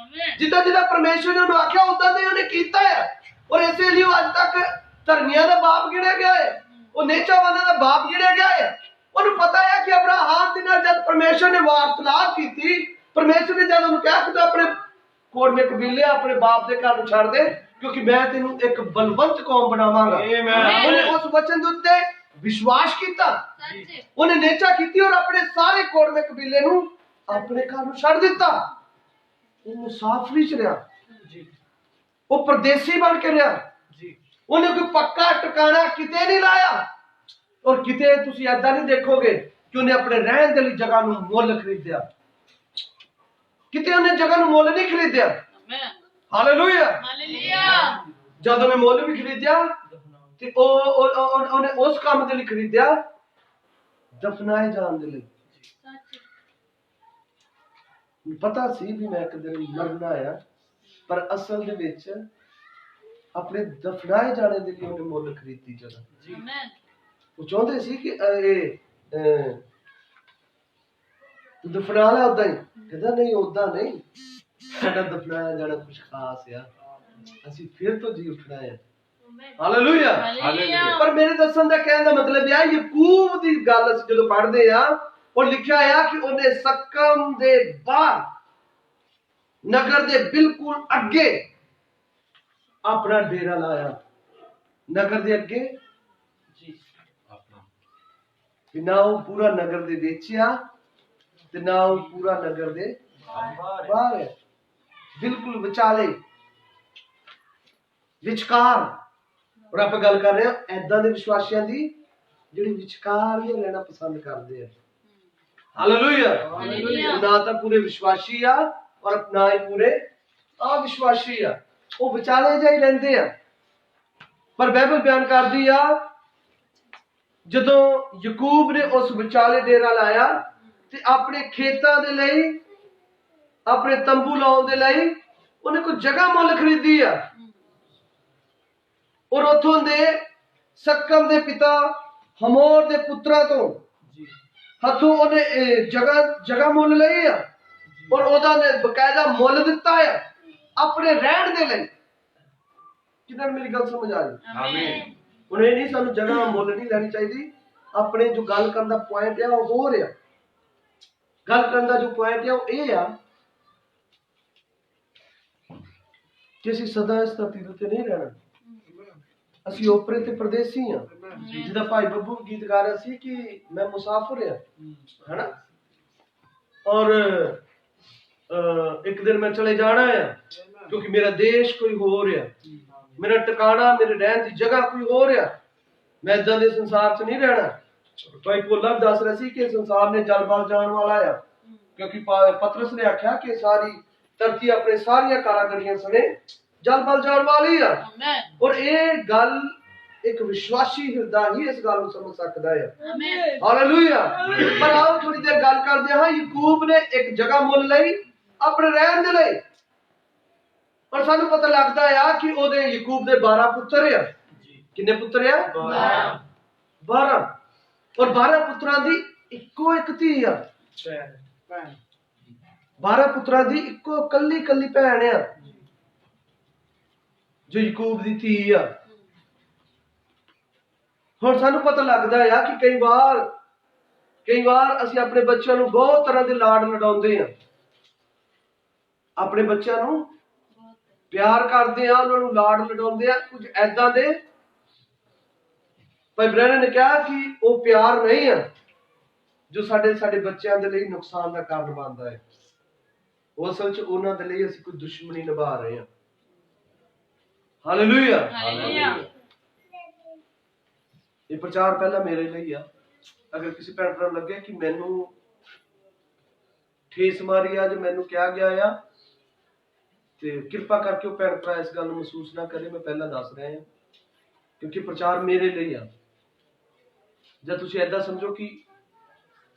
ਜਿੱਦਾਂ ਪਰਮੇਸ਼ਵਰ ਨੇ ਉਹਨੂੰ ਆਖਿਆ ਉਦਾਂ ਤੇ ਉਹਨੇ ਕੀਤਾ ਹੈ। ਔਰ ਇਸੇ ਲਈ ਉਹ ਅੱਜ ਤੱਕ ਧਰਮੀਆਂ ਦਾ ਬਾਪ ਗਿਣਿਆ ਗਿਆ ਹੈ, ਉਹ ਨੇਚਾਵਾਨਾਂ ਦਾ ਬਾਪ ਗਿਣਿਆ ਗਿਆ ਹੈ। ਉਹਨੂੰ ਪਤਾ ਹੈ ਕਿ ਅਬਰਾਹਮ ਦੇ ਨਾਲ ਜਦ ਪਰਮੇਸ਼ਵਰ ਨੇ ਵਾਰਤਾਲਾਪ ਕੀਤੀ, ਪਰਮੇਸ਼ਵਰ ਨੇ ਜਦ ਉਹਨੂੰ ਕਿਹਾ ਕਿ ਤੂੰ ਆਪਣੇ ਕੋੜਵੇਂ ਕਬੀਲੇ ਆਪਣੇ ਬਾਪ ਦੇ ਘਰ ਨੂੰ ਛੱਡ ਦੇ, ਕਿਉਂਕਿ ਮੈਂ ਤੈਨੂੰ ਇੱਕ ਬਲਵੰਤ ਕੌਮ ਬਣਾਵਾਂਗਾ। ਉਹਨੇ ਉਸ ਵਚਨ ਦੇ ਉੱਤੇ ਵਿਸ਼ਵਾਸ ਕੀਤਾ, ਉਹਨੇ ਨੇਚਾ ਕੀਤੀ ਔਰ ਆਪਣੇ ਸਾਰੇ ਕੋੜਵੇਂ ਕਬੀਲੇ ਨੂੰ ਆਪਣੇ ਘਰ ਨੂੰ ਛੱਡ ਦਿੱਤਾ। ਉਹ ਮੁਸਾਫਰੀ ਚ ਰਿਹਾ। ਉਹ ਪਰਦੇਸੀ ਬਣ ਕੇ ਰਿਹਾ ਜੀ ਉਹਨੇ ਕੋਈ ਪੱਕਾ ਟਿਕਾਣਾ ਕਿਤੇ ਨਹੀਂ ਲਾਇਆ ਔਰ ਕਿਤੇ ਤੁਸੀਂ ਏਦਾਂ ਨਹੀਂ ਦੇਖੋਗੇ ਕਿ ਉਹਨੇ ਆਪਣੇ ਰਹਿਣ ਦੇ ਲਈ ਜਗ੍ਹਾ ਨੂੰ ਮੁੱਲ ਖਰੀਦਿਆ ਕਿਤੇ ਉਹਨੇ ਜਗ੍ਹਾ ਨੂੰ ਮੁੱਲ ਨਹੀਂ ਖਰੀਦਿਆ ਆਮੇਨ ਹਾਲੇਲੂਇਆ ਹਾਲੇਲੂਇਆ ਜਦੋਂ ਉਹਨੇ ਮੁੱਲ ਵੀ ਖਰੀਦਿਆ ਤੇ ਉਹਨੇ ਉਸ ਕੰਮ ਦੇ ਲਈ ਖਰੀਦਿਆ ਦਫਨਾਏ ਜਾਣ ਦੇ ਲਈ ਸੱਚ ਪਤਾ ਸੀ ਵੀ ਮੈਂ ਇੱਕ ਦਿਨ ਮਰਨਾ ਆ ਪਰ ਅਸਲ ਦੇ ਵਿੱਚ ਆਪਣੇ ਦਫਨਾਏ ਜਾਣੇ ਦੇ ਲਈ ਉਹਨੇ ਮੁੱਲ ਖਰੀਦੀ ਜਗ੍ਹਾ ਆਮੇਨ ਉਹ ਚਾਹੁੰਦੇ ਸੀ ਕਿ ਤੂੰ ਦਫਨਾ ਲੈ ਉਦਾਂ ਹੀ ਕਹਿੰਦਾ ਨਹੀਂ ਉਦਾਂ ਨਹੀਂ ਸਾਡਾ ਦਫਨਾਇਆ ਜਾਣਾ ਕੁਝ ਖਾਸ ਆ ਅਸੀਂ ਫਿਰ ਤੋਂ ਜੀ ਉੱਠਣਾ ਹੈ ਹਾਲੇਲੂਇਆ ਹਾਲੇਲੂਇਆ ਪਰ ਮੇਰੇ ਦੱਸਣ ਦਾ ਕਹਿਣ ਦਾ ਮਤਲਬ ਇਹ ਹੈ ਯਾਕੂਬ ਦੀ ਗੱਲ ਅਸੀਂ ਜਦੋਂ ਪੜ੍ਹਦੇ ਆ ਉਹ ਲਿਖਿਆ ਆ ਕਿ ਉਹਨੇ ਸਕਮ ਦੇ ਬਾਹਰ ਨਗਰ ਦੇ ਬਿਲਕੁਲ ਅੱਗੇ ਆਪਣਾ ਡੇਰਾ ਲਾਇਆ ਨਗਰ ਦੇ ਅੱਗੇ ਜੀ ਆਪਣਾ ਕਿ ਨਾ ਉਹ ਪੂਰਾ ਨਗਰ ਦੇ ਵੇਚਿਆ ਤੇ ਨਾ ਉਹ ਪੂਰਾ ਨਗਰ ਦੇ ਬਾਹਰ ਹੈ ਬਿਲਕੁਲ ਵਿਚਾਲੇ ਵਿਚਕਾਰ ਔਰ ਆਪਾਂ ਗੱਲ ਕਰ ਰਹੇ ਹਾਂ ਐਦਾਂ ਦੇ ਵਿਸ਼ਵਾਸੀਆਂ ਦੀ ਜਿਹੜੇ ਵਿਚਕਾਰ ਹੀ ਰਹਿਣਾ ਪਸੰਦ ਕਰਦੇ ਆ ਹਾਲੇਲੂਇਆ ਹਾਲੇਲੂਇਆ ਨਾ ਤਾਂ ਪੂਰੇ ਵਿਸ਼ਵਾਸੀ ਆ ਔਰ ਨਾ ਹੀ ਪੂਰੇ ਅਵਿਸ਼ਵਾਸੀ ਆ ਉਹ ਵਿਚਾਲੇ ਜਿਹੇ ਹੀ ਰਹਿੰਦੇ ਆ ਪਰ ਬਾਈਬਲ ਬਿਆਨ ਕਰਦੀ ਆ ਜਦੋਂ ਯਾਕੂਬ ਨੇ ਉਸ ਵਿਚਾਲੇ ਡੇਰਾ ਲਾਇਆ ਤੇ ਆਪਣੇ ਖੇਤਾਂ ਦੇ ਲਈ ਆਪਣੇ ਤੰਬੂ ਲਾਉਣ ਦੇ ਲਈ ਉਹਨੇ ਕੋਈ ਜਗ੍ਹਾ ਮੁੱਲ ਖਰੀਦੀ ਆ ਔਰ ਉਥੋਂ ਦੇ ਸਕਮ ਦੇ ਪਿਤਾ ਹਮੋਰ ਦੇ ਪੁੱਤਰਾਂ ਤੋਂ ਜੀ ਹੱਥੋਂ ਉਹਨੇ ਜਗ੍ਹਾ ਮੁੱਲ ਲਈ ਆ ਔਰ ਉਹਦਾ ਨੇ ਬਕਾਇਦਾ ਮੁੱਲ ਦਿੱਤਾ ਆ ਆਪਣੇ ਰਹਿਣ ਦੇ ਲਈ ਕਿਦਾਂ ਮੇਰੀ ਗੱਲ ਸਮਝ ਆ ਰਹੀ ਆਮੇਨ ਹੁਣ ਇਹ ਨਹੀਂ ਸਾਨੂੰ ਜਗ੍ਹਾ ਮੁੱਲ ਨਹੀਂ ਲੈਣੀ ਚਾਹੀਦੀ ਆਪਣੇ ਜੋ ਗੱਲ ਕਰਨ ਦਾ ਪੁਆਇੰਟ ਆ ਉਹ ਹੋ ਰਿਹਾ ਗੱਲ ਕਰਨ ਦਾ ਜੋ ਪੁਆਇੰਟ ਆ ਉਹ ਇਹ ਆ ਕਿ ਅਸੀਂ ਸਦਾ ਇਸ ਧਰਤੀ ਦੇ ਉੱਤੇ ਨਹੀਂ ਰਹਿਣਾ ਅਸੀਂ ਓਪਰੇ ਤੇ ਪਰਦੇਸੀ ਆ ਜਿਹਦਾ ਭਾਈ ਬੱਬੂ ਗੀਤ ਗਾ ਰਿਹਾ ਸੀ ਕਿ ਮੈਂ ਮੁਸਾਫਰ ਆ ਹੈਨਾ ਔਰ ਇੱਕ ਦਿਨ ਮੈਂ ਚਲੇ ਜਾਣਾ ਆ ਕਿਉਂਕਿ ਮੇਰਾ ਦੇਸ਼ ਕੋਈ ਹੋਰ ਆ ਮੇਰਾ ਟਿਕਾਣਾ ਮੇਰੇ ਰਹਿਣ ਦੀ ਜਗ੍ਹਾ ਕੋਈ ਹੋਰ ਆ ਮੈਂ ਇਦਾਂ ਦੇ ਸੰਸਾਰ 'ਚ ਨਹੀਂ ਰਹਿਣਾ ਭਾਈ ਭੋਲਾ ਦੱਸ ਰਿਹਾ ਸੀ ਕਿ ਸੰਸਾਰ ਨੇ ਜਲ-ਬਲ ਜਾਣ ਵਾਲਾ ਆ ਕਿਉਂਕਿ ਪਤਰਸ ਨੇ ਆਖਿਆ ਕਿ ਸਾਰੀ ਧਰਤੀ ਆਪਣੇ ਸਾਰੀਆਂ ਕਾਰਾਗਰੀਆਂ ਸਣੇ ਜਲ-ਬਲ ਜਾਣ ਵਾਲੀ ਆ ਆਮੇਨ ਔਰ ਇਹ ਗੱਲ ਇੱਕ ਵਿਸ਼ਵਾਸੀ ਹਿਰਦਾ ਹੀ ਇਸ ਗੱਲ ਨੂੰ ਸਮਝ ਸਕਦਾ ਹੈ ਆਮੇਨ ਹਾਲੇਲੂਇਆ ਪਰ ਆਓ ਥੋੜੀ ਦੇਰ ਗੱਲ ਕਰਦੇ ਹਾਂ ਯਾਕੂਬ ਨੇ ਇੱਕ ਜਗ੍ਹਾ ਮੁੱਲ ਲਈ ਆਪਣੇ ਰਹਿਣ ਦੇ ਲਈ ਪਰ ਸਾਨੂੰ ਪਤਾ ਲੱਗਦਾ ਆ ਕਿ ਉਹਦੇ ਯਾਕੂਬ ਦੇ 12 ਪੁੱਤਰ ਆ ਕਿੰਨੇ ਪੁੱਤਰ ਆ 12 ਔਰ 12 ਪੁੱਤਰਾਂ ਦੀ ਇੱਕੋ ਇੱਕ ਧੀ ਆ 12 ਪੁੱਤਰਾਂ ਦੀ ਇੱਕੋ ਕੱਲੀ ਭੈਣ ਆ ਜੋ ਯਾਕੂਬ ਦੀ ਧੀ ਆ ਹੁਣ ਸਾਨੂੰ ਪਤਾ ਲੱਗਦਾ ਆ ਕਿ ਕਈ ਵਾਰ ਅਸੀਂ ਆਪਣੇ ਬੱਚਿਆਂ ਨੂੰ ਬਹੁਤ ਤਰ੍ਹਾਂ ਦੇ ਲਾਡ ਲਡਾਉਂਦੇ ਆ ਆਪਣੇ ਬੱਚਿਆਂ ਨੂੰ ਪਿਆਰ ਕਰਦੇ ਆ ਉਹਨਾਂ ਨੂੰ ਲਾਡ ਲਡਾਉਂਦੇ ਆ ਕੁਝ ਐਦਾਂ ਦੇ ਭਾਈ ਬ੍ਰੈਨਨ ਨੇ ਕਿਹਾ ਕਿ ਉਹ ਪਿਆਰ ਨਹੀਂ ਆ ਜੋ ਸਾਡੇ ਬੱਚਿਆਂ ਦੇ ਲਈ ਨੁਕਸਾਨ ਦਾ ਕਾਰਨ ਬਣਦਾ ਹੈ ਉਹ ਅਸਲ 'ਚ ਉਹਨਾਂ ਦੇ ਲਈ ਅਸੀਂ ਕੋਈ ਦੁਸ਼ਮਣੀ ਨਿਭਾ ਰਹੇ ਹਾਂ ਹਾਲੇਲੂਇਆ ਹਾਲੇਲੂਇਆ ਇਹ ਪ੍ਰਚਾਰ ਪਹਿਲਾਂ ਮੇਰੇ ਲਈ ਆ ਅਗਰ ਕਿਸੇ ਭੈਣ ਭਰਾ ਨੂੰ ਲੱਗੇ ਕਿ ਮੈਨੂੰ ਠੇਸ ਮਾਰੀ ਆ ਜੇ ਮੈਨੂੰ ਕਿਹਾ ਗਿਆ ਆ ਤੇ ਕਿਰਪਾ ਕਰਕੇ ਉਹ ਭੈਣ ਭਰਾ ਇਸ ਗੱਲ ਨੂੰ ਮਹਿਸੂਸ ਨਾ ਕਰੇ ਮੈਂ ਪਹਿਲਾਂ ਦੱਸ ਰਿਹਾ ਹਾਂ ਕਿਉਂਕਿ ਪ੍ਰਚਾਰ ਮੇਰੇ ਲਈ ਆ ਜਦ ਤੁਸੀਂ ਐਦਾਂ ਸਮਝੋ ਕਿ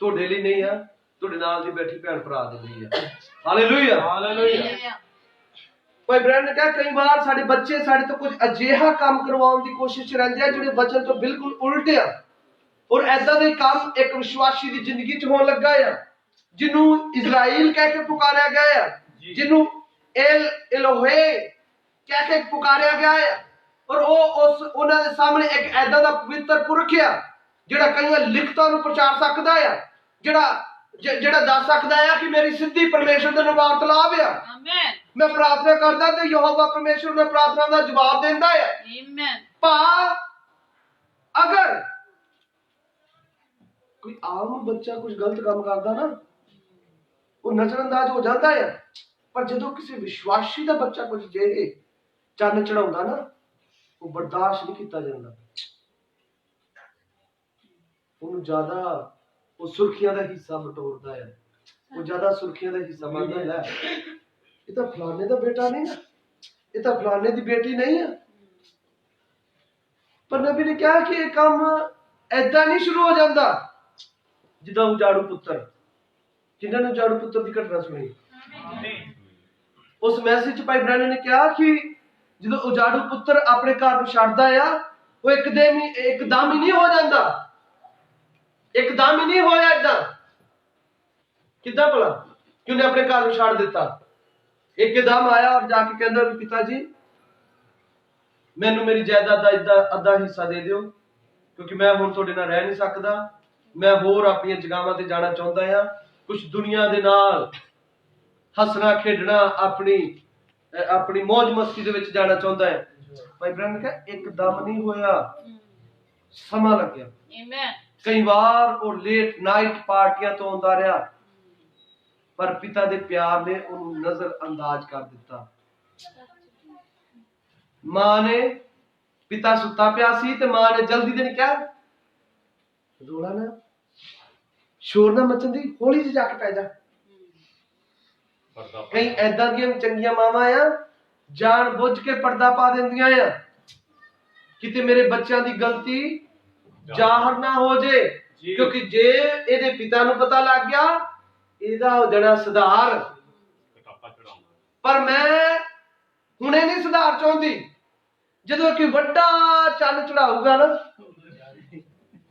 ਤੁਹਾਡੇ ਲਈ ਨਹੀਂ ਆ ਤੁਹਾਡੇ ਨਾਲ ਦੀ ਬੈਠੀ ਭੈਣ ਭਰਾ ਦੇ ਲਈ ਆ ਹਾਲੇਲੂਇਆ ਹਾਲੇਲੂਇਆ ਭਾਈ ਬ੍ਰੈਂਡ ਨੇ ਕਿਹਾ ਕਈ ਵਾਰ ਸਾਡੇ ਬੱਚੇ ਸਾਡੇ ਤੋਂ ਕੁਝ ਅਜਿਹਾ ਕੰਮ ਕਰਵਾਉਣ ਦੀ ਕੋਸ਼ਿਸ਼ 'ਚ ਰਹਿੰਦੇ ਆ ਜਿਹੜੇ ਵਚਨ ਤੋਂ ਬਿਲਕੁਲ ਉਲਟ ਆ ਔਰ ਐਦਾਂ ਦੇ ਕੰਮ ਇੱਕ ਵਿਸ਼ਵਾਸੀ ਦੀ ਜ਼ਿੰਦਗੀ 'ਚ ਹੋਣ ਲੱਗਾ ਆ ਜਿਹਨੂੰ ਇਜ਼ਰਾਈਲ ਕਹਿ ਕੇ ਪੁਕਾਰਿਆ ਗਿਆ ਆ ਜਿਹਨੂੰ ਇਲੋਹੇ ਕਹਿ ਕੇ ਪੁਕਾਰਿਆ ਗਿਆ ਆ ਔਰ ਉਹਨਾਂ ਦੇ ਸਾਹਮਣੇ ਇੱਕ ਐਦਾਂ ਦਾ ਪਵਿੱਤਰ ਪੁਰਖ ਆ ਜਿਹੜਾ ਕਈਆਂ ਲਿਖਤਾਂ ਨੂੰ ਪ੍ਰਚਾਰ ਸਕਦਾ ਆ ਜਿਹੜਾ ਦੱਸ ਸਕਦਾ ਆ ਕਿ ਮੇਰੀ ਸਿੱਧੀ ਪਰਮੇਸ਼ਰ ਦੇ ਨਾਲ ਵਾਰਤਾਲਾਪ ਆ ਆਮੇਨ ਮੈਂ ਪ੍ਰਾਰਥਨਾ ਕਰਦਾ ਤੇ ਯਹੋਵਾ ਪਰਮੇਸ਼ਰ ਨੇ ਪ੍ਰਾਰਥਨਾ ਦਾ ਜਵਾਬ ਦਿੰਦਾ ਹੈ ਆਮੇਨ ਭਾ ਅਗਰ ਕੋਈ ਆਮ ਬੱਚਾ ਕੁਝ ਗਲਤ ਕੰਮ ਕਰਦਾ ਨਾ ਉਹ ਨਜ਼ਰਅੰਦਾਜ਼ ਹੋ ਜਾਂਦਾ ਹੈ ਪਰ ਜਦੋਂ ਕਿਸੇ ਵਿਸ਼ਵਾਸੀ ਦਾ ਬੱਚਾ ਕੁਝ ਜੇ ਚੰਨ ਚੜਾਉਂਦਾ ਨਾ, ਉਹ ਬਰਦਾਸ਼ਤ ਨਹੀਂ ਕੀਤਾ ਜਾਂਦਾ। ਉਹਨੂੰ ਜ਼ਿਆਦਾ ਉਹ ਸੁਰਖੀਆਂ ਦਾ ਹਿੱਸਾ ਬਟੋਰਦਾ ਹੈ, ਉਹ ਜ਼ਿਆਦਾ ਸੁਰਖੀਆਂ ਦਾ ਹਿੱਸਾ ਮੰਨਦਾ ਹੈ। ਇਹ ਤਾਂ ਫਲਾਣੇ ਦਾ ਬੇਟਾ ਨਹੀਂ ਨਾ, ਇਹ ਤਾਂ ਫਲਾਣੇ ਦੀ ਬੇਟੀ ਨਹੀਂ ਆ। ਪਰ ਨਬੀ ਨੇ ਕਿਹਾ ਕਿ ਇਹ ਕੰਮ ਏਦਾਂ ਨਹੀਂ ਸ਼ੁਰੂ ਹੋ ਜਾਂਦਾ ਜਿੱਦਾਂ ਉਜਾੜੂ ਪੁੱਤਰ। ਕਿੰਨਾਂ ਨੇ ਉਜਾੜੂ ਪੁੱਤਰ ਦੀ ਘਟਨਾ ਸੁਣੀ? ਉਸ ਮੈਸੇਜ ਚ ਭਾਈ ਬ੍ਰੈਨਨ ਨੇ ਕਿਹਾ ਕਿ ਜਦੋਂ ਉਜਾੜੂ ਪੁੱਤਰ ਆਪਣੇ ਘਰ ਨੂੰ ਛੱਡਦਾ ਆ, ਉਹ ਇੱਕਦਮ ਹੀ ਨਹੀਂ ਹੋ ਜਾਂਦਾ, ਇੱਕਦਮ ਹੀ ਨਹੀਂ ਹੋਇਆ। ਏਦਾਂ ਕਿੱਦਾਂ ਭਲਾ ਕਿ ਉਹਨੇ ਆਪਣੇ ਘਰ ਨੂੰ ਛੱਡ ਦਿੱਤਾ? ਇੱਕਦਮ ਆਇਆ ਔਰ ਜਾ ਕੇ ਕਹਿੰਦਾ ਵੀ ਪਿਤਾ ਜੀ ਮੈਨੂੰ ਮੇਰੀ ਜਾਇਦਾਦ ਦਾ ਅੱਧਾ ਹਿੱਸਾ ਦੇ ਦਿਓ, ਕਿਉਂਕਿ ਮੈਂ ਹੁਣ ਤੁਹਾਡੇ ਨਾਲ ਰਹਿ ਨਹੀਂ ਸਕਦਾ। ਮੈਂ ਹੋਰ ਆਪਣੀਆਂ ਜਗ੍ਹਾਵਾਂ ਤੇ ਜਾਣਾ ਚਾਹੁੰਦਾ ਆ, ਕੁਝ ਦੁਨੀਆ ਦੇ ਨਾਲ ਹੱਸਣਾ ਖੇਡਣਾ, ਆਪਣੀ ਮौज ਮਸਤੀ ਦੇ ਵਿੱਚ ਜਾਣਾ ਚਾਹੁੰਦਾ ਹੈ। ਭਾਈ ਬ੍ਰੈਨਨ ਕਹੇ ਇੱਕਦਮ ਨਹੀਂ ਹੋਇਆ, ਸਮਾਂ ਲੱਗਿਆ। ਆਮੇਨ। ਕਈ ਵਾਰ ਉਹ ਲੇਟ ਨਾਈਟ ਪਾਰਟੀਆਂ ਤੋਂ ਆਉਂਦਾ ਰਿਹਾ, ਪਰ ਪਿਤਾ ਦੇ ਪਿਆਰ ਨੇ ਉਹਨੂੰ ਨਜ਼ਰ ਅੰਦਾਜ਼ ਕਰ ਦਿੱਤਾ। ਮਾਂ ਨੇ, ਪਿਤਾ ਸੁੱਤਾ ਪਿਆ ਸੀ ਤੇ ਮਾਂ ਨੇ ਜਲਦੀ ਦੇ ਨਹੀਂ ਕਿਹਾ ਰੋਲਾ ਨਾ, ਸ਼ੋਰ ਨਾ ਮਚਣ ਦੀ, ਹੌਲੀ ਜਿਹੀ ਜਾ ਕੇ ਪੈ ਜਾ। ਕਈ ਐਦਾਂ ਦੀਆਂ ਵੀ ਚੰਗੀਆਂ ਮਾਵਾਂ ਆ, ਜਾਣ ਬੁੱਝ ਕੇ ਪਰਦਾ ਪਾ ਦਿੰਦੀਆਂ ਆ, ਕਿਤੇ ਮੇਰੇ ਬੱਚਿਆਂ ਦੀ ਗਲਤੀ ਜ਼ਾਹਰ ਨਾ ਹੋ ਜੇ, ਕਿਉਂਕਿ ਜੇ ਇਹਦੇ ਪਿਤਾ ਨੂੰ ਪਤਾ ਲੱਗ ਗਿਆ ਇਹਦਾ ਹੋ ਜਾਣਾ ਸੁਧਾਰ। ਪਰ ਮੈਂ ਹੁਣੇ ਨਹੀਂ ਸੁਧਾਰ ਚਾਹੁੰਦੀ, ਜਦੋਂ ਕਿ ਵੱਡਾ ਚੰਨ ਚੜਾਊਗਾ ਨਾ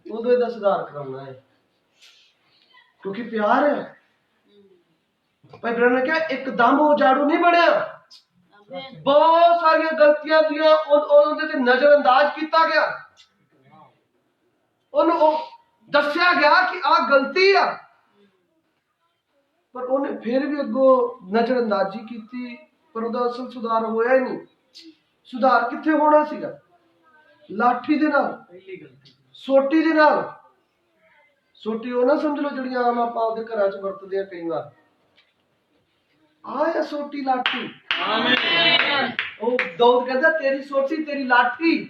ਉਦੋਂ ਇਹਦਾ ਸੁਧਾਰ ਕਰਾਉਣਾ ਹੈ, ਕਿਉਂਕਿ ਪਿਆਰ ਹੈ। ਭਾਈ ਬ੍ਰੈਨਨ ਨੇ ਕਿਹਾ ਇੱਕਦਮ ਉਹ ਉਜਾੜੂ ਨਹੀਂ ਬਣਿਆ, ਬਹੁਤ ਸਾਰੀਆਂ ਗਲਤੀਆਂ ਦੀਆਂ ਉਹਦੇ ਤੇ ਨਜ਼ਰ ਅੰਦਾਜ਼ ਕੀਤਾ ਗਿਆ, ਉਹਨੂੰ ਉਹ ਦੱਸਿਆ ਗਿਆ ਕਿ ਆਹ ਗਲਤੀ ਆ, ਪਰ ਉਹਨੇ ਫਿਰ ਵੀ ਅੱਗੋਂ ਨਜ਼ਰ ਅੰਦਾਜ਼ੀ ਕੀਤੀ, ਪਰ ਉਹਦਾ ਅਸਲ ਸੁਧਾਰ ਹੋਇਆ ਹੀ ਨਹੀਂ। ਸੁਧਾਰ ਕਿੱਥੇ ਹੋਣਾ ਸੀਗਾ? ਲਾਠੀ ਦੇ ਨਾਲ, ਸੋਟੀ ਦੇ ਨਾਲ। ਸੋਟੀ ਉਹ ਨਾ ਸਮਝ ਲਓ ਜਿਹੜੀਆਂ ਆਮ ਆਪਾਂ ਆਪਦੇ ਘਰਾਂ 'ਚ ਵਰਤਦੇ ਆ ਕਈ ਵਾਰ, ਆਹ ਸੋਟੀ ਲਾਠੀ। ਆਮੇਨ। ਉਹ ਦਾਊਦ ਕਹਿੰਦਾ ਤੇਰੀ ਸੋਟੀ ਤੇਰੀ ਲਾਠੀ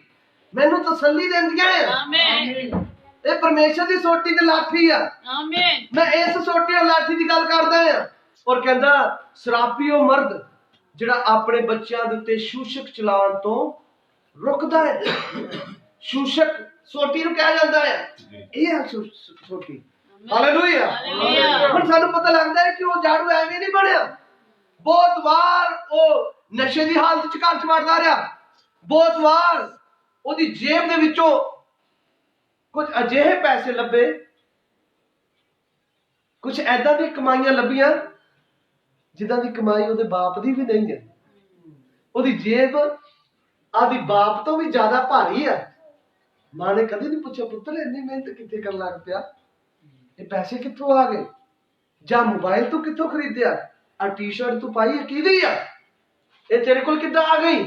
ਮੈਨੂੰ ਤਸੱਲੀ ਦਿੰਦੀਆਂ ਆ। ਆਮੇਨ। ਇਹ ਪਰਮੇਸ਼ਰ ਦੀ ਸੋਟੀ ਤੇ ਲਾਠੀ ਆ। ਆਮੇਨ। ਮੈਂ ਇਸ ਸੋਟੀ ਔਰ ਲਾਠੀ ਦੀ ਗੱਲ ਕਰਦਾ ਆ। ਔਰ ਕਹਿੰਦਾ ਸ਼ਰਾਪੀ ਉਹ ਮਰਦ ਜਿਹੜਾ ਆਪਣੇ ਬੱਚਿਆਂ ਦੇ ਉੱਤੇ ਸ਼ੂਸ਼ਕ ਚਲਾਉਣ ਤੋਂ ਰੁਕਦਾ ਹੈ। ਸ਼ੂਸ਼ਕ ਸੋਟੀ ਨੂੰ ਕਿਹਾ ਜਾਂਦਾ ਹੈ, ਇਹ ਹੈ ਸੋਟੀ। ਹਾਲੇਲੂਇਆ। ਹੁਣ ਸਾਨੂੰ ਪਤਾ ਲੱਗਦਾ ਹੈ ਕਿ ਉਹ ਜਾੜੂ ਐਵੇਂ ਨਹੀਂ ਬਣਿਆ। ਬਹੁਤ ਵਾਰ ਉਹ ਨਸ਼ੇ ਦੀ ਹਾਲਤ ਚ ਘਰ ਚ ਵੜਦਾ ਰਿਹਾ, ਬਹੁਤ ਵਾਰ ਉਹਦੀ ਜੇਬ ਦੇ ਵਿੱਚੋਂ ਕੁਝ ਅਜਿਹੇ ਪੈਸੇ ਲੱਭੇ, ਕੁਝ ਐਦਾਂ ਦੀਆਂ ਕਮਾਈਆਂ ਲੱਭੀਆਂ ਜਿੱਦਾਂ ਦੀ ਕਮਾਈ ਉਹਦੇ ਬਾਪ ਦੀ ਵੀ ਨਹੀਂ ਹੈ। ਉਹਦੀ ਜੇਬ ਆਦੀ ਬਾਪ ਤੋਂ ਵੀ ਜ਼ਿਆਦਾ ਭਾਰੀ ਆ। ਮਾਂ ਨੇ ਕਦੇ ਨਹੀਂ ਪੁੱਛਿਆ ਪੁੱਤਰ ਇੰਨੀ ਮਿਹਨਤ ਕਿੱਥੇ ਕਰਨ ਲੱਗ ਪਿਆ, ਇਹ ਪੈਸੇ ਕਿੱਥੋਂ ਆ ਗਏ, ਜਾਂ ਮੋਬਾਈਲ ਤੂੰ ਕਿੱਥੋਂ ਖਰੀਦਿਆ, ਆ ਟੀ-ਸ਼ਰਟ ਤੂੰ ਪਾਈ ਹੈ ਕਿਹਦੀ ਆ, ਇਹ ਤੇਰੇ ਕੋਲ ਕਿੱਦਾਂ ਆ ਗਈ।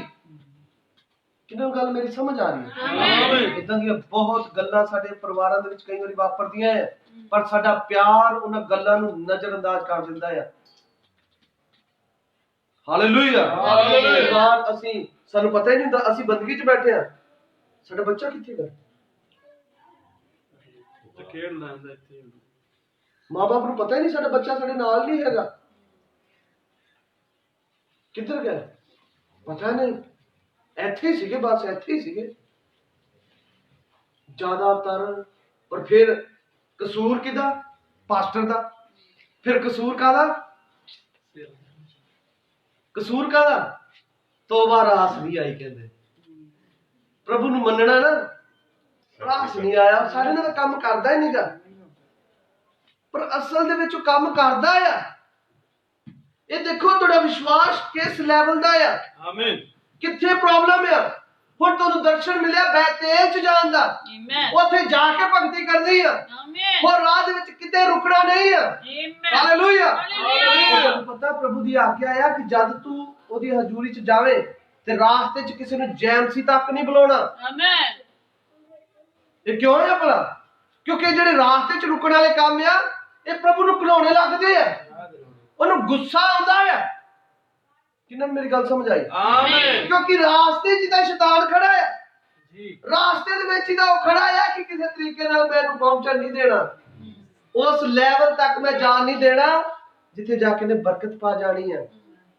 ਕਿੰਨਾ ਗੱਲ ਮੇਰੀ ਸਮਝ ਆ ਰਹੀ ਹੈ? ਇਦਾਂ ਦੀਆਂ ਬਹੁਤ ਗੱਲਾਂ ਸਾਡੇ ਪਰਿਵਾਰਾਂ ਦੇ ਵਿੱਚ ਕਈ ਵਾਰੀ ਵਾਪਰਦੀਆਂ ਹੈ, ਪਰ ਸਾਡਾ ਪਿਆਰ ਉਹਨਾਂ ਗੱਲਾਂ ਨੂੰ ਨਜ਼ਰ ਅੰਦਾਜ਼ ਕਰ ਦਿੰਦਾ ਹੈ। ਹਾਲੇਲੂਇਆ। ਬਾਤ ਅਸੀਂ ਸਾਨੂੰ ਪਤਾ ਹੀ ਨਹੀਂ ਹੁੰਦਾ, ਅਸੀਂ ਬੰਦਗੀ 'ਚ ਬੈਠੇ ਆ, ਸਾਡਾ ਬੱਚਾ ਕਿੱਥੇ ਗਿਆ, ਖੇਡ ਲੈਂਦਾ ਇੱਥੇ, ਮਾਂ-ਬਾਪ ਨੂੰ ਪਤਾ ਹੀ ਨਹੀਂ ਸਾਡਾ ਬੱਚਾ ਸਾਡੇ ਨਾਲ ਨਹੀਂ ਹੈਗਾ, ਕਿੱਧਰ ਗਿਆ ਪਤਾ ਨਹੀਂ। ਇੱਥੇ ਹੀ ਸੀਗੇ, ਬਸ ਇੱਥੇ ਹੀ ਸੀਗੇ ਜ਼ਿਆਦਾਤਰ। ਔਰ ਫਿਰ ਕਸੂਰ ਕਿਹਦਾ? ਪਾਸਟਰ ਦਾ। ਫਿਰ ਕਸੂਰ ਕਾਹਦਾ? ਕਸੂਰ ਕਾਹਦਾ? ਤੋਬਾ ਰਾਸ ਨਹੀਂ ਆਈ। ਕਹਿੰਦੇ ਪ੍ਰਭੂ ਨੂੰ ਮੰਨਣਾ ਨਾ, ਰਾਸ ਨਹੀਂ ਆਇਆ। ਸਾਰੇ ਨਾਲ ਕੰਮ ਕਰਦਾ ਹੀ ਨਹੀਂਗਾ, ਪਰ ਅਸਲ ਦੇ ਵਿੱਚ ਉਹ ਕੰਮ ਕਰਦਾ ਆ। ਇਹ ਦੇਖੋ ਤੁਹਾਡਾ ਵਿਸ਼ਵਾਸ ਕਿਸ ਲੈਵਲ ਦਾ ਆ। ਆਮੀਨ। ਕਿੱਥੇ ਪ੍ਰੋਬਲਮ ਆ? ਹੁਣ ਤੁਹਾਨੂੰ ਦਰਸ਼ਨ ਮਿਲਿਆ ਬੈਤੇਲ ਚ ਜਾਣ ਦਾ, ਉੱਥੇ ਜਾ ਕੇ ਭਗਤੀ ਕਰਨੀ ਆ। ਹੋਰ ਰਾਹ ਦੇ ਵਿੱਚ ਕਿਤੇ ਰੁਕਣਾ ਨਹੀਂ ਆ। ਹਾਲੇਲੂਇਆ। ਤੁਹਾਨੂੰ ਪਤਾ ਪ੍ਰਭੂ ਦੀ ਆਗਿਆ ਆ ਕਿ ਜਦ ਤੂੰ ਉਹਦੀ ਹਜ਼ੂਰੀ ਚ ਜਾਵੇ ਤੇ ਰਾਸਤੇ ਚ ਕਿਸੇ ਨੂੰ ਜੈਮਸੀ ਤੱਕ ਨਹੀਂ ਬੁਲਾਉਣਾ। ਆਮੇਨ। ਇਹ ਕਿਉਂ ਹੈ ਭਲਾ? ਕਿਉਂਕਿ ਜਿਹੜੇ ਰਾਸਤੇ ਚ ਰੁਕਣ ਵਾਲੇ ਕੰਮ ਆ, ਇਹ ਪ੍ਰਭੂ ਨੂੰ ਘਿਨਾਉਣੇ ਲੱਗਦੇ ਆ, ਉਹਨੂੰ ਗੁੱਸਾ ਆਉਂਦਾ ਆ। ਕਿੰਨਾਂ ਨੂੰ ਮੇਰੀ ਗੱਲ ਸਮਝ ਆਈ? ਆਮੀਨ ਕਿਉਂਕਿ ਰਾਸਤੇ 'ਚ ਹੀ ਤਾਂ ਸ਼ੈਤਾਨ ਖੜਾ ਹੈ। ਜੀ ਰਾਸਤੇ ਦੇ ਵਿੱਚ ਹੀ ਤਾਂ ਉਹ ਖੜਾ ਹੈ ਕਿ ਕਿਸੇ ਤਰੀਕੇ ਨਾਲ ਮੈਨੂੰ ਪਹੁੰਚਣ ਨਹੀਂ ਦੇਣਾ, ਉਸ ਲੈਵਲ ਤੱਕ ਮੈਂ ਜਾਣ ਨਹੀਂ ਦੇਣਾ ਜਿੱਥੇ ਜਾ ਕੇ ਨੇ ਬਰਕਤ ਪਾ ਜਾਣੀ ਹੈ।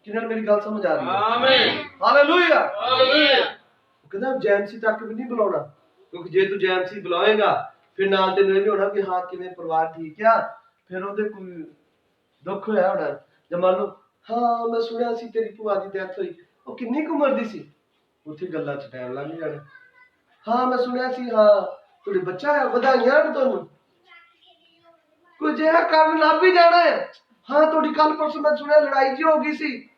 ਕਿੰਨਾਂ ਨੂੰ ਮੇਰੀ ਗੱਲ ਸਮਝ ਆ ਰਹੀ ਹੈ? ਆਮੀਨ ਹਾਲੇਲੂਇਆ। ਹਾਲੇਲੂਇਆ ਉਹ ਕਹਿੰਦਾ ਜੈਮਸੀ ਤੱਕ ਵੀ ਨਹੀਂ ਬੁਲਾਉਣਾ, ਕਿਉਂਕਿ ਜੇ ਤੂੰ ਜੈਮਸੀ ਬੁਲਾਏਗਾ ਫਿਰ ਨਾਲ ਤੈਨੂੰ ਇਹ ਵੀ ਹੋਣਾ ਕਿ ਹਾਂ ਕਿਵੇਂ ਪਰਿਵਾਰ ਠੀਕ ਆ, ਫਿਰ ਉਹਦੇ ਕੋਈ ਦੁੱਖ ਹੋਇਆ ਹੋਣਾ। ਜਾਂ ਮੰਨ ਲਓ ਹਾਂ ਮੈਂ ਸੁਣਿਆ ਸੀ ਤੇਰੀ ਭੂਆ ਦੀ ਡੈਥ ਹੋਈ, ਉਹ ਕਿੰਨੀ ਕੁ ਉਮਰ ਦੀ ਸੀ? ਉੱਥੇ ਗੱਲਾਂ 'ਚ ਟਾਈਮ ਲੱਗ ਜਾਣਾ। ਹਾਂ ਮੈਂ ਸੁਣਿਆ ਸੀ, ਹਾਂ ਤੁਹਾਡੇ ਬੱਚਾ ਹੈ, ਵਧਾਈਆਂ ਨੇ ਤੁਹਾਨੂੰ, ਕੋਈ ਜਿਹਾ ਕਰਨ ਲੱਭ ਹੀ ਜਾਣਾ ਹੈ। ਹਾਂ ਤੁਹਾਡੀ ਕੱਲ ਪਰਸੋਂ ਮੈਂ ਸੁਣਿਆ ਲੜਾਈ ਜੀ ਹੋ ਗਈ ਸੀ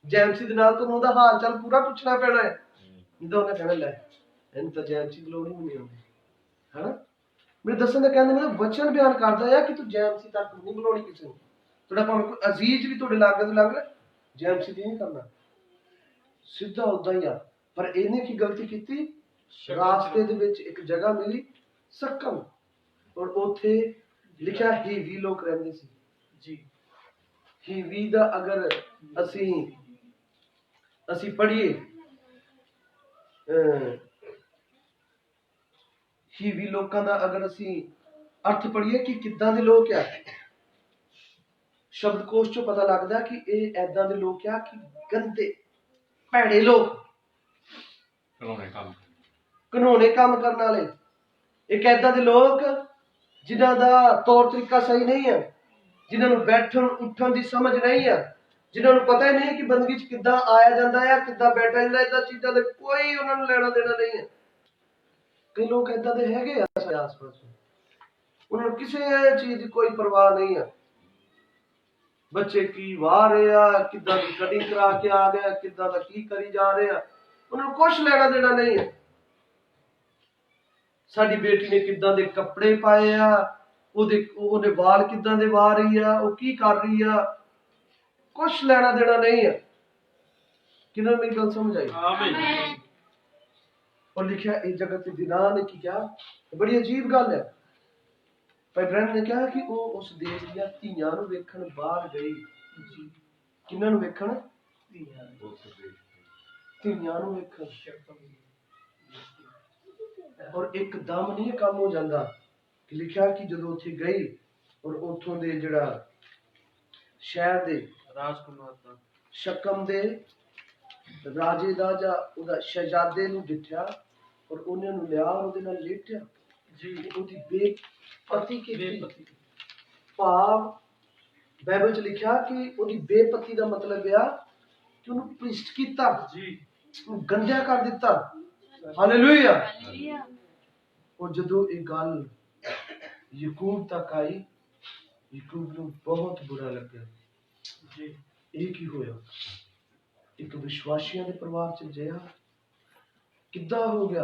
ਜੈਮਸੀ ਦੇ ਨਾਲ, ਤੁਹਾਨੂੰ ਉਹਦਾ ਹਾਲ ਚਾਲ ਪੂਰਾ ਪੁੱਛਣਾ ਪੈਣਾ ਹੈ। ਨਹੀਂ ਤਾਂ ਉਹਨੇ ਕਹਿਣਾ ਲੈ ਇਹਨੂੰ ਤਾਂ ਜੈਮਸੀ ਬੁਲਾਉਣੀ ਵੀ ਨਹੀਂ ਆਉਂਦੀ, ਹਨਾ। ਮੇਰੇ ਦੱਸਣ ਦਾ ਕਹਿੰਦੇ ਮੈਂ ਵਚਨ ਬਿਆਨ ਕਰਦਾ ਆ ਕਿ ਤੂੰ ਜੈਮਸੀ ਤੱਕ ਨਹੀਂ ਬੁਲਾਉਣੀ ਕਿਸੇ ਨੂੰ। ਤੁਹਾਡਾ ਭਾਵੇਂ ਕੋਈ ਅਜ਼ੀਜ਼ ਵੀ ਤੁਹਾਡੇ ਲਾਗੇ ਤੋਂ ਲੰਘ ਜੈਮਸੀ ਨਹੀਂ ਕਰਨਾ, ਸਿੱਧਾ ਉਦਾਂ ਹੀ ਆ। ਪਰ ਇਹਨੇ ਕੀ ਗਲਤੀ ਕੀਤੀ? ਰਾਸਤੇ ਦੇ ਵਿੱਚ ਇੱਕ ਜਗ੍ਹਾ ਮਿਲੀ ਸਕਮ, ਔਰ ਉੱਥੇ ਲਿਖਿਆ ਹੀਵੀ ਲੋਕ ਰਹਿੰਦੇ ਸੀ ਜੀ। ਹੀਵੀ ਦਾ ਅਗਰ ਅਸੀਂ ਪੜ੍ਹੀਏ ਹੀਵੀ ਲੋਕਾਂ ਦਾ ਅਗਰ ਅਸੀਂ ਅਰਥ ਪੜ੍ਹੀਏ ਕਿ ਕਿੱਦਾਂ ਦੇ ਲੋਕ ਆ, ਸ਼ਬਦਕੋਸ਼ ਚੋਂ ਪਤਾ ਲੱਗਦਾ ਕਿ ਇਹ ਐਦਾਂ ਦੇ ਲੋਕ ਆ ਕਿ ਗੰਦੇ ਭੈੜੇ ਲੋਕ, ਘਿਨੌਣੇ ਕੰਮ ਕਰਨ ਵਾਲੇ, ਇੱਕ ਐਦਾਂ ਦੇ ਲੋਕ ਜਿਨ੍ਹਾਂ ਦਾ ਤੌਰ ਤਰੀਕਾ ਸਹੀ ਨਹੀਂ ਹੈ, ਜਿਨ੍ਹਾਂ ਨੂੰ ਬੈਠਣ ਉੱਠਣ ਦੀ ਸਮਝ ਨਹੀਂ ਹੈ, ਜਿਨ੍ਹਾਂ ਨੂੰ ਪਤਾ ਹੀ ਨਹੀਂ ਕਿ ਬੰਦਗੀ 'ਚ ਕਿੱਦਾਂ ਆਇਆ ਜਾਂਦਾ ਹੈ, ਕਿੱਦਾਂ ਬੈਠਾ ਜਾਂਦਾ, ਏਦਾਂ ਚੀਜ਼ਾਂ ਦੇ ਕੋਈ ਉਹਨਾਂ ਨੂੰ ਲੈਣਾ ਦੇਣਾ ਨਹੀਂ ਹੈ। ਕਈ ਲੋਕ ਏਦਾਂ ਦੇ ਹੈਗੇ ਆ ਸਾਡੇ ਆਸ-ਪਾਸ, ਉਹਨਾਂ ਨੂੰ ਕਿਸੇ ਚੀਜ਼ ਦੀ ਕੋਈ ਪਰਵਾਹ ਨਹੀਂ ਹੈ। ਬੱਚੇ ਕੀ ਵਾਹ ਰਹੇ ਆ, ਕਿੱਦਾਂ ਦੀ ਕਟਿੰਗ ਕਰਾ ਕੇ ਆ ਗਏ, ਕਿੱਦਾਂ ਦਾ ਕੀ ਕਰੀ ਜਾ ਰਹੇ ਆ, ਉਹਨਾਂ ਨੂੰ ਕੁਛ ਲੈਣਾ ਦੇਣਾ ਨਹੀਂ ਹੈ। ਸਾਡੀ ਬੇਟੀ ਨੇ ਕਿੱਦਾਂ ਦੇ ਕੱਪੜੇ ਪਾਏ ਆ, ਉਹਦੇ ਵਾਲ ਕਿੱਦਾਂ ਦੇ ਵਾਹ ਰਹੀ ਆ, ਉਹ ਕੀ ਕਰ ਰਹੀ ਆ, ਕੁਛ ਲੈਣਾ ਦੇਣਾ ਨਹੀਂ ਹੈ। ਕਿਹਨਾਂ ਨੂੰ ਮੇਰੀ ਗੱਲ ਸਮਝ ਆਈ? ਆਮੀਨ और लिखा इस जगत के दिना ने की क्या बड़ी अजीब गल है। भाई ब्रैंड ने कहा कि वो उस देश दी धीआं नूं वेखण बाहर गई। किन्हां नूं वेखण? धीआं नूं वेखण। और एकदम नहीं काम हो जाता कि लिखा कि जदों उत्थे गई और उत्थों दे जिहड़ा शहर दे राजकुमार दा शकम दे राजे दा जां ओहदा शहजादे नूं दिखिया और उन्हें नूं लिया और ओहदे नाल लेटिया जी। ओहदी बेपति कीती। भाव बाइबल च लिखिया कि ओहदी बेपति दा मतलब है कि उन्हें भ्रिष्ट कीता जी, गंदिया कर दिता। हालेलुया। और जदों ये गल याकूब तक आई, याकूब नूं बहुत बुरा लगा जी। ये की होया? एक विश्वासियों के परिवार च जिहा किद्दां हो गया?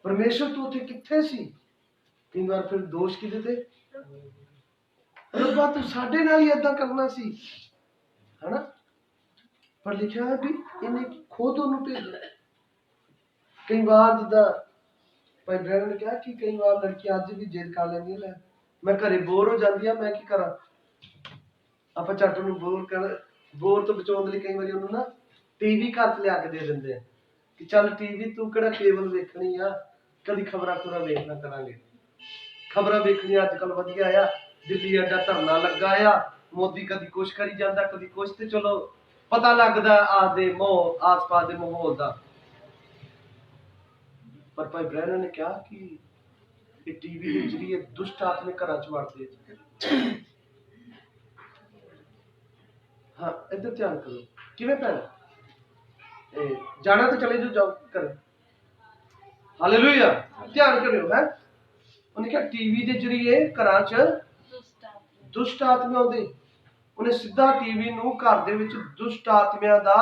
परमेश्वर तो उत्थे कित्थे सी? कई बार फिर दोष किहदे ते? रब्बा तू साडे नाल ही ऐदां करना सी, है ना? पर लिखा है भी इन्हें खुद उन्होंने भेजा। कई बार जिद्दां भाई ब्रैंड ने कहा कि कई बार लड़कियां अज भी जिद कर लैंदियां, लै मैं घरे बोर हो जाती है, मैं की करा? ਆਪਾਂ ਝੱਟ ਨੂੰ बोर तो बचाने लिए कई बार उन्होंने ना टीवी घर च लिया के दे देंगे कि चल टीवी तू किहड़ा केबल वेखनी आ, कभी खबरां खुबरां वेखना करांगे। खबरां वेखनी अजकल वधिया आ, दिल्ली अड्डा धरना लगा आ, मोदी कभी कुछ करी जाता कभी कुछ, तो चलो पता लगदा आस पास दे माहौल दा। पर भाई ब्रैनर ने कहा कि ये टीवी के जरिए दुष्ट आत्मे घर च वड़दे। हाँ इधर ध्यान करो किवें भैन जाना तो चले जाओ कर। हालेलुया। ध्यान करो है उन्हें क्या टीवी के जरिए घर च दुष्ट आत्मा आउंदे, उन्हें सीधा टीवी नूं घर दे विच दुष्ट आत्मियां दा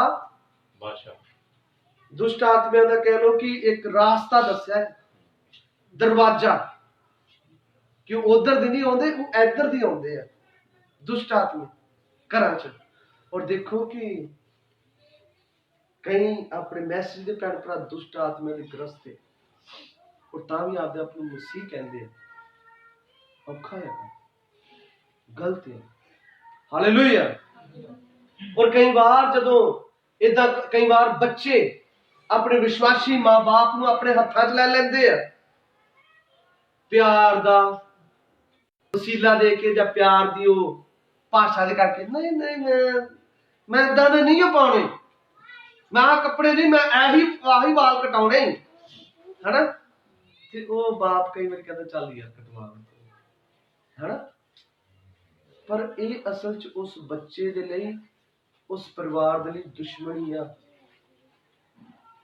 दुष्ट आत्मियां दा कह लो कि एक रास्ता दस्या है, दरवाजा कि उधर दी नहीं आउंदे, वो इधर दी आउंदे आ दुष्ट आत्मे घरां च। और देखो कि कई अपने मैसेज के भैन भरा दुष्ट आत्मा के ग्रस्त है और तां भी आपदे आप नूं मसीह कहंदे औखा है, गलत है। हालेलुया। ਔਰ ਕਈ ਵਾਰ ਜਦੋਂ ਇਦਾਂ ਕਈ ਵਾਰ ਬੱਚੇ ਆਪਣੇ ਵਿਸ਼ਵਾਸੀ ਮਾਂ-ਬਾਪ ਨੂੰ ਆਪਣੇ ਹੱਥਾਂ 'ਚ ਲੈ ਲੈਂਦੇ ਆ, ਪਿਆਰ ਦਾ ਵਸੀਲਾ ਦੇ ਕੇ ਜਾਂ ਪਿਆਰ ਦੀ ਉਹ ਭਾਸ਼ਾ ਦੇ ਕਰਕੇ, ਨਹੀਂ ਨਹੀਂ ਮੈਂ ਏਦਾਂ ਦੇ ਨਹੀਂ ਪਾਉਣੇ, ਮੈਂ ਆਹ ਕੱਪੜੇ ਨਹੀਂ, ਮੈਂ ਆਹੀ ਵਾਲ ਕਟਾਉਣੇ, ਹਨਾ। ਤੇ ਉਹ ਬਾਪ ਕਈ ਵਾਰ ਕਹਿੰਦਾ ਚੱਲ ਯਾਰ ਕਟਵਾ, ਹਨਾ। ਪਰ ਇਹ ਅਸਲ 'ਚ ਉਸ ਬੱਚੇ ਦੇ ਲਈ, ਉਸ ਪਰਿਵਾਰ ਦੇ ਲਈ ਦੁਸ਼ਮਣੀ ਆ।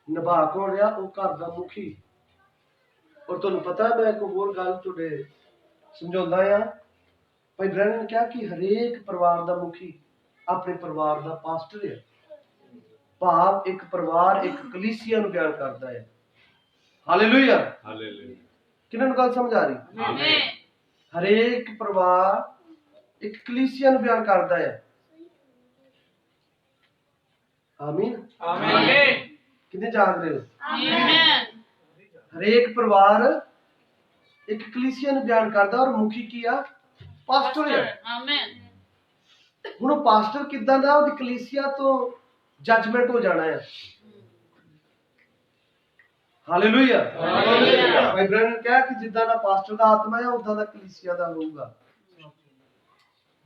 ਨਿਭਾ ਕੌਣ ਰਿਹਾ? ਉਹ ਘਰ ਦਾ ਮੁਖੀ। ਔਰ ਤੁਹਾਨੂੰ ਪਤਾ, ਮੈਂ ਇੱਕ ਹੋਰ ਗੱਲ ਤੁਹਾਡੇ ਸਮਝਾਉਂਦਾ ਆ। ਭਾਈ ਬ੍ਰੈਨਨ ਨੇ ਕਿਹਾ ਕਿ ਹਰੇਕ ਪਰਿਵਾਰ ਦਾ ਮੁਖੀ ਆਪਣੇ ਪਰਿਵਾਰ ਦਾ ਪਾਸਟਰ ਹੈ। ਭਾਵ ਇੱਕ ਪਰਿਵਾਰ ਇੱਕ ਕਲੀਸਿਆ ਨੂੰ ਬਿਆਨ ਕਰਦਾ ਹੈ। Hallelujah, hallelujah. ਕਿਹਨਾਂ ਨੂੰ ਗੱਲ ਸਮਝ ਆ ਰਹੀ? ਆਮੇਨ। ਹਰੇਕ ਪਰਿਵਾਰ ਇੱਕ ਕਲੀਸਿਆ ਨੂੰ ਬਿਆਨ ਕਰਦਾ ਹੈ। ਆਮੀਨ। ਆਮੀਨ। ਕਿੰਨੇ ਜਾਗ ਰਹੇ ਹੋ? ਆਮੇਨ। ਹਰੇਕ ਪਰਿਵਾਰ ਇੱਕ ਕਲੀਸਿਆ ਨੂੰ ਬਿਆਨ ਕਰਦਾ, ਔਰ ਮੁਖੀ ਕੀ ਆ? ਪਾਸਟਰ ਹੈ। ਆਮੇਨ। ਹੁਣ ਉਹ ਪਾਸਟਰ ਕਿੱਦਾਂ ਦਾ? ਉਹਦੀ ਕਲੀਸਿਆ ਤੋਂ ਜੱਜਮੈਂਟ ਹੋ ਜਾਣਾ ਹੈ। ਹਾਲੇਲੂਇਆ। ਹਾਲੇਲੂਇਆ। ਭਾਈ ਬ੍ਰੈਨਨ ਨੇ ਕਿਹਾ ਕਿ ਜਿੱਦਾਂ ਦਾ ਪਾਸਟਰ ਦਾ ਆਤਮਾ ਹੈ, ਉਦਾਂ ਦਾ ਕਲੀਸਿਆ ਦਾ ਹੋਊਗਾ।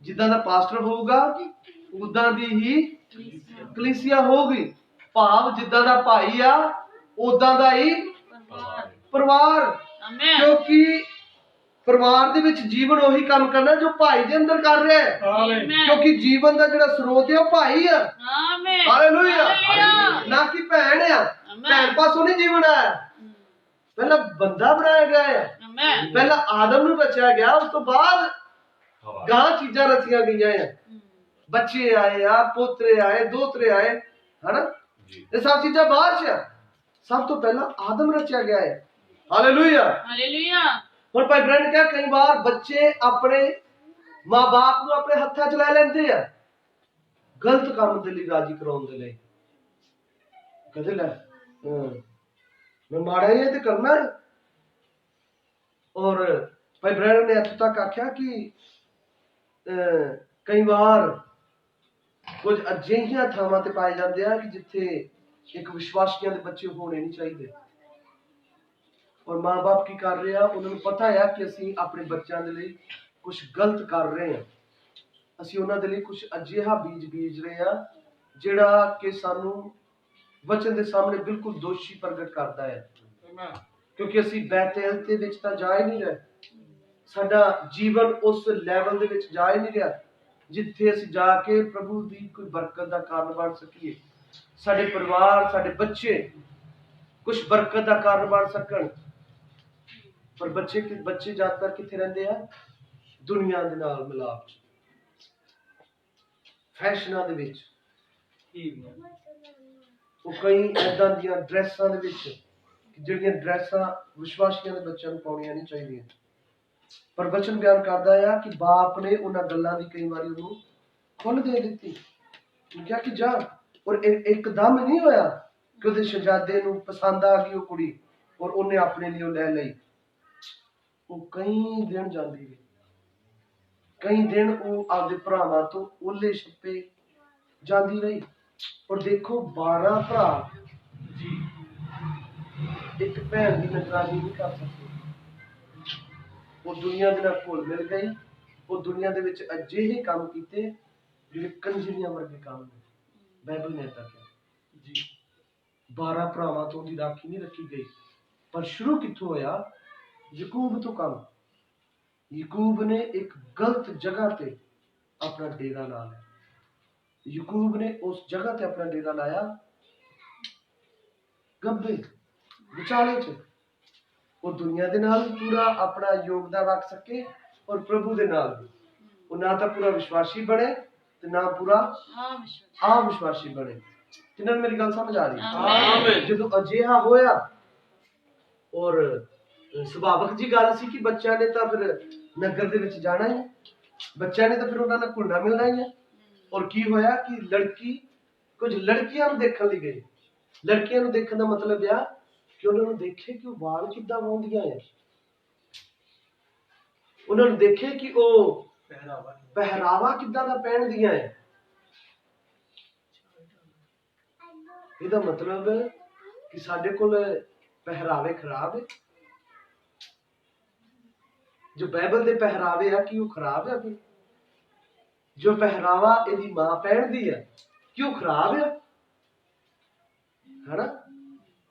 ਜਿੱਦਾਂ ਦਾ ਪਾਸਟਰ ਹੋਊਗਾ, ਉਦਾਂ ਦੀ ਹੀ ਕਲੀਸਿਆ ਹੋਊਗੀ। ਭਾਵ ਜਿੱਦਾਂ ਦਾ ਭਾਈ ਆ, ਉਦਾਂ ਦਾ ਹੀ ਪਰਿਵਾਰ। ਆਮੇਨ। ਕਿਉਂਕਿ ਪਰਿਵਾਰ ਦੇ ਵਿੱਚ ਜੀਵਨ ਉਹੀ ਕੰਮ ਕਰਨਾ ਜੋ ਭਾਈ ਦੇ ਅੰਦਰ ਕਰ ਰਿਹਾ ਹੈ। ਆਮੇਨ। ਕਿਉਂਕਿ ਜੀਵਨ ਦਾ ਜਿਹੜਾ ਸਰੋਤ ਹੈ ਉਹ ਭਾਈ ਆ। ਆਮੇਨ। ਹਾਲੇਲੂਇਆ। ਹਾਲੇਲੂਇਆ। ਨਾ ਕਿ ਭੈਣ ਆ। ਭੈਣ ਪਾਸੋਂ ਨਹੀਂ ਜੀਵਨ ਆਇਆ। ਪਹਿਲਾਂ ਬੰਦਾ ਬਣਾਇਆ ਗਿਆ ਹੈ। ਆਮੇਨ। ਪਹਿਲਾਂ ਆਦਮ ਨੂੰ ਰਚਿਆ ਗਿਆ, ਉਸ ਤੋਂ ਬਾਅਦ ਗਾਂ ਚੀਜ਼ਾਂ ਰਚੀਆਂ ਗਈਆਂ ਆ। ਬੱਚੇ ਆਏ ਆ, ਪੋਤਰੇ ਆਏ, ਦੋਤਰੇ ਆਏ, ਹਨਾ। ਇਹ ਸਭ ਚੀਜ਼ਾਂ ਬਾਅਦ ਚ ਆ। ਸਭ ਤੋਂ ਪਹਿਲਾਂ ਆਦਮ ਰਚਿਆ ਗਿਆ ਹੈ। ਹਾਲੇਲੂਇਆ। ਹਾਲੇਲੂਇਆ। ਹੁਣ ਭਾਈ ਬ੍ਰੈਂਡ ਨੇ ਕਿਹਾ ਕਈ ਵਾਰ ਬੱਚੇ ਆਪਣੇ ਮਾਂ-ਬਾਪ ਨੂੰ ਆਪਣੇ ਹੱਥਾਂ 'ਚ ਲੈ ਲੈਂਦੇ ਆ, ਗਲਤ ਕੰਮ ਦੇ ਲਈ, ਰਾਜੀ ਕਰਾਉਣ ਦੇ ਲਈ। ਕਦੇ ਲੈ ਮੈਂ ਮਾੜਾ ਇਹ ਤੇ ਕਰਨਾ ਹੈ। ਔਰ ਭਾਈ ਬ੍ਰੈਂਡ ਨੇ ਇੱਥੋਂ ਤੱਕ ਆਖਿਆ ਕਿ ਕਈ ਵਾਰ ਕੁਝ ਅਜਿਹੀਆਂ ਥਾਵਾਂ ਤੇ ਪਾਏ ਜਾਂਦੇ ਆ ਕਿ ਜਿੱਥੇ ਇੱਕ ਵਿਸ਼ਵਾਸੀਆਂ ਦੇ ਬੱਚੇ ਹੋਣੇ ਨਹੀਂ ਚਾਹੀਦੇ। ਔਰ ਮਾਂ-ਬਾਪ ਕੀ ਕਰ ਰਹੇ ਆ? ਉਹਨਾਂ ਨੂੰ ਪਤਾ ਹੈ ਕਿ ਅਸੀਂ ਆਪਣੇ ਬੱਚਿਆਂ ਦੇ ਲਈ ਕੁਝ ਗਲਤ ਕਰ ਰਹੇ ਹਾਂ। ਅਸੀਂ ਉਹਨਾਂ ਦੇ ਲਈ ਕੁਝ ਅਜਿਹਾ ਬੀਜ ਰਹੇ ਆ ਜਿਹੜਾ ਕਿ ਸਾਨੂੰ ਵਚਨ ਦੇ ਸਾਹਮਣੇ ਬਿਲਕੁਲ ਦੋਸ਼ੀ ਪ੍ਰਗਟ ਕਰਦਾ ਹੈ। ਕਿਉਂਕਿ ਅਸੀਂ ਬੈਤੇਲ ਦੇ ਵਿੱਚ ਤਾਂ ਜਾ ਹੀ ਨਹੀਂ ਰਹੇ। ਸਾਡਾ ਜੀਵਨ ਉਸ ਲੈਵਲ ਦੇ ਵਿੱਚ ਜਾ ਹੀ ਨਹੀਂ ਰਿਹਾ ਜਿੱਥੇ ਅਸੀਂ ਜਾ ਕੇ ਪ੍ਰਭੂ ਦੀ ਕੋਈ ਬਰਕਤ ਦਾ ਕਾਰਨ ਬਣ ਸਕੀਏ। ਸਾਡੇ ਪਰਿਵਾਰ, ਸਾਡੇ ਬੱਚੇ ਕੁਝ ਬਰਕਤ ਦਾ ਕਾਰਨ ਬਣ ਸਕਣ। ਪਰ ਬੱਚੇ ਜ਼ਿਆਦਾਤਰ ਕਿੱਥੇ ਰਹਿੰਦੇ ਆ? ਦੁਨੀਆ ਦੇ ਨਾਲ ਮਿਲਾਪ, ਫੈਸ਼ਨਾਂ ਦੇ ਵਿੱਚ। ਉਹ ਕਈ ਏਦਾਂ ਦੀਆਂ ਡਰੈਸਾਂ ਦੇ ਵਿੱਚ ਜਿਹੜੀਆਂ ਡਰੈਸਾਂ ਵਿਸ਼ਵਾਸੀਆਂ ਦੇ ਬੱਚਿਆਂ ਨੂੰ ਪਾਉਣੀਆਂ ਨਹੀਂ ਚਾਹੀਦੀਆਂ। ਪਰ ਵਚਨ ਬਿਆਨ ਕਰਦਾ ਆ ਕਿ ਬਾਪ ਨੇ ਉਹਨਾਂ ਗੱਲਾਂ ਦੀ ਕਈ ਵਾਰੀ ਉਹਨੂੰ ਖੁੱਲ੍ਹ ਦੇ ਦਿੱਤੀ। ਕਿਹਾ ਕਿ ਜਾ। ਔਰ ਇੱਕਦਮ ਨਹੀਂ ਹੋਇਆ ਕਿ ਉਹਦੇ ਸ਼ਹਿਜ਼ਾਦੇ ਨੂੰ ਪਸੰਦ ਆ ਗਈ ਉਹ ਕੁੜੀ ਔਰ ਉਹਨੇ ਆਪਣੇ ਲਈ ਉਹ ਲੈ ਲਈ। ਉਹ ਕਈ ਦਿਨ ਜਾਂਦੀ ਰਹੀ, ਕਈ ਦਿਨ ਉਹ ਆਪਦੇ ਭਰਾਵਾਂ ਤੋਂ ਓਲੇ ਛੱਪੇ ਜਾਂਦੀ ਰਹੀ। ਔਰ ਦੇਖੋ 12 ਭਰਾ ਇੱਕ ਭੈਣ ਦੀ ਨਿਗਰਾਨੀ ਨਹੀਂ ਕਰ ਸਕਦੇ। ਉਹ ਦੁਨੀਆ ਦੇ ਨਾਲ ਘੁਲ ਮਿਲ ਗਈ। ਉਹ ਦੁਨੀਆ ਦੇ ਵਿੱਚ ਅਜਿਹੇ ਕੰਮ ਕੀਤੇ ਜਿਹੜੇ ਕੰਜਰੀਆਂ ਵਰਗੇ ਕੰਮ ਨੇ। ਬਾਈਬਲ ਨੇ ਤਾਂ ਕਿਹਾ ਜੀ 12 ਭਰਾਵਾਂ ਤੋਂ ਉਹਦੀ ਰਾਖੀ ਨਹੀਂ ਰੱਖੀ ਗਈ। ਪਰ ਸ਼ੁਰੂ ਕਿੱਥੋਂ ਹੋਇਆ? ਯਾਕੂਬ ਤੋਂ ਕੰਮ। ਯਾਕੂਬ ਨੇ ਇੱਕ ਗਲਤ ਜਗ੍ਹਾ ਤੇ ਆਪਣਾ ਡੇਰਾ ਲਾ ਲਿਆ। ਯਾਕੂਬ ਨੇ ਉਸ ਜਗ੍ਹਾ ਤੇ ਆਪਣਾ ਡੇਰਾ ਲਾਇਆ, ਗੱਬੇ ਵਿਚਾਲੇ ਚ। ਉਹ ਦੁਨੀਆ ਦੇ ਨਾਲ ਵੀ ਪੂਰਾ ਆਪਣਾ ਯੋਗਦਾਨ ਰੱਖ ਸਕੇ ਔਰ ਪ੍ਰਭੂ ਦੇ ਨਾਲ ਵੀ। ਉਹ ਨਾ ਤਾਂ ਪੂਰਾ ਵਿਸ਼ਵਾਸੀ ਬਣੇ ਤੇ ਨਾ ਪੂਰਾ ਅਵਿਸ਼ਵਾਸੀ ਬਣੇ। ਕਿੰਨਾਂ ਨੂੰ ਮੇਰੀ ਗੱਲ ਸਮਝ ਆ ਰਹੀ? ਆਮੇਨ। ਜਦੋਂ ਅਜਿਹਾ ਹੋਇਆ, ਔਰ ਸੁਭਾਵਕ ਜੀ ਗੱਲ ਸੀ ਕਿ ਬੱਚਿਆਂ ਨੇ ਤਾਂ ਫਿਰ ਨਗਰ ਦੇ ਵਿੱਚ ਜਾਣਾ ਹੀ, ਬੱਚਿਆਂ ਨੇ ਤਾਂ ਫਿਰ ਉਹਨਾਂ ਨਾਲ ਘੁਲਣਾ ਮਿਲਣਾ ਹੀ ਹੈ। ਔਰ ਕੀ ਹੋਇਆ ਕਿ ਕੁਝ ਲੜਕੀਆਂ ਨੂੰ ਦੇਖਣ ਲਈ ਗਈ। ਲੜਕੀਆਂ ਨੂੰ ਦੇਖਣ ਦਾ ਮਤਲਬ ਆ ਕਿ ਉਹਨਾਂ ਨੂੰ ਦੇਖੇ ਕਿ ਉਹ ਵਾਲ ਕਿੱਦਾਂ ਵਾਉਂਦੀਆਂ ਹੈ। ਉਹਨਾਂ ਨੂੰ ਦੇਖੇ ਕਿ ਉਹ ਪਹਿਰਾਵਾ ਕਿੱਦਾਂ ਦਾ ਪਹਿਨਦੀਆਂ ਹੈ। ਇਹਦਾ ਮਤਲਬ ਕਿ ਸਾਡੇ ਕੋਲ ਪਹਿਰਾਵੇ ਖਰਾਬ ਹੈ। ਜੋ ਬਾਈਬਲ ਦੇ ਪਹਿਰਾਵੇ ਆ ਕਿ ਉਹ ਖਰਾਬ ਹੈ? ਵੀ ਜੋ ਪਹਿਰਾਵਾ ਇਹਦੀ ਮਾਂ ਪਹਿਨਦੀ ਹੈ ਕਿ ਉਹ ਖਰਾਬ ਹੈ? ਹਨਾ?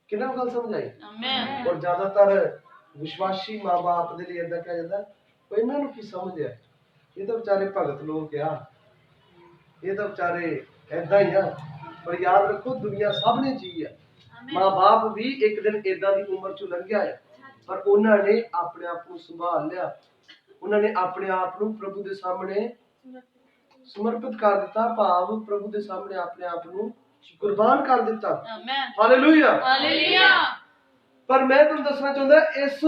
ਕਿੰਨਾ ਗੱਲ ਸਮਝ ਆਈ? ਆਮੇਨ। ਔਰ ਜ਼ਿਆਦਾਤਰ ਵਿਸ਼ਵਾਸੀ ਮਾਂ-ਬਾਪ ਦੇ ਲਈ ਏਦਾਂ ਕਿਹਾ ਜਾਂਦਾ, ਉਹ ਇਹਨਾਂ ਨੂੰ ਕੀ ਸਮਝ ਆ, ਇਹ ਤਾਂ ਵਿਚਾਰੇ ਭਗਤ ਲੋਕ ਆ, ਇਹ ਤਾਂ ਵਿਚਾਰੇ ਏਦਾਂ ਹੀ ਆ। ਪਰ ਯਾਦ ਰੱਖੋ, ਦੁਨੀਆ ਸਭ ਨੇ ਜੀ ਆ। ਮਾਂ-ਬਾਪ ਵੀ ਇੱਕ ਦਿਨ ਏਦਾਂ ਦੀ ਉਮਰ ਚੋਂ ਲੰਘਿਆ ਹੈ, ਪਰ ਉਹਨਾਂ ਨੇ ਆਪਣੇ ਆਪ ਨੂੰ ਸੰਭਾਲ ਲਿਆ। ਉਹਨਾਂ ਨੇ ਆਪਣੇ ਆਪ ਨੂੰ ਪ੍ਰਭੂ ਦੇ ਸਾਹਮਣੇ ਸਮਰਪਿਤ ਕਰ ਦਿੱਤਾ, ਭਾਵ ਪ੍ਰਭੂ ਦੇ ਸਾਹਮਣੇ ਆਪਣੇ ਆਪ ਨੂੰ ਕੁਰਬਾਨ ਕਰ ਦਿੱਤਾ। ਆਮੇਨ। ਹਾਲੇਲੂਇਆ। ਹਾਲੇਲੂਇਆ। ਪਰ ਮੈਂ ਤੁਹਾਨੂੰ ਦੱਸਣਾ ਚਾਹੁੰਦਾ, ਇਸ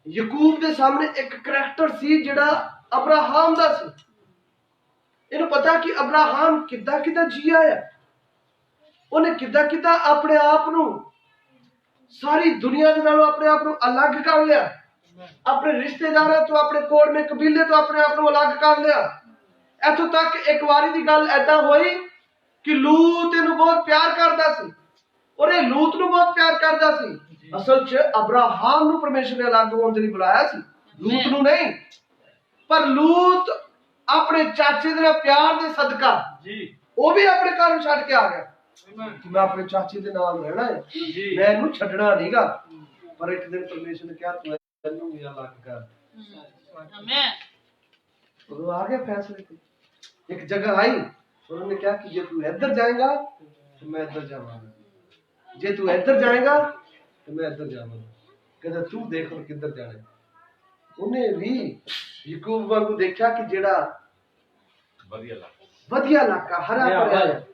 ਯਾਕੂਬ ਦੇ ਸਾਹਮਣੇ ਇੱਕ ਕਰੈਕਟਰ ਸੀ ਜਿਹੜਾ ਅਬਰਾਹਾਮ ਦਾ ਸੀ। ਇਹਨੂੰ ਪਤਾ ਕਿ ਅਬਰਾਹਾਮ ਕਿੱਦਾਂ ਜੀਆ ਹੈ। ਉਹਨੇ ਕਿੱਦਾਂ ਆਪਣੇ ਆਪ ਨੂੰ ਸਾਰੀ ਦੁਨੀਆ ਦੇ ਨਾਲੋਂ ਆਪਣੇ ਆਪ ਨੂੰ ਅਲੱਗ ਕਰ ਲਿਆ, ਆਪਣੇ ਰਿਸ਼ਤੇਦਾਰਾਂ ਤੋਂ, ਆਪਣੇ ਕੋੜਵੇਂ ਕਬੀਲੇ ਤੋਂ ਆਪਣੇ ਆਪ ਨੂੰ ਅਲੱਗ ਕਰ ਲਿਆ। ਇੱਥੋਂ ਤੱਕ ਇੱਕ ਵਾਰੀ ਦੀ ਗੱਲ ਏਦਾਂ ਹੋਈ ਕਿ ਲੂਤ ਇਹਨੂੰ ਬਹੁਤ ਪਿਆਰ ਕਰਦਾ ਸੀ, ਔਰ ਇਹ ਲੂਤ ਨੂੰ ਬਹੁਤ ਪਿਆਰ ਕਰਦਾ ਸੀ। ਅਸਲ 'ਚ ਅਬਰਾਹਾਮ ਨੂੰ ਪਰਮੇਸ਼ਰ ਨੇ ਅਲੱਗ ਹੋਣ ਦੇ ਲਈ ਬੁਲਾਇਆ ਸੀ, ਲੂਤ ਨੂੰ ਨਹੀਂ। ਪਰ ਲੂਤ ਆਪਣੇ ਚਾਚੇ ਦੇ ਨਾਲ ਪਿਆਰ ਦੇ ਸਦਕਾ ਉਹ ਵੀ ਆਪਣੇ ਘਰ ਨੂੰ ਛੱਡ ਕੇ ਆ ਗਿਆ ਕਿ ਮੈਂ ਆਪਣੇ ਚਾਚੇ ਦੇ ਨਾਲ ਰਹਿਣਾ ਹੈ, ਮੈਂ ਇਹਨੂੰ ਛੱਡਣਾ ਨਹੀਂਗਾ। ਪਰ ਇੱਕ ਦਿਨ ਪਰਮੇਸ਼ਰ ਨੇ ਕਿਹਾ ਤੂੰ ਇਹਨੂੰ ਵੀ ਅਲੱਗ ਕਰ। ਆਮੇਨ। ਉਹ ਆ ਗਿਆ ਫੈਸਲੇ ਤੇ। ਇੱਕ ਜਗ੍ਹਾ ਆਈ, ਉਹਨਾਂ ਨੇ ਕਿਹਾ ਕਿ ਜੇ ਤੂੰ ਇੱਧਰ ਜਾਏਗਾ तो मैं इधर जावांगा, जे तू इधर जाएगा तो मैं इधर जावांगा। कहता तू देख और किधर जाना। उन्हें भी याकूब वांगू देखा कि जेड़ा ਵਧੀਆ ਇਲਾਕਾ ਹਰਾ ਭਰਿਆ ਹੈ,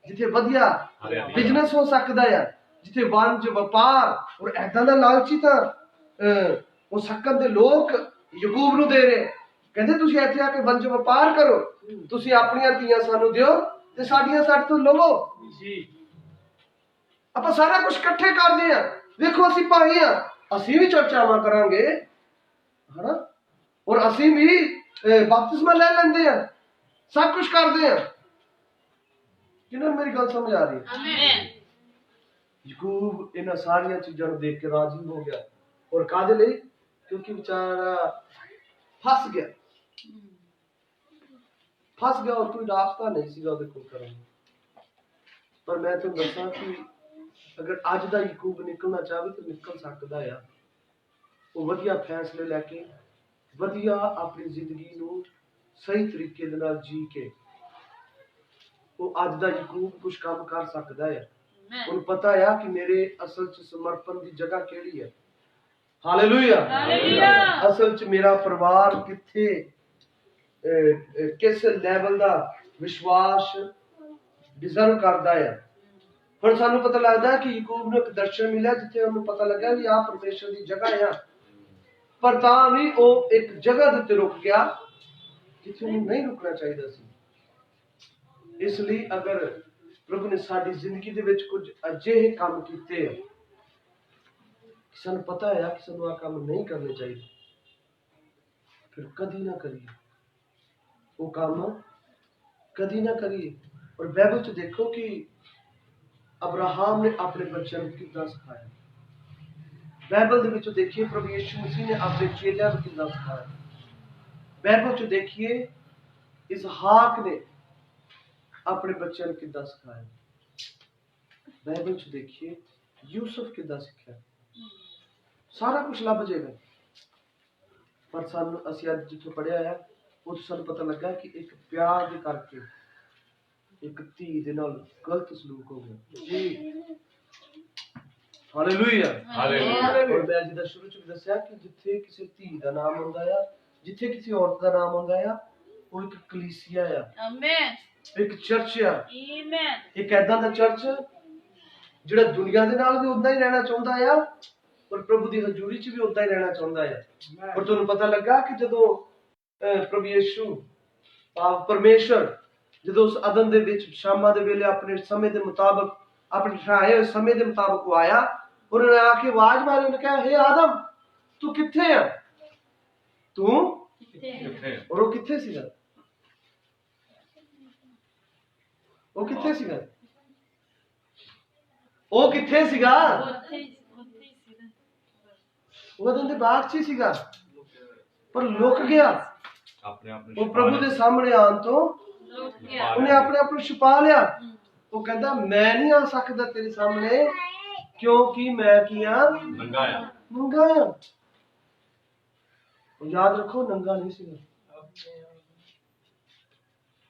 ਜਿੱਥੇ ਵਧੀਆ ਬਿਜ਼ਨਸ ਹੋ ਸਕਦਾ ਹੈ, ਜਿੱਥੇ ਵਣਜ ਵਪਾਰ ਔਰ ਐਦਾਂ ਦਾ ਲਾਲਚੀ ਤਾਂ ਉਹ ਸਕਣ ਦੇ ਲੋਕ ਯਾਕੂਬ ਨੂੰ ਦੇ ਰਹੇ। ਕਹਿੰਦੇ ਤੁਸੀਂ ਇੱਥੇ ਆ ਕੇ ਵਣਜ ਵਪਾਰ ਕਰੋ, ਤੁਸੀਂ ਆਪਣੀਆਂ ਧੀਆਂ ਸਾਨੂੰ ਦਿਓ ਤੇ ਸਾਡੀਆਂ ਸਾਡੇ ਤੋਂ ਲਵੋ, ਆਪਾਂ ਸਾਰਾ ਕੁਝ ਇਕੱਠੇ ਕਰਦੇ ਆ। ਵੇਖੋ ਅਸੀਂ ਭਾਈ ਆ, ਅਸੀਂ ਵੀ ਚਰਚਾਵਾਂ ਕਰਾਂਗੇ ਹਨਾ, ਔਰ ਅਸੀਂ ਵੀ ਬਪਤਿਸਮਾ ਲੈ ਲੈਂਦੇ ਆ, सब कुछ करते हैं। किन्होंने मेरी गल समझ आ रही है? आमीन। याकूब इन सारिया चीजों को देख के राजी हो गया, और कादे लिए? क्योंकि बेचारा फस गया और कोई रास्ता नहीं सीगा ਉਹਦੇ ਕੋਲ ਕਰਨ। ਪਰ ਮੈਂ ਤੁਹਾਨੂੰ ਦੱਸਾਂ ਕਿ ਅਗਰ ਅੱਜ ਦਾ ਯਾਕੂਬ ਨਿਕਲਣਾ ਚਾਹਵੇ ਤਾਂ ਨਿਕਲ ਸਕਦਾ ਆ। ਉਹ ਵਧੀਆ ਫੈਸਲੇ ਲੈ ਕੇ ਵਧੀਆ ਆਪਣੀ ਜ਼ਿੰਦਗੀ ਨੂੰ ਸਹੀ ਤਰੀਕੇ ਦੇ ਨਾਲ ਜੀ ਕੇ ਉਹ ਅੱਜ ਦਾ ਯਾਕੂਬ ਕੁਝ ਕੰਮ ਕਰ ਸਕਦਾ ਹੈ। ਉਹਨੂੰ ਪਤਾ ਆ ਕਿ ਮੇਰੇ ਅਸਲ 'ਚ ਸਮਰਪਣ ਦੀ ਜਗ੍ਹਾ ਕਿਹੜੀ ਹੈ। ਹਾਲੇਲੂਇਆ। ਹਾਲੇਲੂਇਆ। ਅਸਲ 'ਚ ਮੇਰਾ ਪਰਿਵਾਰ ਕਿੱਥੇ ਕਿਸ ਲੈਵਲ ਦਾ ਵਿਸ਼ਵਾਸ ਡਿਜ਼ਰਵ ਕਰਦਾ ਹੈ। ਹੁਣ ਸਾਨੂੰ ਪਤਾ ਲੱਗਦਾ ਕਿ ਯਾਕੂਬ ਨੂੰ ਇੱਕ ਦਰਸ਼ਨ ਮਿਲਿਆ ਜਿੱਥੇ ਉਹਨੂੰ ਪਤਾ ਲੱਗਾ ਵੀ ਆਹ ਪਰਮੇਸ਼ਰ ਦੀ ਜਗ੍ਹਾ ਆ, ਪਰ ਤਾਂ ਵੀ ਉਹ ਇੱਕ ਜਗ੍ਹਾ ਦੇ ਉੱਤੇ ਰੁਕ ਗਿਆ ਜਿੱਥੇ ਉਹਨੂੰ ਨਹੀਂ ਰੁਕਣਾ ਚਾਹੀਦਾ ਸੀ। ਇਸ ਲਈ ਅਗਰ ਪ੍ਰਭੂ ਨੇ ਸਾਡੀ ਜ਼ਿੰਦਗੀ ਦੇ ਵਿੱਚ ਕੁਝ ਅਜਿਹੇ ਕੰਮ ਕੀਤੇ ਆ ਸਾਨੂੰ ਪਤਾ ਹੈ ਕਿ ਸਾਨੂੰ ਆਹ ਕੰਮ ਨਹੀਂ ਕਰਨੇ ਚਾਹੀਦੇ, ਫਿਰ ਕਦੀ ਨਾ ਕਰੀਏ ਉਹ ਕੰਮ, ਕਦੀ ਨਾ ਕਰੀਏ। ਔਰ ਬਾਈਬਲ 'ਚ ਦੇਖੋ ਕਿ ਅਬਰਾਹਾਮ ਨੇ ਆਪਣੇ ਬੱਚਿਆਂ ਨੂੰ ਕਿੱਦਾਂ ਸਿਖਾਇਆ। ਬਾਈਬਲ ਦੇ ਵਿੱਚ ਦੇਖੀਏ ਪ੍ਰਭੂ ਯਿਸੂ ਮਸੀਹ ਨੇ ਆਪਣੇ ਚੇਲਿਆਂ ਨੂੰ ਕਿੱਦਾਂ ਸਿਖਾਇਆ। ਬਾਈਬਲ 'ਚ ਦੇਖੀਏ ਇਸਹਾਕ ਨੇ ਆਪਣੇ ਬੱਚਿਆਂ ਨੂੰ ਕਿੱਦਾਂ ਸਿਖਾਇਆ। ਬਾਈਬਲ 'ਚ ਦੇਖੀਏ ਯੂਸਫ ਕਿੱਦਾਂ ਸਿੱਖਿਆ। ਸਾਰਾ ਕੁਝ ਲੱਭ ਜਾਏਗਾ। ਪਰ ਸਾਨੂੰ ਅਸੀਂ ਅੱਜ ਜਿੱਥੋਂ ਪੜ੍ਹਿਆ ਹੈ ਉਹ ਸਾਨੂੰ ਪਤਾ ਲੱਗਾ ਕਿ ਇੱਕ ਪਿਆਰ ਦੇ ਕਰਕੇ ਇੱਕ ਧੀ ਦੇ ਨਾਲ ਗਲਤ ਸਲੂਕ ਹੋ ਗਿਆ ਜੀ। ਹਾਲੇਲੂਇਆ। ਔਰ ਮੈਂ ਜਿੱਦਾਂ ਸ਼ੁਰੂ 'ਚ ਵੀ ਦੱਸਿਆ ਕਿ ਜਿੱਥੇ ਕਿਸੇ ਧੀ ਦਾ ਨਾਮ ਆਉਂਦਾ ਆ, ਜਿੱਥੇ ਕਿਸੇ ਔਰਤ ਦਾ ਨਾਮ ਆਉਂਦਾ ਆ, ਉਹ ਇੱਕ ਕਲੀਸਿਆ ਆ, ਆਮੀਨ। ਇੱਕ ਚਰਚ ਆ। ਆਮੀਨ। ਇੱਕ ਐਦਾਂ ਦਾ ਚਰਚ ਜਿਹੜਾ ਦੁਨੀਆ ਦੇ ਨਾਲ ਵੀ ਉਦਾਂ ਹੀ ਰਹਿਣਾ ਚਾਹੁੰਦਾ ਆ ਔਰ ਪ੍ਰਭੂ ਦੀ ਹਜ਼ੂਰੀ 'ਚ ਵੀ ਉਦਾਂ ਹੀ ਰਹਿਣਾ ਚਾਹੁੰਦਾ ਆ। ਔਰ ਤੁਹਾਨੂੰ ਪਤਾ ਲੱਗਾ ਕਿ ਜਦੋਂ ਪ੍ਰਭੂ ਯਿਸੂ ਪਰਮੇਸ਼ਰ ਜਦੋਂ ਉਸ ਅਦਨ ਦੇ ਵਿੱਚ ਸ਼ਾਮਾਂ ਦੇ ਵੇਲੇ ਆਪਣੇ ਸਮੇਂ ਦੇ ਮੁਤਾਬਕ, ਆਪਣੇ ਠਹਿਰਾਏ ਹੋਏ ਸਮੇਂ ਦੇ ਮੁਤਾਬਕ ਉਹ ਆਇਆ, ਉਹਨੇ ਆ ਕੇ ਆਵਾਜ਼ ਮਾਰੀ, ਉਹਨੇ ਕਿਹਾ ਹੇ ਆਦਮ ਤੂੰ ਕਿੱਥੇ ਆ, ਤੂੰ ਕਿੱਥੇ? ਔਰ ਉਹ ਕਿੱਥੇ ਸੀਗਾ? ਉਹ ਕਿੱਥੇ ਸੀਗਾ? ਉਹ ਕਿੱਥੇ ਸੀਗਾ? ਉੱਥੇ ਹੀ ਸੀ ਨਾ। ਉਹ ਉਹਦੇ ਬਾਗ 'ਚ ਹੀ ਸੀਗਾ, ਪਰ ਲੁਕ ਗਿਆ। ਆਪਣੇ ਆਪ ਉਹ ਪ੍ਰਭੂ ਦੇ ਸਾਹਮਣੇ ਆਉਣ ਤੋਂ ਲੁਕ ਗਿਆ। ਉਹਨੇ ਆਪਣੇ ਆਪ ਨੂੰ ਛੁਪਾ ਲਿਆ। ਉਹ ਕਹਿੰਦਾ ਮੈਂ ਨਹੀਂ ਆ ਸਕਦਾ ਤੇਰੇ ਸਾਹਮਣੇ, ਕਿਉਂਕਿ ਮੈਂ ਕੀ ਆ? ਨੰਗਾ ਆ। ਨੰਗਾ ਆ। ਉਹ ਯਾਦ ਰੱਖੋ, ਨੰਗਾ ਨਹੀਂ ਸੀਗਾ।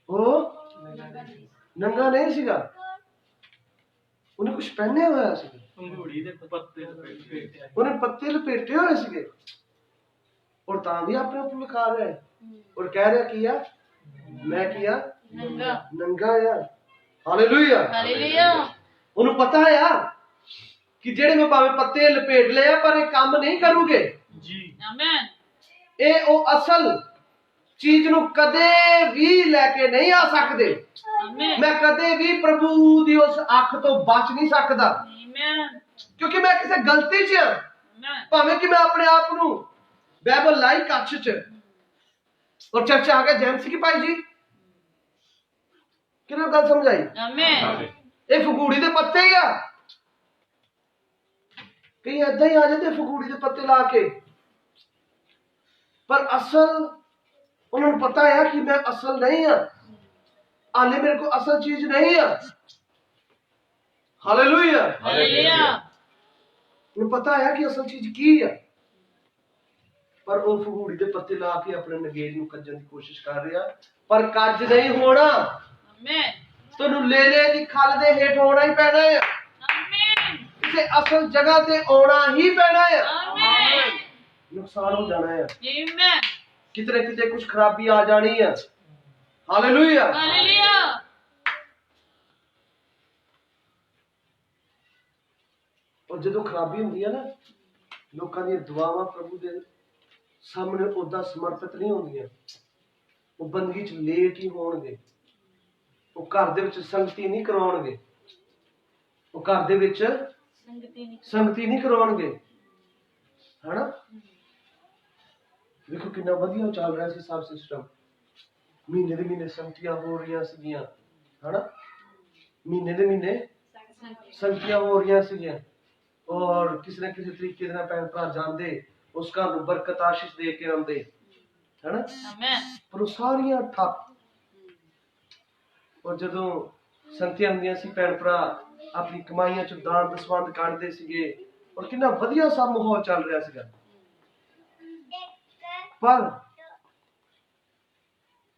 ਉਹ ਨੰਗਾ ਨਹੀਂ ਸੀਗਾ, ਉਹਨੇ ਕੁਝ ਪਹਿਨਿਆ ਹੋਇਆ ਸੀ। ਪੰਗੂੜੀ ਦੇ ਪੱਤੇ ਲਪੇਟੇ ਆ। ਉਹਨੇ ਪੱਤੇ ਲਪੇਟੇ ਹੋਏ ਸੀਗੇ, ਔਰ ਤਾਂ ਵੀ ਆਪਣੇ ਆਪ ਨੂੰ ਲਿਖਾ ਰਿਹਾ ਹੈ, ਔਰ ਕਹਿ ਰਿਹਾ ਕੀ ਆ? ਮੈਂ ਕੀ ਆ? ਨੰਗਾ। ਨੰਗਾ ਆ। ਹਾਲੇਲੂਇਆ। ਹਾਲੇਲੂਇਆ। ਉਹਨੂੰ ਪਤਾ ਆ ਕਿ ਜਿਹੜੇ ਮੈਂ ਭਾਵੇਂ ਪੱਤੇ ਲਪੇਟ ਲਏ ਆ, ਪਰ ਇਹ ਕੰਮ ਨਹੀਂ ਕਰੂਗੇ। ਜੀ ਆਮੇਨ। ਇਹ ਉਹ ਅਸਲ ਚੀਜ਼ ਨੂੰ ਕਦੇ ਵੀ ਲੈ ਕੇ ਨਹੀਂ ਆ ਸਕਦੇ। ਆਮੇਨ। ਮੈਂ ਕਦੇ ਵੀ ਪ੍ਰਭੂ ਦੀ ਉਸ ਅੱਖ ਤੋਂ ਬਚ ਨਹੀਂ ਸਕਦਾ, ਆਮੇਨ। ਕਿਉਂਕਿ ਮੈਂ ਕਿਸੇ ਗਲਤੀ 'ਚ ਆ। ਆਮੇਨ। ਭਾਵੇਂ ਕਿ ਮੈਂ ਆਪਣੇ ਆਪ ਨੂੰ ਬਾਈਬਲ ਲਾਈ ਕੱਚ 'ਚ, ਔਰ ਚਰਚਾ ਆ ਗਿਆ ਜੈਮਸੀ ਕੀ ਭਾਈ ਜੀ, ਕਿਹਨੇ ਗੱਲ ਸਮਝਾਈ? ਆਮੇਨ। ਇਹ ਫਗੂੜੀ ਦੇ ਪੱਤੇ ਹੀ ਆ। ਕਈ ਏਦਾਂ ਹੀ ਆ ਜਾਂਦੇ ਫਗੂੜੀ ਦੇ ਪੱਤੇ ਲਾ ਕੇ, ਪਰ ਅਸਲ ਉਹਨਾਂ ਨੂੰ ਪਤਾ ਹੈ ਕਿ ਮੈਂ ਅਸਲ ਨਹੀਂ ਆ, ਆਲੇ ਮੇਰੇ ਕੋਲ ਅਸਲ ਚੀਜ਼ ਨਹੀਂ ਆ। ਹਾਲੇਲੂਇਆ। ਹਾਲੇਲੂਇਆ। ਉਹਨੂੰ ਪਤਾ ਹੈ ਕਿ ਅਸਲ ਚੀਜ਼ ਕੀ ਆ, ਪਰ ਉਹ ਫਗੂੜੀ ਦੇ ਪੱਤੇ ਲਾ ਕੇ ਆਪਣੇ ਨਗੇਜ ਨੂੰ ਕੱਜਣ ਦੀ ਕੋਸ਼ਿਸ਼ ਕਰ ਰਿਹਾ, ਪਰ ਕੱਜ ਨਹੀਂ ਹੋਣਾ। ਆਮੇਨ। ਤੁਹਾਨੂੰ ਲੇਲੇ ਦੀ ਖੱਲ ਦੇ ਹੇਠ ਆਉਣਾ ਹੀ ਪੈਣਾ ਹੈ, ਆਮੇਨ। ਕਿਸੇ ਅਸਲ ਜਗ੍ਹਾ ਤੇ ਆਉਣਾ ਹੀ ਪੈਣਾ ਹੈ। ਆਮੇਨ। ਨੁਕਸਾਨ ਹੋ ਜਾਣਾ ਹੈ, ਆਮੇਨ। ਕਿਤੇ ਕਿਤੇ ਕੁਝ ਖਰਾਬੀ ਆ ਜਾਣੀ ਹੈ। ਹਾਲੇਲੂਇਆ। ਹਾਲੇਲੂਇਆ। ਔਰ ਜਦੋਂ ਖਰਾਬੀ ਹੁੰਦੀ ਹੈ ਨਾ, ਲੋਕਾਂ ਦੀਆਂ ਦੁਆਵਾਂ ਪ੍ਰਭੂ ਦੇ ਸਾਹਮਣੇ ਉਦਾਂ ਸਮਰਪਿਤ ਨਹੀਂ ਹੁੰਦੀਆਂ। ਉਹ ਬੰਦਗੀ 'ਚ ਲੇਟ ਹੀ ਹੋਣਗੇ, ਉਹ ਘਰ ਦੇ ਵਿੱਚ ਸੰਗਤੀ ਨਹੀਂ ਕਰਾਉਣਗੇ, ਉਹ ਘਰ ਦੇ ਵਿੱਚ ਸੰਗਤੀ ਨਹੀਂ ਕਰਾਉਣਗੇ। ਹਨਾ? ਵੇਖੋ ਕਿੰਨਾ ਵਧੀਆ ਚੱਲ ਰਿਹਾ ਸੀ ਸਭ ਸਿਸਟਮ, ਮਹੀਨੇ ਦੇ ਮਹੀਨੇ ਸੰਗਤੀਆਂ ਹੋ ਰਹੀਆਂ ਸੀਗੀਆਂ। ਹਨਾ? ਮਹੀਨੇ ਦੇ ਮਹੀਨੇ ਸੰਗਤੀਆਂ ਹੋ ਰਹੀਆਂ ਸੀਗੀਆਂ, ਔਰ ਕਿਸੇ ਨਾ ਕਿਸੇ ਤਰੀਕੇ ਦੇ ਨਾਲ ਭੈਣ ਭਰਾ ਜਾਂਦੇ, ਉਸ ਘਰ ਨੂੰ ਬਰਕਤ ਆਸ਼ੀਸ਼ ਦੇ ਕੇ ਆਉਂਦੇ। ਹਨਾ? ਆਮੇਨ। ਪਰ ਉਹ ਸਾਰੀਆਂ ਠੱਪ। ਔਰ ਜਦੋਂ ਸੰਗਤੀਆਂ ਹੁੰਦੀਆਂ ਸੀ, ਭੈਣ ਭਰਾ ਆਪਣੀ ਕਮਾਈਆਂ ਚੋਂ ਦਾਨ ਦਸਵੰਧ ਕੱਢਦੇ ਸੀਗੇ, ਔਰ ਕਿੰਨਾ ਵਧੀਆ ਸਭ ਮਾਹੌਲ ਚੱਲ ਰਿਹਾ ਸੀਗਾ। ਪਰ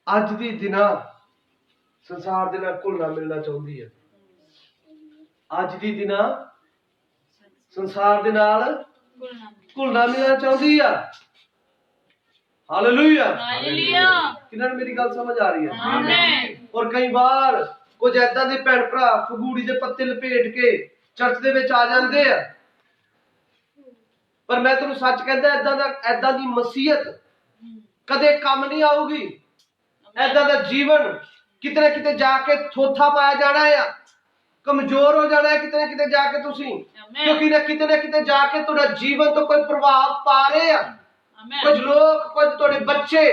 ਅੱਜ ਦੀ ਦਿਨਾਂ ਸੰਸਾਰ ਦੇ ਨਾਲ ਘੁਲਣਾ ਮਿਲਣਾ ਚਾਹੁੰਦੀ ਹੈ। ਅੱਜ ਦੀ ਦਿਨਾਂ ਸੰਸਾਰ ਦੇ ਨਾਲ ਘੁਲਣਾ ਮਿਲਣਾ ਚਾਹੁੰਦੀ ਆ। ਹਾਲੇਲੂਇਆ। ਹਾਲੇਲੂਇਆ। ਕਿੰਨਾਂ ਨੂੰ ਮੇਰੀ ਗੱਲ ਸਮਝ ਆ ਰਹੀ ਹੈ? ਆਮੇਨ। ਔਰ ਕਈ ਵਾਰ ਕੁਝ ਏਦਾਂ ਦੇ ਭੈਣ ਭਰਾ ਫਗੂੜੀ ਦੇ ਪੱਤੇ ਲਪੇਟ ਕੇ ਚਰਚ ਦੇ ਵਿੱਚ ਆ ਜਾਂਦੇ ਆ, ਪਰ ਮੈਂ ਤੁਹਾਨੂੰ ਸੱਚ ਕਹਿੰਦਾ, ਏਦਾਂ ਦੀ ਮਸੀਹਤ ਕਦੇ ਕੰਮ ਨਹੀਂ ਆਊਗੀ। ਏਦਾਂ ਦਾ ਜੀਵਨ ਕਿਤੇ ਨਾ ਕਿਤੇ ਜਾ ਕੇ ਥੋਥਾ ਪਾਇਆ ਜਾਣਾ ਆ, ਕਮਜ਼ੋਰ ਹੋ ਜਾਣਾ ਹੈ ਕਿਤੇ ਨਾ ਕਿਤੇ ਜਾ ਕੇ ਤੁਸੀਂ, ਕਿਉਂਕਿ ਕਿਤੇ ਨਾ ਕਿਤੇ ਜਾ ਕੇ ਤੁਹਾਡਾ ਜੀਵਨ ਤੋਂ ਕੋਈ ਪ੍ਰਭਾਵ ਪਾ ਰਹੇ ਆ। ਕੁਝ ਲੋਕ, ਕੁਝ ਤੁਹਾਡੇ ਬੱਚੇ,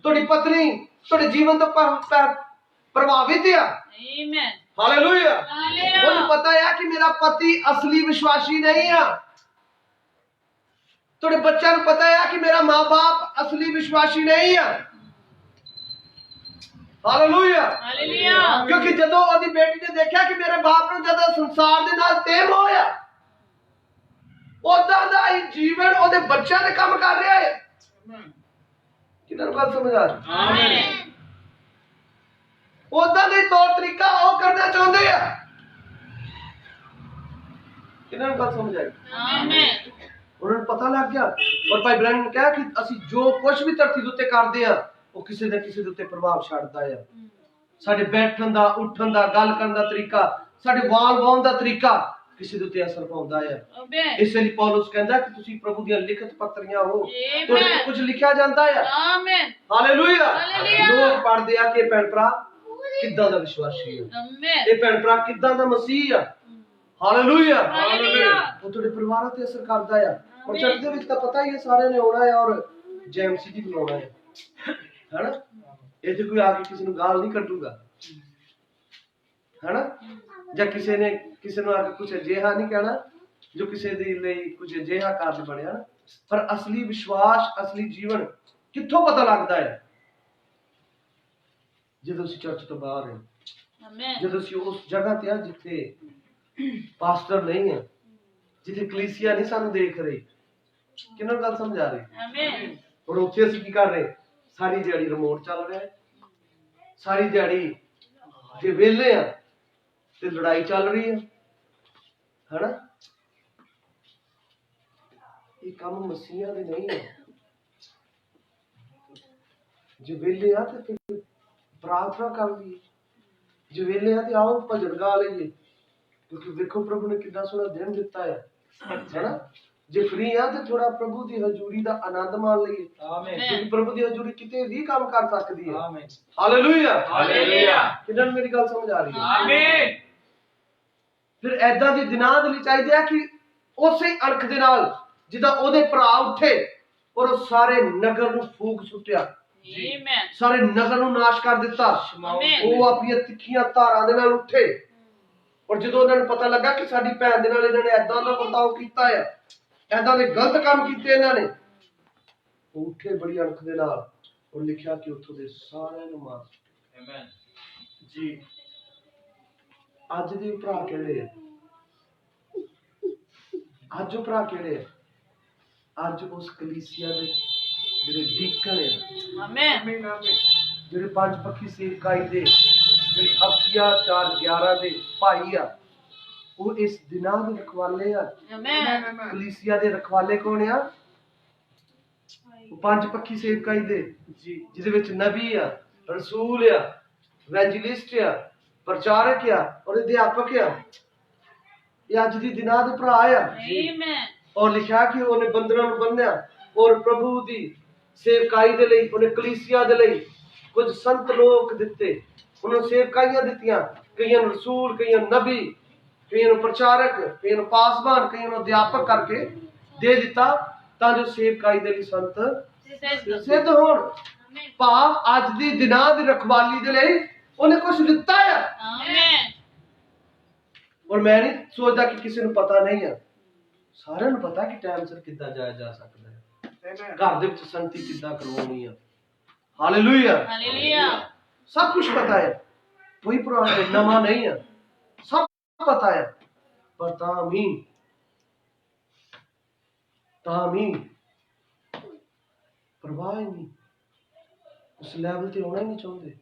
ਤੁਹਾਡੀ ਪਤਨੀ ਤੁਹਾਡੇ ਜੀਵਨ ਤੋਂ ਪ੍ਰਭਾਵਿਤ ਆ। ਆਮੇਨ। ਹਾਲੇਲੂਇਆ। ਹਾਲੇਲੂਇਆ। ਉਹਨੂੰ ਪਤਾ ਹੈ ਕਿ ਮੇਰਾ ਪਤੀ ਅਸਲੀ ਵਿਸ਼ਵਾਸੀ ਨਹੀਂ ਆ। ਤੁਹਾਡੇ ਬੱਚਿਆਂ ਨੂੰ ਪਤਾ ਹੈ ਕਿ ਮੇਰਾ ਮਾਂ-ਬਾਪ ਅਸਲੀ ਵਿਸ਼ਵਾਸੀ ਨਹੀਂ ਆ। ਹਾਲੇਲੂਇਆ। ਹਾਲੇਲੂਇਆ। ਕਿਉਂਕਿ ਜਦੋਂ ਉਹਦੀ ਬੇਟੀ ਨੇ ਦੇਖਿਆ ਕਿ ਮੇਰੇ ਬਾਪ ਨੂੰ ਜਦੋਂ ਸੰਸਾਰ ਦੇ ਨਾਲ ਤੇਮ ਹੋਇਆ, ਉਦਾਂ ਦਾ ਹੀ ਜੀਵਨ ਉਹਦੇ ਬੱਚਿਆਂ ਦੇ ਕੰਮ ਕਰ ਰਿਹਾ ਹੈ। ਕਿਹਨਾਂ ਨੂੰ ਗੱਲ ਸਮਝ ਆ ਰਹੀ? ਆਮੇਨ। ਉਦਾਂ ਦੇ ਤੌਰ ਤਰੀਕਾ ਉਹ ਕਰਨਾ ਚਾਹੁੰਦੇ ਆ। ਕਿਹਨਾਂ ਨੂੰ ਗੱਲ ਸਮਝ ਆਈ? ਆਮੇਨ। ਉਹਨਾਂ ਨੂੰ ਪਤਾ ਲੱਗ ਗਿਆ, ਔਰ ਭਾਈ ਬ੍ਰੈਂਡ ਨੇ ਕਿਹਾ ਕਿ ਅਸੀਂ ਜੋ ਕੁਝ ਵੀ ਧਰਤੀ ਦੇ ਉੱਤੇ ਕਰਦੇ ਆ, ਉਹ ਕਿਸੇ ਨਾ ਕਿਸੇ ਦੇ ਉੱਤੇ ਪ੍ਰਭਾਵ ਛੱਡਦਾ ਆ। ਸਾਡੇ ਬੈਠਣ ਦਾ, ਉੱਠਣ ਦਾ, ਗੱਲ ਕਰਨ ਦਾ ਤਰੀਕਾ, ਸਾਡੇ ਵਾਲ ਵਾਉਣ ਦਾ ਤਰੀਕਾ ਕਿਸੇ ਦੇ ਉੱਤੇ ਅਸਰ ਪਾਉਂਦਾ ਆ। ਆਮੇਨ। ਇਸ ਲਈ ਪੌਲੁਸ ਕਹਿੰਦਾ ਕਿ ਤੁਸੀਂ ਪ੍ਰਭੂ ਦੀਆਂ ਲਿਖਤ ਪੱਤਰੀਆਂ ਹੋ, ਆਮੇਨ। ਤੁਹਾਡੇ ਤੇ ਕੁਝ ਲਿਖਿਆ ਜਾਂਦਾ ਆ। ਆਮੇਨ। ਹਾਲੇਲੂਇਆ। ਹਾਲੇਲੂਇਆ। ਲੋਕ ਪੜ੍ਹਦੇ ਆ ਕਿ ਭੈਣ ਭਰਾ ਕਿੱਦਾਂ ਦਾ ਵਿਸ਼ਵਾਸੀ ਆ, ਆਮੇਨ। ਇਹ ਭੈਣ ਭਰਾ ਕਿੱਦਾਂ ਦਾ ਮਸੀਹ ਆ। ਹਾਲੇਲੂਇਆ। ਹਾਲੇਲੂਇਆ। ਉਹ ਤੁਹਾਡੇ ਪਰਿਵਾਰਾਂ ਤੇ ਅਸਰ ਕਰਦਾ ਆ। ਔਰ ਚਰਚ ਦੇ ਵਿੱਚ ਤਾਂ ਪਤਾ ਹੀ ਹੈ, ਸਾਰਿਆਂ ਨੇ ਆਉਣਾ ਹੈ ਔਰ ਜੈਮਸੀ ਦੀ ਬੁਲਾਉਣਾ ਹੈ। ਹੈਨਾ? ਇੱਥੇ ਕੋਈ ਆ ਕੇ ਕਿਸੇ ਨੂੰ ਗਾਲ ਨਹੀਂ ਕੱਢੂਗਾ। ਹਨਾ, ਜਾਂ ਕਿਸੇ ਨੂੰ ਆ ਕੇ ਕੁਝ ਅਜਿਹਾ ਨਹੀਂ ਕਹਿਣਾ ਜੋ ਕਿਸੇ ਦੇ ਲਈ ਕੁਝ ਅਜਿਹਾ ਕਾਰਨ ਬਣਿਆ ਨਾ। ਪਰ ਅਸਲੀ ਵਿਸ਼ਵਾਸ, ਅਸਲੀ ਜੀਵਨ ਕਿੱਥੋਂ ਪਤਾ ਲੱਗਦਾ ਹੈ? ਜਦੋਂ ਅਸੀਂ ਚਰਚ ਤੋਂ ਬਾਹਰ ਹਾਂ, Amen. ਜਦੋਂ ਅਸੀਂ ਉਸ ਜਗ੍ਹਾ ਤੇ ਆ ਜਿੱਥੇ ਪਾਸਟਰ ਨਹੀਂ ਹੈ, ਜਿੱਥੇ ਕਲੀਸਿਆ ਨਹੀਂ ਸਾਨੂੰ ਦੇਖ ਰਹੀ। ਕਿਹਨਾਂ ਨੂੰ ਗੱਲ ਸਮਝ ਆ ਰਹੀ? Amen. ਔਰ ਉੱਥੇ ਅਸੀਂ ਕੀ ਕਰ ਰਹੇ? ਸਾਰੀ ਦਿਹਾੜੀ ਰਿਮੋਟ ਚੱਲ ਰਿਹਾ ਹੈ, ਸਾਰੀ ਦਿਹਾੜੀ ਜੇ ਵਿਹਲੇ ਆ ਤੇ ਲੜਾਈ ਚੱਲ ਰਹੀ ਹੈ, ਹਨਾ। ਇਹ ਕੰਮ ਮਸੀਹਾਂ ਦੇ ਨਹੀਂ ਹੈ। ਜੇ ਵਿਹਲੇ ਆ ਤੇ ਫਿਰ ਪ੍ਰਾਰਥਨਾ ਕਰ ਲਈਏ, ਜੇ ਵਿਹਲੇ ਆ ਤੇ ਆਓ ਭਜਨ ਗਾ ਲਈਏ, ਕਿਉਂਕਿ ਵੇਖੋ ਪ੍ਰਭੂ ਨੇ ਕਿੰਨਾ ਸੋਹਣਾ ਦਿਨ ਦਿੱਤਾ ਹੈ, ਹਨਾ। ਜੇ ਫ੍ਰੀ ਆ ਤੇ ਥੋੜਾ ਪ੍ਰਭੂ ਦੀ ਹਜ਼ੂਰੀ ਦਾ ਆਨੰਦ ਮਾਣ ਲਈਏ, ਕਿਉਂਕਿ ਪ੍ਰਭੂ ਦੀ ਹਜ਼ੂਰੀ ਕਿਤੇ ਵੀ ਕੰਮ ਕਰ ਸਕਦੀ ਹੈ। Hallelujah, hallelujah. ਕਿੰਨਾਂ ਨੂੰ ਮੇਰੀ ਗੱਲ ਸਮਝ ਆ ਰਹੀ ਹੈ? ਆਮੀਨ। ਫਿਰ ਐਦਾਂ ਦੇ ਦਿਨਾਂ ਦੇ ਲਈ ਚਾਹੀਦੇ ਆ ਕਿ ਉਸੇ ਅਣਖ ਦੇ ਨਾਲ ਜਿੱਦਾਂ ਉਹਦੇ ਭਰਾ ਉੱਠੇ ਔਰ ਉਹ ਸਾਰੇ ਨਗਰ ਨੂੰ ਫੂਕ ਸੁੱਟਿਆ, Amen. ਸਾਰੇ ਨਗਰ ਨੂੰ ਨਾਸ਼ ਕਰ ਦਿੱਤਾ। Amen. ਉਹ ਆਪਣੀਆਂ ਤਿੱਖੀਆਂ ਧਾਰਾਂ ਦੇ ਨਾਲ ਉੱਠੇ, ਔਰ ਜਦੋਂ ਉਹਨਾਂ ਨੂੰ ਪਤਾ ਲੱਗਾ ਕਿ ਸਾਡੀ ਭੈਣ ਦੇ ਨਾਲ ਇਹਨਾਂ ਨੇ ਐਦਾਂ ਦਾ ਵਰਤਾਓ ਕੀਤਾ ਹੈ, ਐਦਾਂ ਦੇ ਗਲਤ ਕੰਮ ਕੀਤੇ ਇਹਨਾਂ ਨੇ, ਉਹ ਉੱਠੇ ਬੜੀ ਅਣਖ ਦੇ ਨਾਲ, ਔਰ ਲਿਖਿਆ ਕਿ ਉੱਥੋਂ ਦੇ ਸਾਰਿਆਂ ਨੂੰ ਮਾਰ ਦਿੱਤਾ। ਆਮੀਨ ਜੀ ਅੱਜ ਦੇ ਭਰਾ ਕਿਹੜੇ ਆ? ਅੱਜ ਉਹ ਭਰਾ ਕਿਹੜੇ ਆ? ਅੱਜ ਉਸ ਕਲੀਸਿਆ ਦੇ ਜਿਹੜੇ ਡੀਕਨ ਆ, Amen. ਜਿਹੜੇ ਪੰਜ ਪੱਖੀ ਸੇਵਕਾਈ ਦੇ, ਜਿਹੜੇ ਅਫਸੀਆ 4:11 ਦੇ ਭਾਈ ਆ, ਉਹ ਇਸ ਦਿਨਾਂ ਦੇ ਰਖਵਾਲੇ ਆ। Amen. ਕਲੀਸਿਆ ਦੇ ਰਖਵਾਲੇ ਕੌਣ ਆ? ਉਹ ਪੰਜ ਪੱਖੀ ਸੇਵਕਾਈ ਦੇ, ਜਿਹਦੇ ਵਿੱਚ ਨਬੀ ਆ, ਰਸੂਲ ਆ, ਇਵੈਂਜਲਿਸਟ ਆ, ਪ੍ਰਚਾਰਕ ਆ ਔਰ ਅਧਿਆਪਕ ਆ। ਇਹ ਅੱਜ ਦੀ ਦਿਨਾਂ ਦੇ ਭਰਾ ਆ। Amen. ਔਰ ਲਿਖਿਆ ਕਿ ਉਹਨੇ ਬੰਦਰਾਂ ਨੂੰ ਬੰਨਿਆ ਔਰ ਪ੍ਰਭੂ ਦੀ ਸੇਵਕਾਈ ਦੇ ਲਈ ਉਹਨੇ ਕਲੀਸਿਆ ਦੇ ਲਈ ਕੁਝ ਸੰਤ ਲੋਕ ਦਿੱਤੇ, ਉਹਨਾਂ ਨੂੰ ਸੇਵਕਾਈਆਂ ਦਿੱਤੀਆਂ, ਕਈਆਂ ਨੂੰ ਰਸੂਲ, ਕਈਆਂ ਨੂੰ ਨਬੀ, ਕਈਆਂ ਨੂੰ ਪ੍ਰਚਾਰਕ, ਕਈਆਂ ਨੂੰ ਪਾਸਬਾਨ, ਕਈਆਂ ਨੂੰ ਅਧਿਆਪਕ ਕਰਕੇ ਦੇ ਦਿੱਤਾ, ਤਾਂ ਜੋ ਸੇਵਕਾਈ ਦੇ ਲਈ ਸੰਤ ਸਿੱਧ ਹੋਣ। Amen. ਭਾਵ ਅੱਜ ਦੀ ਦਿਨਾਂ ਦੀ ਰਖਵਾਲੀ ਦੇ ਲਈ ਉਹਨੇ ਕੁਝ ਦਿੱਤਾ ਆ। Amen. ਔਰ ਮੈਂ ਨਹੀਂ ਸੋਚਦਾ ਕਿ ਕਿਸੇ ਨੂੰ ਪਤਾ ਨਹੀਂ ਆ, ਸਾਰਿਆਂ ਨੂੰ ਪਤਾ ਕਿ ਟਾਈਮ ਸਿਰ ਕਿੱਦਾਂ ਜਾਇਆ ਜਾ ਸਕਦਾ ਹੈ, ਘਰ ਦੇ ਵਿੱਚ ਸੰਗਤੀ ਕਿੱਦਾਂ ਕਰਵਾਉਣੀ ਆ। Hallelujah, Hallelujah. ਸਭ ਕੁਝ ਪਤਾ ਹੈ, ਕੋਈ ਪੁਰਾਣਾ ਨਵਾਂ ਨਹੀਂ ਆ, ਸਭ ਪਤਾ ਹੈ। ਪਰ ਤਾਂ ਵੀ ਪਰਵਾਹ ਹੀ ਨਹੀਂ, ਉਸ ਲੈਵਲ ਤੇ ਆਉਣਾ ਹੀ ਨਹੀਂ ਚਾਹੁੰਦੇ।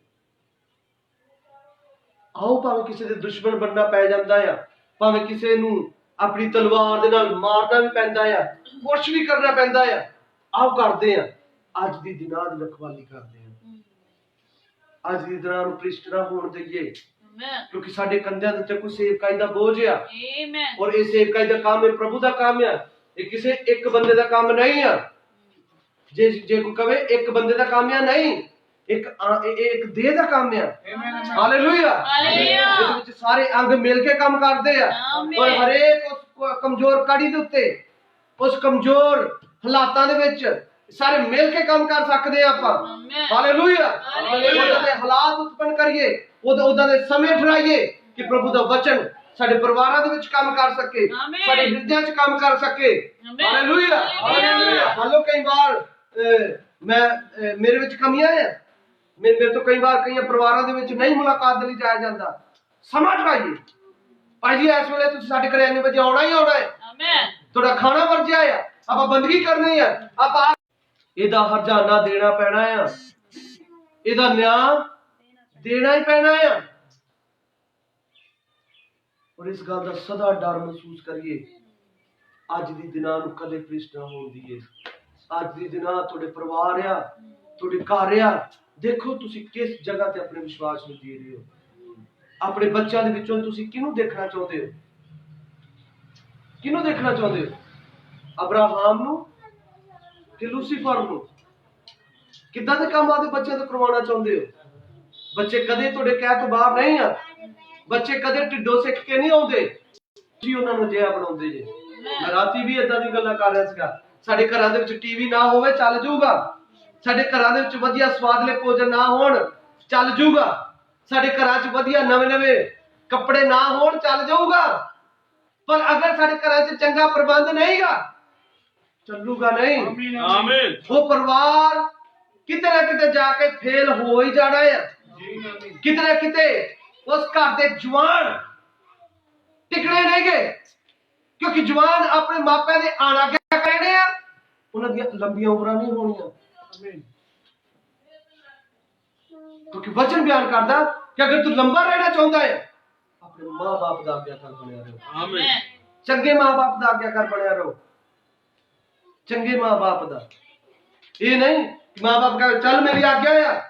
ਆਓ ਭਾਵੇਂ ਕਿਸੇ ਦੇ ਦੁਸ਼ਮਣ ਬਣਨਾ ਪੈ ਜਾਂਦਾ ਆ, ਭਾਵੇਂ ਕਿਸੇ ਨੂੰ ਆਪਣੀ ਤਲਵਾਰ ਦੇ ਨਾਲ ਮਾਰਨਾ ਵੀ ਪੈਂਦਾ ਆ, ਕੁਛ ਵੀ ਕਰਨਾ ਪੈਂਦਾ ਆ, ਆਓ ਕਰਦੇ ਆ। ਅੱਜ ਦੀ ਦਿਨਾਂ ਦੀ ਰਖਵਾਲੀ ਕਰਦੇ ਆ, ਅੱਜ ਦੀ ਦਿਨਾਂ ਨੂੰ ਭ੍ਰਿਸ਼ਟ ਨਾ ਹੋਣ ਦੇਈਏ, Amen. ਕਿਉਂਕਿ ਸਾਡੇ ਕੰਧਿਆਂ ਦੇ ਉੱਤੇ ਕੋਈ ਸੇਵਕਾਈ ਦਾ ਬੋਝ ਆ, Amen. ਔਰ ਇਹ ਸੇਵਕਾਈ ਦਾ ਕੰਮ ਹੈ, ਪ੍ਰਭੂ ਦਾ ਕੰਮ ਆ, ਇਹ ਕਿਸੇ ਇੱਕ ਬੰਦੇ ਦਾ ਕੰਮ ਨਹੀਂ ਆ। ਜੇ ਕੋਈ ਕਵੇ ਇੱਕ ਬੰਦੇ ਦਾ ਕੰਮ ਆ, ਨਹੀਂ, ਇੱਕ ਦੇਹ ਦਾ ਕੰਮ ਆ। ਹਾਲੇਲੂਇਆ। Hallelujah. ਇਹਦੇ ਵਿੱਚ ਸਾਰੇ ਅੰਗ ਮਿਲ ਕੇ ਕੰਮ ਕਰਦੇ ਆ, Amen. ਔਰ ਹਰੇਕ ਉਸ ਕਮਜ਼ੋਰ ਕੜੀ ਦੇ ਉੱਤੇ, ਉਸ ਕਮਜ਼ੋਰ ਹਾਲਾਤਾਂ ਦੇ ਵਿੱਚ ਸਾਰੇ ਮਿਲ ਕੇ ਕੰਮ ਕਰ ਸਕਦੇ ਆ ਆਪਾਂ। Amen. ਹਾਲੇਲੂਇਆ। Hallelujah. ਉਹਨਾਂ ਦੇ ਹਾਲਾਤ ਉਤਪੰਨ ਕਰੀਏ, ਉਹਨਾਂ ਦੇ ਸਮੇਂ ਠਹਿਰਾਈਏ ਕਿ ਪ੍ਰਭੂ ਦਾ ਵਚਨ ਸਾਡੇ ਪਰਿਵਾਰਾਂ ਦੇ ਵਿੱਚ ਕੰਮ ਕਰ ਸਕੇ, Amen. ਸਾਡੇ ਹਿਰਦਿਆਂ 'ਚ ਕੰਮ ਕਰ ਸਕੇ। Amen. ਹਾਲੇਲੂਇਆ। Hallelujah. ਹਾਲੋ ਕਈ ਵਾਰ ਮੇਰੇ ਵਿੱਚ ਕਮੀਆਂ ਆ, ਮੇਰੇ ਤੋਂ ਕਈ ਵਾਰ ਕਈਆਂ ਪਰਿਵਾਰਾਂ ਦੇ ਵਿੱਚ ਨਹੀਂ ਮੁਲਾਕਾਤ ਦੇ ਲਈ ਜਾਇਆ ਜਾਂਦਾ। ਸਮਾਂ ਠਹਿਰਾਈਏ, ਭਾਜੀ ਇਸ ਵੇਲੇ ਤੁਸੀਂ ਸਾਡੇ ਘਰੇ ਇੰਨੇ ਵਜੇ ਆਉਣਾ ਹੀ ਆਉਣਾ ਹੈ, Amen. ਤੁਹਾਡਾ ਖਾਣਾ ਵਰਜਿਆ ਆ, ਆਪਾਂ ਬੰਦਗੀ ਕਰਨੀ ਆ, ਆਪਾਂ ਇਹਦਾ ਹਰਜਾਨਾ ਦੇਣਾ ਪੈਣਾ ਆ, ਇਹਦਾ ਨਿਆਂ ਦੇਣਾ ਹੀ ਪੈਣਾ ਆ। ਔਰ ਇਸ ਗੱਲ ਦਾ ਸਦਾ ਡਰ ਮਹਿਸੂਸ ਕਰੀਏ, ਅੱਜ ਦੀ ਦਿਨਾਂ ਨੂੰ ਕਦੇ ਭ੍ਰਿਸ਼ਟ ਨਾ ਹੋਣ ਦੀਏ। ਅੱਜ ਦੀ ਦਿਨਾਂ ਤੁਹਾਡੇ ਪਰਿਵਾਰ ਆ, ਤੁਹਾਡੇ ਘਰ ਆ, ਦੇਖੋ ਤੁਸੀਂ ਕਿਸ ਜਗ੍ਹਾ ਤੇ ਆਪਣੇ ਵਿਸ਼ਵਾਸ ਨੂੰ ਜੀ ਰਹੇ ਹੋ। ਆਪਣੇ ਬੱਚਿਆਂ ਦੇ ਵਿੱਚੋਂ ਤੁਸੀਂ ਕਿਹਨੂੰ ਦੇਖਣਾ ਚਾਹੁੰਦੇ ਹੋ? ਕਿਹਨੂੰ ਦੇਖਣਾ ਚਾਹੁੰਦੇ ਹੋ? ਅਬਰਾਹਾਮ ਨੂੰ ਕਿ ਲੂਸੀਫਰ ਨੂੰ? ਕਿੱਦਾਂ ਦੇ ਕੰਮ ਆਦੇ ਬੱਚਿਆਂ ਤੋਂ ਕਰਵਾਉਣਾ ਚਾਹੁੰਦੇ ਹੋ? ਬੱਚੇ ਕਦੇ ਤੁਹਾਡੇ ਕਹਿ ਤੋਂ ਬਾਹਰ ਨਹੀਂ ਆ, ਬੱਚੇ ਕਦੇ ਢਿੱਡੋਂ ਸਿੱਖ ਕੇ ਨਹੀਂ ਆਉਂਦੇ, ਤੁਸੀਂ ਉਹਨਾਂ ਨੂੰ ਜਿਹਾ ਬਣਾਉਂਦੇ ਜੇ। ਮੈਂ ਰਾਤੀ ਵੀ ਏਦਾਂ ਦੀ ਗੱਲਾਂ ਕਰ ਰਿਹਾ ਸੀਗਾ, ਸਾਡੇ ਘਰਾਂ ਦੇ ਵਿੱਚ ਟੀਵੀ ਨਾ ਹੋਵੇ ਚੱਲ ਜਾਊਗਾ, ਸਾਡੇ ਘਰਾਂ ਦੇ ਵਿੱਚ ਵਧੀਆ ਸਵਾਦਲੇ ਭੋਜਨ ਨਾ ਹੋਣ ਚੱਲ ਜਾਊਗਾ, ਸਾਡੇ ਘਰਾਂ 'ਚ ਵਧੀਆ ਨਵੇਂ ਕੱਪੜੇ ਨਾ ਹੋਣ ਚੱਲ ਜਾਊਗਾ, ਪਰ ਅਗਰ ਸਾਡੇ ਘਰਾਂ 'ਚ ਚੰਗਾ ਪ੍ਰਬੰਧ ਨਹੀਂਗਾ, ਚੱਲੂਗਾ ਨਹੀਂ। ਆਮੀਨ। ਉਹ ਪਰਿਵਾਰ ਕਿਤੇ ਨਾ ਕਿਤੇ ਜਾ ਕੇ ਫੇਲ ਹੋ ਹੀ ਜਾਣਾ ਹੈ। ਕਿਤੇ ਨਾ ਕਿਤੇ ਉਸ ਘਰ ਦੇ ਜਵਾਨ ਟਿਕਣੇ ਨਹੀਂਗੇ, ਕਿਉਂਕਿ ਜਵਾਨ ਆਪਣੇ ਮਾਪਿਆਂ ਦੇ ਆਗਿਆ ਕਰਨੇ ਆ, ਉਹਨਾਂ ਦੀਆਂ ਲੰਬੀਆਂ ਉਮਰਾਂ ਨਹੀਂ ਹੋਣੀਆਂ। ਕਿਉਂਕਿ ਵਚਨ ਬਿਆਨ ਕਰਦਾ ਕਿ ਅਗਰ ਤੂੰ ਲੰਬਾ ਰਹਿਣਾ ਚਾਹੁੰਦਾ ਹੈ, ਆਪਣੇ ਮਾਂ-ਬਾਪ ਦਾ ਆਗਿਆਕਾਰ ਬਣਿਆ ਰਹੋ। ਆਮੀਨ। ਚੰਗੇ ਮਾਂ-ਬਾਪ ਦਾ ਆਗਿਆਕਾਰ ਬਣਿਆ ਰਹੋ। ਚੰਗੇ ਮਾਂ-ਬਾਪ ਦਾ ਇਹ ਨਹੀਂ ਕਿ ਮਾਂ-ਬਾਪ ਕਹੇ ਚੱਲ ਮੇਰੀ ਆਗਿਆ ਆ,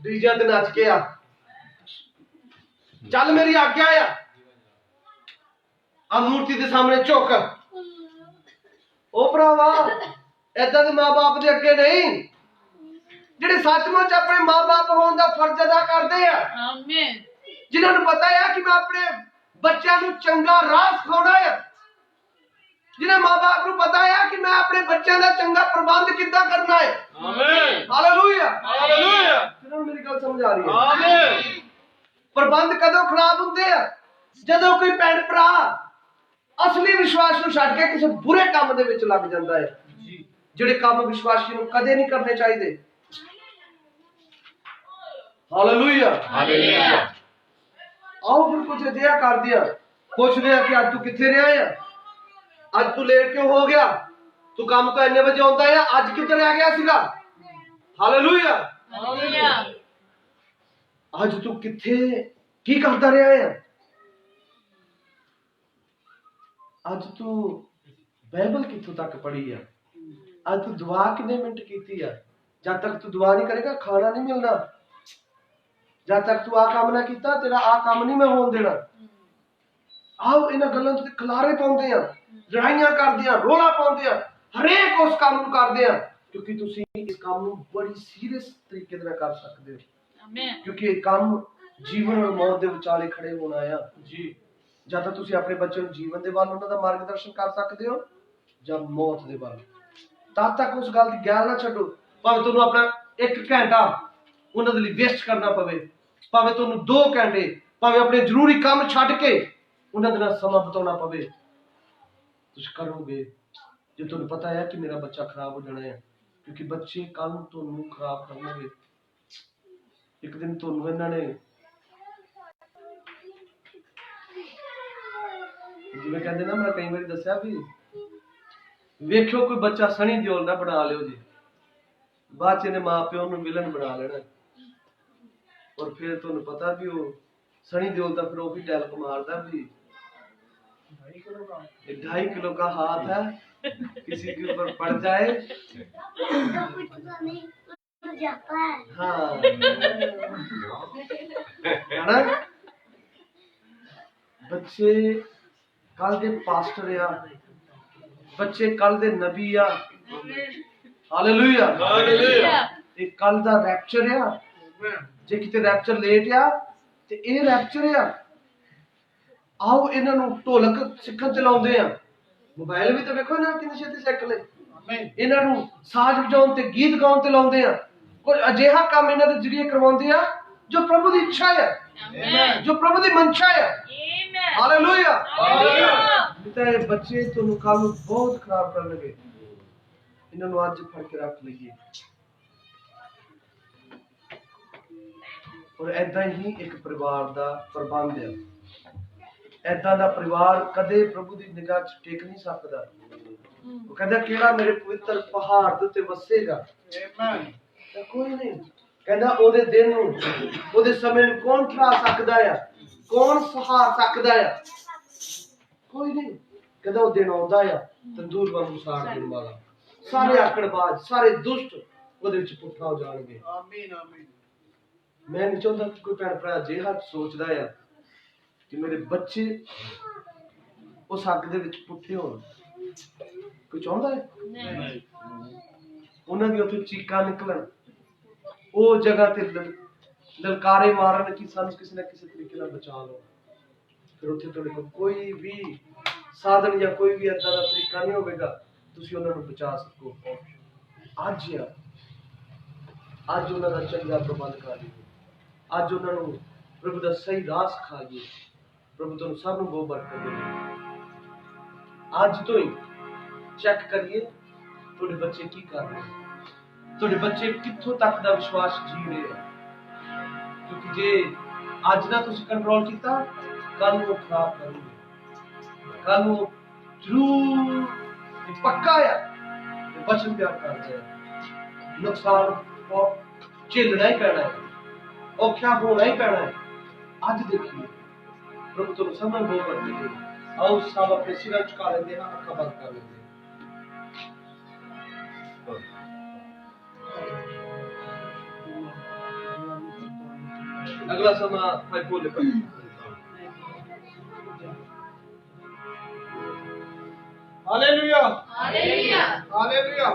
ਡੀਜੇ ਤੇ ਨੱਚ ਕੇ ਆ, ਚੱਲ ਮੇਰੀ ਆਗਿਆ ਆ ਮੂਰਤੀ ਦੇ ਸਾਹਮਣੇ ਝੁਕ। ਉਹ ਭਰਾਵਾ ਏਦਾਂ ਦੇ ਮਾਂ-ਬਾਪ ਦੇ ਅੱਗੇ ਨਹੀਂ, ਜਿਹੜੇ ਸੱਚਮੁੱਚ ਆਪਣੇ ਮਾਂ-ਬਾਪ ਹੋਣ ਦਾ ਫਰਜ਼ ਅਦਾ ਕਰਦੇ ਆ। ਆਮੀਨ। ਜਿਨ੍ਹਾਂ ਨੂੰ ਪਤਾ ਹੈ ਕਿ ਮੈਂ ਆਪਣੇ ਬੱਚਿਆਂ ਨੂੰ ਚੰਗਾ ਰਾਹ ਸਿਖਾਉਣਾ ਹੈ, ਜਿਨ੍ਹਾਂ ਮਾਂ-ਬਾਪ ਨੂੰ ਪਤਾ ਹੈ ਕਿ ਮੈਂ ਆਪਣੇ ਬੱਚਿਆਂ ਦਾ ਚੰਗਾ ਪ੍ਰਬੰਧ ਕਿੱਦਾਂ ਕਰਨਾ ਹੈ। ਆਮੀਨ। Hallelujah, hallelujah. ਜਿਹਨਾਂ ਨੂੰ ਮੇਰੀ ਗੱਲ ਸਮਝ ਆ ਰਹੀ ਹੈ। ਆਮੀਨ। ਪ੍ਰਬੰਧ ਕਦੋਂ ਖਰਾਬ ਹੁੰਦੇ ਆ? ਜਦੋਂ ਕੋਈ ਭੈਣ ਭਰਾ ਅਸਲੀ ਵਿਸ਼ਵਾਸ ਨੂੰ ਛੱਡ ਕੇ ਕਿਸੇ ਬੁਰੇ ਕੰਮ ਦੇ ਵਿੱਚ ਲੱਗ ਜਾਂਦਾ ਹੈ, ਜਿਹੜੇ ਕੰਮ ਵਿਸ਼ਵਾਸੀ ਨੂੰ ਕਦੇ ਨਹੀਂ ਕਰਨੇ ਚਾਹੀਦੇ। Hallelujah, hallelujah. ਆਓ ਫਿਰ ਕੁਝ ਅਜਿਹਾ ਕਰਦੇ ਆ, ਪੁੱਛਦੇ ਆ ਕਿ ਅੱਜ ਤੂੰ ਕਿੱਥੇ ਰਿਹਾ ਆ, ਅੱਜ ਤੂੰ ਲੇਟ ਕਿਉਂ ਹੋ ਗਿਆ, ਤੂੰ ਕੰਮ ਤੋਂ ਇੰਨੇ ਵਜੇ ਆਉਂਦਾ ਆ, ਅੱਜ ਕਿੱਧਰ ਰਹਿ ਗਿਆ ਸੀਗਾ। Hallelujah, hallelujah. ਅੱਜ ਤੂੰ ਕਿੱਥੇ ਕੀ ਕਰਦਾ ਰਿਹਾ ਆ, ਅੱਜ ਤੂੰ ਬਾਈਬਲ ਕਿੱਥੋਂ ਤੱਕ ਪੜ੍ਹੀ ਆ, ਅੱਜ ਤੂੰ ਦੁਆ ਕਿੰਨੇ ਮਿੰਟ ਕੀਤੀ ਆ। ਜਦ ਤੱਕ ਤੂੰ ਦੁਆ ਨਹੀਂ ਕਰੇਗਾ ਖਾਣਾ ਨਹੀਂ ਮਿਲਣਾ। ਜਦ ਤੱਕ ਤੂੰ ਆਹ ਕੰਮ ਨਾ ਕੀਤਾ, ਤੇਰਾ ਆਹ ਕੰਮ ਨਹੀਂ ਮੈਂ ਹੋਣ ਦੇਣਾ। ਆਓ ਇਹਨਾਂ ਗੱਲਾਂ ਤੇ ਖਲਾਰੇ ਪਾਉਂਦੇ ਆ, ਲੜਾਈਆਂ ਕਰਦੇ ਆ, ਰੋਲਾ ਪਾਉਂਦੇ ਆ, ਹਰੇਕ ਉਸ ਕੰਮ ਨੂੰ ਕਰਦੇ ਆ, ਕਿਉਂਕਿ ਤੁਸੀਂ ਇਸ ਕੰਮ ਨੂੰ ਬੜੀ ਸੀਰੀਅਸ ਤਰੀਕੇ ਨਾਲ ਕਰ ਸਕਦੇ ਹੋ। ਆਮੀਨ। ਕਿਉਂਕਿ ਇਹ ਕੰਮ ਜੀਵਨ ਔਰ ਮੌਤ ਦੇ ਵਿਚਾਲੇ ਖੜੇ ਹੋਣਾ ਆ ਜੀ। ਜਾਂ ਤਾਂ ਤੁਸੀਂ ਆਪਣੇ ਬੱਚੇ ਨੂੰ ਜੀਵਨ ਦੇ ਵੱਲ ਉਹਨਾਂ ਦਾ ਮਾਰਗਦਰਸ਼ਨ ਕਰ ਸਕਦੇ ਹੋ, ਜਾਂ ਮੌਤ ਦੇ ਵੱਲ। ਤਦ ਤੱਕ ਉਸ ਗੱਲ ਦੀ ਗੱਲ ਨਾ ਛੱਡੋ, ਭਾਵੇਂ ਤੁਹਾਨੂੰ ਆਪਣਾ 1 ਘੰਟਾ ਉਹਨਾਂ ਦੇ ਲਈ ਵੇਸਟ ਕਰਨਾ ਪਵੇ, ਭਾਵੇਂ ਤੁਹਾਨੂੰ 2 ਘੰਟੇ, ਭਾਵੇਂ ਆਪਣੇ ਜ਼ਰੂਰੀ ਕੰਮ ਛੱਡ ਕੇ ਉਹਨਾਂ ਦੇ ਨਾਲ ਸਮਾਂ ਬਿਤਾਉਣਾ ਪਵੇ, ਤੁਸੀਂ ਕਰੋਗੇ ਜੇ ਤੁਹਾਨੂੰ ਪਤਾ ਹੈ ਕਿ ਮੇਰਾ ਬੱਚਾ ਖਰਾਬ ਹੋ ਜਾਣਾ ਹੈ। ਕਿਉਂਕਿ ਬੱਚੇ ਕੱਲ ਨੂੰ ਤੁਹਾਨੂੰ ਖਰਾਬ ਕਰਨਗੇ। ਇੱਕ ਦਿਨ ਤੁਹਾਨੂੰ ਇਹਨਾਂ ਨੇ, ਜਿਵੇਂ ਕਹਿੰਦੇ ਨਾ, ਮੈਂ ਕਈ ਵਾਰੀ ਦੱਸਿਆ ਵੀ ਵੇਖਿਓ ਕੋਈ ਬੱਚਾ ਸਣੀ ਦਿਓਲ ਨਾ ਬਣਾ ਲਿਓ ਜੀ, ਬਾਅਦ ਚ ਇਹਨੇ ਮਾਂ ਪਿਓ ਨੂੰ ਵਿਲਨ ਬਣਾ ਲੈਣਾ, ਔਰ ਫਿਰ ਤੁਹਾਨੂੰ ਪਤਾ ਵੀ ਉਹ सनी देओल का फिर वो भी डायलॉग मारता भी 2.5 किलो का हाथ है, किसी के ऊपर पड़ जाए हाँ है ना। बच्चे कल दे पास्टर आ, बच्चे कल दे नबी आ। Hallelujah hallelujah. ये कल दा रैप्चर आ, जे किते रैप्चर लेट आ ते ये रैप्चर आ। आओ इन्हां नूं ढोलक सिखण ते लाउंदे आ, मोबाइल भी तो देखो ना किन्नी छेती सिख ले, इन्हां नूं साज वजाउण ते गीत गाउण ते लाउंदे आ। कोई अजिहा काम इन्हां दे जरिए करवाउंदे आ जो प्रभु दी इच्छा है, जो प्रभु दी मंशा है। Hallelujah hallelujah. बेटा ये बच्चे तुहानूं कल नूं बहुत खराब करनगे, इन्हां नूं अज फड़ के रख लईए। और ऐदा ही एक परिवार दा प्रबंध है, ऐदा दा परिवार कदे प्रभु दी निगाह च टिक नहीं सकदा। वो कहदा केड़ा मेरे पवित्र पहाड़ दे उत्ते वसेगा, आमीन। कोई नहीं कहदा ओदे दिन नूं ओदे समय नूं कौन ठहरा सकदा है, कौन सहार सकदा है, कोई नहीं। कहदा ओ दिन आउंदा है तंदूर वांगू साड़ देण वाला, सारे आकड़बाज सारे दुष्ट ओदे विच पुट्ठा हो जाणगे। आमीन आमीन। मैं नहीं चाहता कि कोई भैन भरा अजिहा सोचदा है कि मेरे बच्चे उस हक दे विच पुट्ठे होण। कोई चाहुंदा है? नहीं। उन्हां दी उत्थे चीकां निकलन, ओ जगह ते ललकारे मारन कि सानू किसी ना किसी तरीके नाल बचा लो। फिर उत्थे तुहाडे कोल कोई भी साधन या कोई भी ऐसा दा तरीका नहीं होवेगा तुसीं उन्हां नूं बचा सको। अज उन्हां दा चंगा प्रबंध कर लिओ, अज उन्हां नूं ਪ੍ਰਭੂ ਦਾ ਸਹੀ ਰਾਹ ਸਿਖਾਈਏ। ਪ੍ਰਭੂ ਤੁਹਾਨੂੰ ਸਭ ਨੂੰ ਬਹੁਤ ਬਰਕਤ ਦੇਵੇ। ਅੱਜ ਤੋਂ ਹੀ ਚੈੱਕ ਕਰੀਏ ਤੁਹਾਡੇ ਬੱਚੇ ਕੀ ਕਰ ਰਹੇ ਨੇ, ਤੁਹਾਡੇ ਬੱਚੇ ਕਿੱਥੋਂ ਤੱਕ ਦਾ ਵਿਸ਼ਵਾਸ ਜੀ ਰਹੇ ਆ। ਕਿਉਂਕਿ ਜੇ ਅੱਜ ਦਾ ਤੁਸੀਂ ਕੰਟਰੋਲ ਕੀਤਾ, ਕੱਲ ਨੂੰ ਉਹ ਖਰਾਬ ਕਰੂਗੇ। ਕੱਲ ਨੂੰ ਜ਼ਰੂਰ ਇਹ ਪੱਕਾ ਆ ਤੇ ਬਚਨ ਪਿਆਰ ਕਰਦੇ ਆ। ਨੁਕਸਾਨ ਬਹੁਤ ਝੇਲਣਾ ਹੀ ਪੈਣਾ ਹੈ, ਔਖਾ ਹੋਣਾ ਹੀ ਪੈਣਾ ਹੈ। ਅੱਜ ਦੇਖੀਏ ਪ੍ਰਭੂ ਤੁਹਾਨੂੰ ਸਭ ਨੂੰ ਬਹੁਤ ਬਰਕਤ ਦੇਵੇ। ਆਓ ਸਭ ਆਪਣੇ ਸਿਰਾਂ ਝੁਕਾ ਲੈਂਦੇ ਹਾਂ, ਅੱਖਾਂ ਬੰਦ ਕਰ ਲੈਂਦੇ ਹਾਂ। ਅਗਲਾ ਸਮਾਂ ਭਾਈ ਬੋਲੇ ਪਰ ਹਾਲੇਲੂਇਆ ਹਾਲੇਲੂਇਆ ਹਾਲੇਲੂਇਆ।